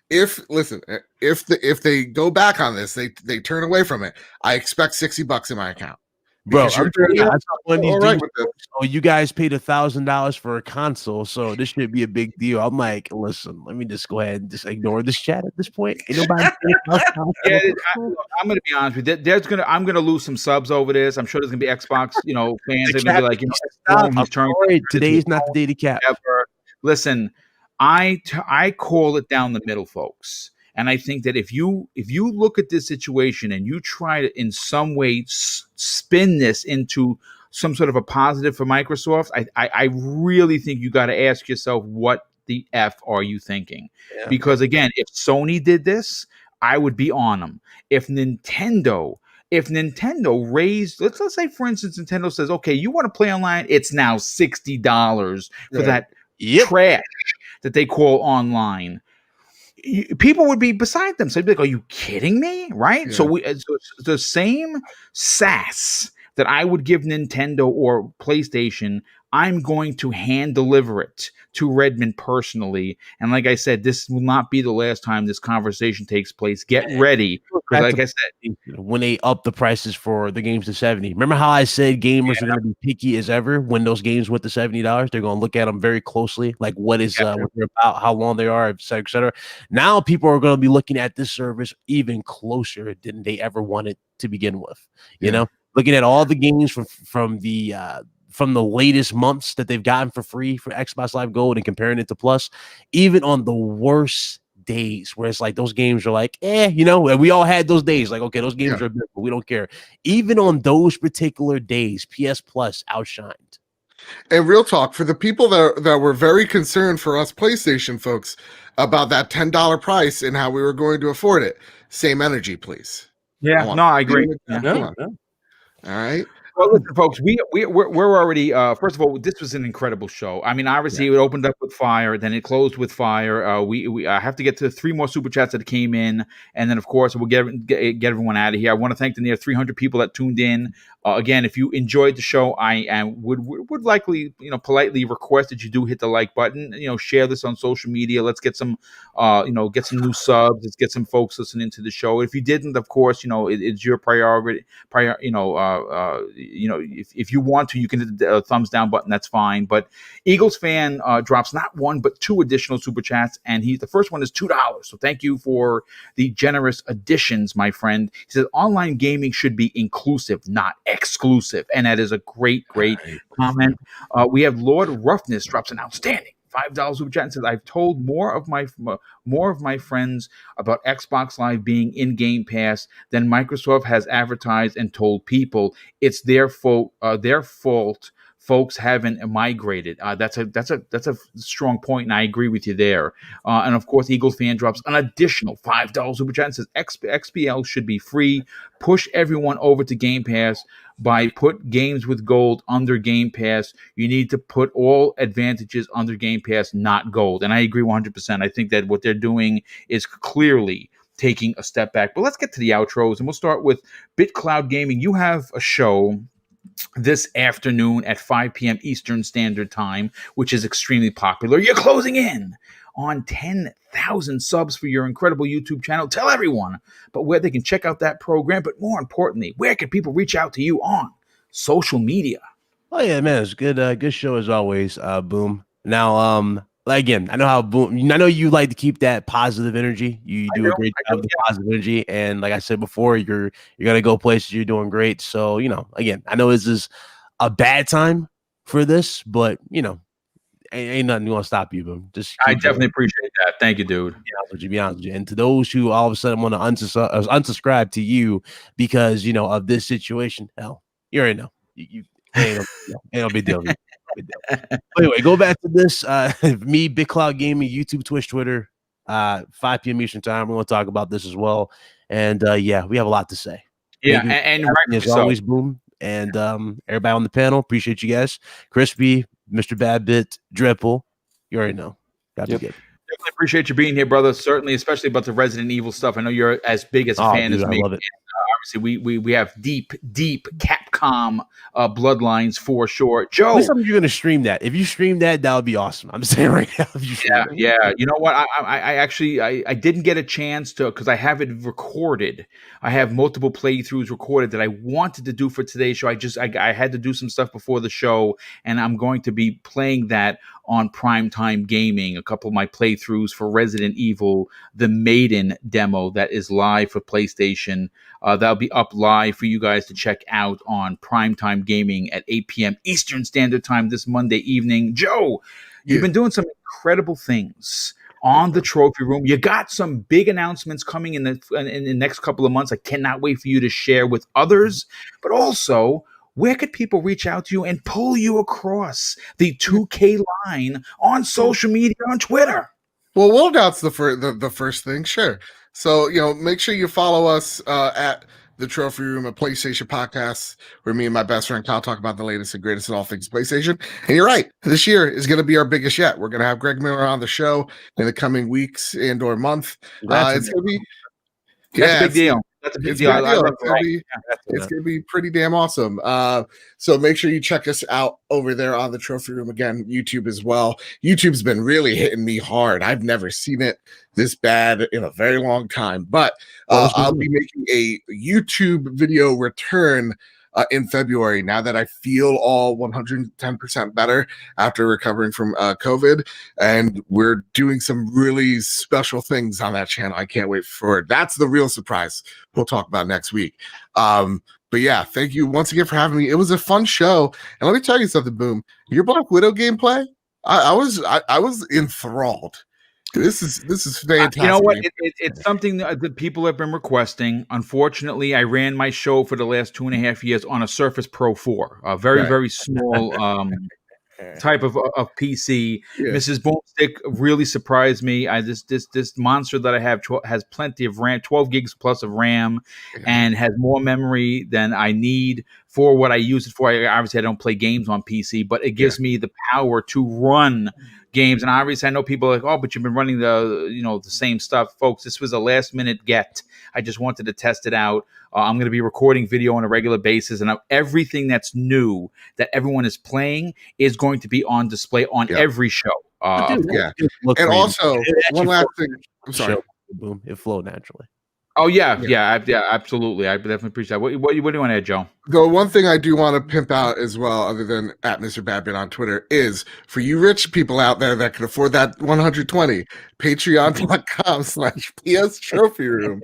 S4: if they go back on this, they turn away from it. I expect $60 in my account.
S5: Bro,
S4: Because
S5: I'm telling you, I saw one of these
S4: all right
S5: dudes.
S4: with this.
S5: Oh, you guys paid $1,000 for a console, so this should be a big deal. I'm like, listen, let me just go ahead and just ignore this chat at this point. Ain't nobody paying $1,000
S1: Yeah,
S5: for a console.
S1: I'm gonna be honest with you. I'm gonna lose some subs over this. I'm sure there's gonna be Xbox, fans
S5: The
S1: are gonna be
S5: cap
S1: like,
S5: needs to stop.
S1: he's
S5: I'm
S1: turning
S5: sorry,
S1: into
S5: today's not the day to cap.
S1: whatever. Listen, I call it down the middle, folks. And I think that if you look at this situation and you try to in some way spin this into some sort of a positive for Microsoft, I really think you got to ask yourself, what the F are you thinking?
S5: Yeah.
S1: Because again, if Sony did this, I would be on them. If Nintendo raised, let's say for instance, Nintendo says, okay, you want to play online, it's now $60 for that trash that they call online. People would be beside them. So they'd be like, are you kidding me? Right?
S4: Yeah.
S1: So the same sass that I would give Nintendo or PlayStation, I'm going to hand deliver it to Redmond personally. And like I said, this will not be the last time this conversation takes place. Get ready. Because like I said,
S5: when they up the prices for the games to 70. Remember how I said gamers are going to be picky as ever when those games went to $70? They're going to look at them very closely, like what they're about, how long they are, et cetera, et cetera. Now people are going to be looking at this service even closer than they ever wanted to begin with. You know, looking at all the games from the latest months that they've gotten for free for Xbox Live Gold and comparing it to Plus, even on the worst days where it's like those games are like, and we all had those days like, okay, those games are good, but we don't care. Even on those particular days, PS Plus outshined.
S4: And real talk, for the people that were very concerned for us PlayStation folks about that $10 price and how we were going to afford it, same energy, please.
S1: Yeah, I agree.
S4: All right.
S1: Well, listen, folks, we're already. First of all, this was an incredible show. I mean, obviously, it opened up with fire, then it closed with fire. We have to get to 3 more super chats that came in, and then of course we'll get everyone out of here. I want to thank the near 300 people that tuned in. Again, if you enjoyed the show, I would likely politely request that you do hit the like button. Share this on social media. Let's get some get some new subs. Let's get some folks listening to the show. If you didn't, of course, it's your priority. If you want to, you can hit the thumbs down button. That's fine. But Eagles fan drops not 1 but 2 additional super chats, and the first one is $2. So thank you for the generous additions, my friend. He says online gaming should be inclusive, not exclusive, and that is a great comment. We have Lord Roughness drops an outstanding $5 super chat and says, I've told more of my friends about Xbox Live being in Game Pass than Microsoft has advertised and told people. It's their fault. Folks haven't migrated. That's a strong point, and I agree with you there. And of course, Eagles fan drops an additional $5 super chat and says XBL should be free. Push everyone over to Game Pass by put games with gold under Game Pass. You need to put all advantages under Game Pass, not gold. And I agree 100%. I think that what they're doing is clearly taking a step back. But let's get to the outros, and we'll start with BitCloud Gaming. You have a show this afternoon at 5 p.m. Eastern Standard Time, which is extremely popular. You're closing in on 10,000 subs for your incredible YouTube channel. Tell everyone about where they can check out that program, but more importantly, where can people reach out to you on social media?
S5: Oh yeah, man, it's good. Good show as always. Boom. Now, again, I know how Boom. I know you like to keep that positive energy. You do a great job with the positive energy, and like I said before, you're gonna go places. You're doing great. So again, I know this is a bad time for this, but ain't nothing gonna stop you, boom. Just
S1: I definitely appreciate that. Thank you, dude.
S5: Be honest with you. And to those who all of a sudden want to unsubscribe to you because of this situation, hell, you already know. You ain't no big deal. Anyway, go back to this. Me, Big Cloud Gaming, YouTube, Twitch, Twitter, 5 p.m. Eastern Time. We're gonna talk about this as well. And we have a lot to say.
S1: Yeah, and
S5: as always, boom. And everybody on the panel, appreciate you guys. Crispy, Mr. Badbit, Dripple, you already know.
S1: Definitely appreciate you being here, brother. Certainly, especially about the Resident Evil stuff. I know you're as big as a fan as me.
S5: I love it.
S1: Obviously, we have deep Capcom Bloodlines for sure.
S5: At
S1: Joe,
S5: least you're gonna stream that. If you stream that, that would be awesome. I'm saying right now. If you stream that.
S1: yeah. You know what? I actually didn't get a chance to, because I have it recorded. I have multiple playthroughs recorded that I wanted to do for today's show. I had to do some stuff before the show, and I'm going to be playing that on Primetime Gaming. A couple of my playthroughs for Resident Evil, the Maiden demo that is live for PlayStation. That'll be up live for you guys to check out on Primetime Gaming at 8 p.m. Eastern Standard Time this Monday evening. Joe, you've been doing some incredible things on the trophy room. You got some big announcements coming in the next couple of months. I cannot wait for you to share with others. But also, where could people reach out to you and pull you across the 2K line on social media, on Twitter?
S4: Well, we'll announce the first thing, sure. So, make sure you follow us at the Trophy Room, a PlayStation podcast, where me and my best friend Kyle talk about the latest and greatest in all things PlayStation. And you're right, this year is going to be our biggest yet. We're going to have Greg Miller on the show in the coming weeks and or month. It's going to be
S1: That's a big deal. That's a big deal.
S4: It's going to be pretty damn awesome. So make sure you check us out over there on the Trophy Room. Again, YouTube as well. YouTube's been really hitting me hard. I've never seen it this bad in a very long time. But I'll be making a YouTube video return in February, now that I feel all 110% better after recovering from COVID. And we're doing some really special things on that channel. I can't wait for it. That's the real surprise we'll talk about next week. But yeah, thank you once again for having me. It was a fun show. And let me tell you something, Boom. Your Black Widow gameplay, I was enthralled. This is fantastic.
S1: You know what? It's something that people have been requesting. Unfortunately, I ran my show for the last 2.5 years on a Surface Pro 4, a very small type of PC. Yeah. Mrs. Boomstick really surprised me. This monster that I have has plenty of RAM, 12 gigs plus of RAM, and has more memory than I need for what I use it for. Obviously, I don't play games on PC, but it gives me the power to run games. And obviously I know people are like, oh, but you've been running the same stuff. Folks, this was a last minute get. I just wanted to test it out. I'm going to be recording video on a regular basis, and everything that's new that everyone is playing is going to be on display on every show.
S4: And also, one last thing. I'm sorry.
S5: Boom. It flowed naturally.
S1: Oh yeah, absolutely. I definitely appreciate that. What do you want to add, Joe?
S4: The one thing I do want to pimp out as well, other than at Mr. Badman on Twitter, is for you rich people out there that can afford that 120, patreon.com/PS Trophy Room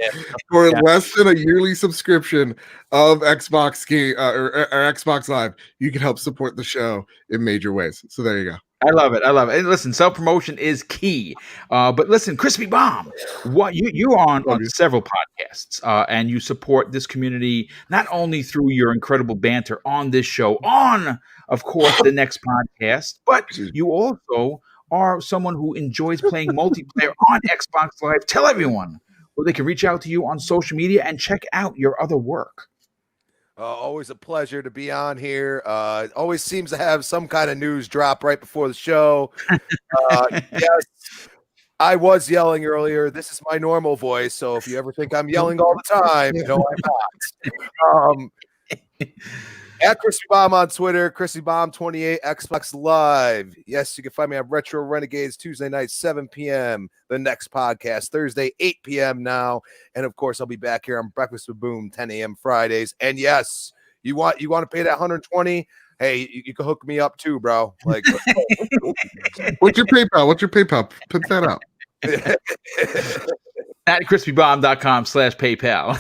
S4: for less than a yearly subscription of Xbox game or Xbox Live. You can help support the show in major ways. So there you go.
S1: I love it. And listen, self-promotion is key. But listen, Crispy Bomb, what you are on several podcasts, and you support this community not only through your incredible banter on this show, on, of course, the next podcast, but you also are someone who enjoys playing multiplayer on Xbox Live. Tell everyone where they can reach out to you on social media and check out your other work.
S2: Always a pleasure to be on here. Always seems to have some kind of news drop right before the show. Yes, I was yelling earlier. This is my normal voice, so if you ever think I'm yelling all the time, no, I'm not. At Crispy Bomb on Twitter, Crispy Bomb 28, Xbox Live. Yes, you can find me on Retro Renegades Tuesday night, 7 p.m. The next podcast, Thursday, 8 p.m. now. And of course, I'll be back here on Breakfast with Boom, 10 a.m. Fridays. And yes, you want to pay that 120? Hey, you can hook me up too, bro. Like,
S4: what's your PayPal? Put that out.
S1: At crispybomb.com/PayPal.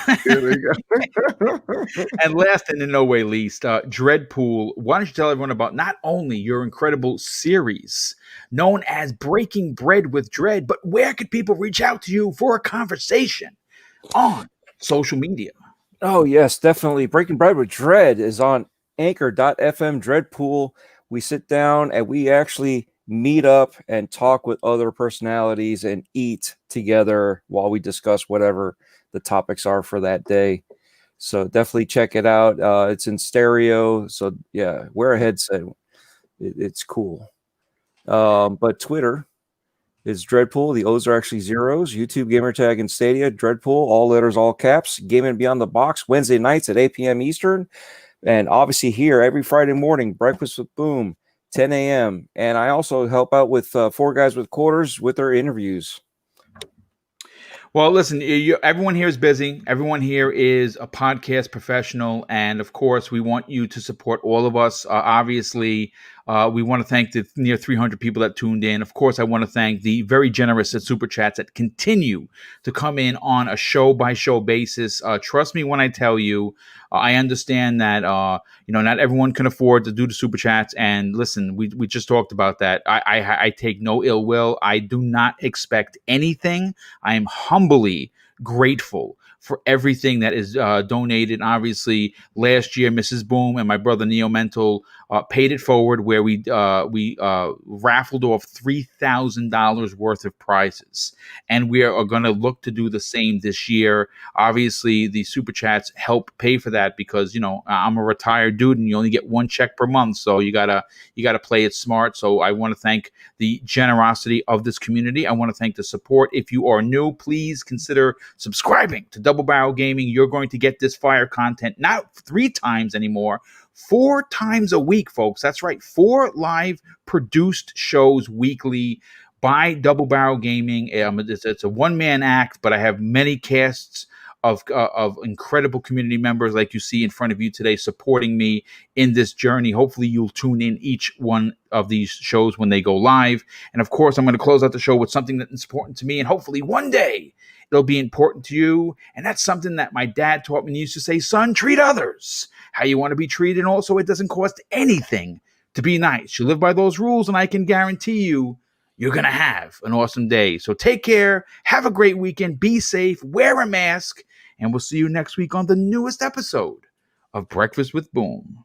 S1: And last and in no way least, Dreadpool, why don't you tell everyone about not only your incredible series known as Breaking Bread with Dread, but where could people reach out to you for a conversation on social media?
S3: Oh, yes, definitely. Breaking Bread with Dread is on anchor.fm Dreadpool. We sit down and we actually meet up and talk with other personalities and eat together while we discuss whatever the topics are for that day. So definitely check it out. It's in stereo. So yeah, wear a headset. It's cool. But Twitter is Dreadpool. The O's are actually zeros. YouTube, Gamertag, and Stadia. Dreadpool, all letters, all caps. Gaming Beyond the Box, Wednesday nights at 8 p.m. Eastern. And obviously here every Friday morning, Breakfast with Boom, 10 a.m. And I also help out with Four Guys with Quarters with their interviews.
S1: Well, listen, everyone here is busy. Everyone here is a podcast professional. And of course, we want you to support all of us. Obviously, we want to thank the near 300 people that tuned in. Of course, I want to thank the very generous at Super Chats that continue to come in on a show-by-show basis. Trust me when I tell you, I understand that not everyone can afford to do the Super Chats. And listen, we just talked about that. I take no ill will. I do not expect anything. I am humbly grateful for everything that is donated. Obviously, last year, Mrs. Boom and my brother Neo Mental paid it forward, where we raffled off $3,000 worth of prizes, and we are going to look to do the same this year. Obviously, the Super Chats help pay for that because I'm a retired dude, and you only get one check per month, so you gotta play it smart. So I want to thank the generosity of this community. I want to thank the support. If you are new, please consider subscribing to Double Barrel Gaming. You're going to get this fire content not 3 times anymore, 4 times a week, folks. That's right, 4 live produced shows weekly by Double Barrel Gaming. It's a one-man act, but I have many casts of incredible community members like you see in front of you today supporting me in this journey. Hopefully you'll tune in each one of these shows when they go live. And of course, I'm going to close out the show with something that's important to me, and hopefully one day it'll be important to you. And that's something that my dad taught me. He used to say, son, treat others how you want to be treated. And also, it doesn't cost anything to be nice. You live by those rules, and I can guarantee you, you're going to have an awesome day. So take care. Have a great weekend. Be safe. Wear a mask. And we'll see you next week on the newest episode of Breakfast with Boom.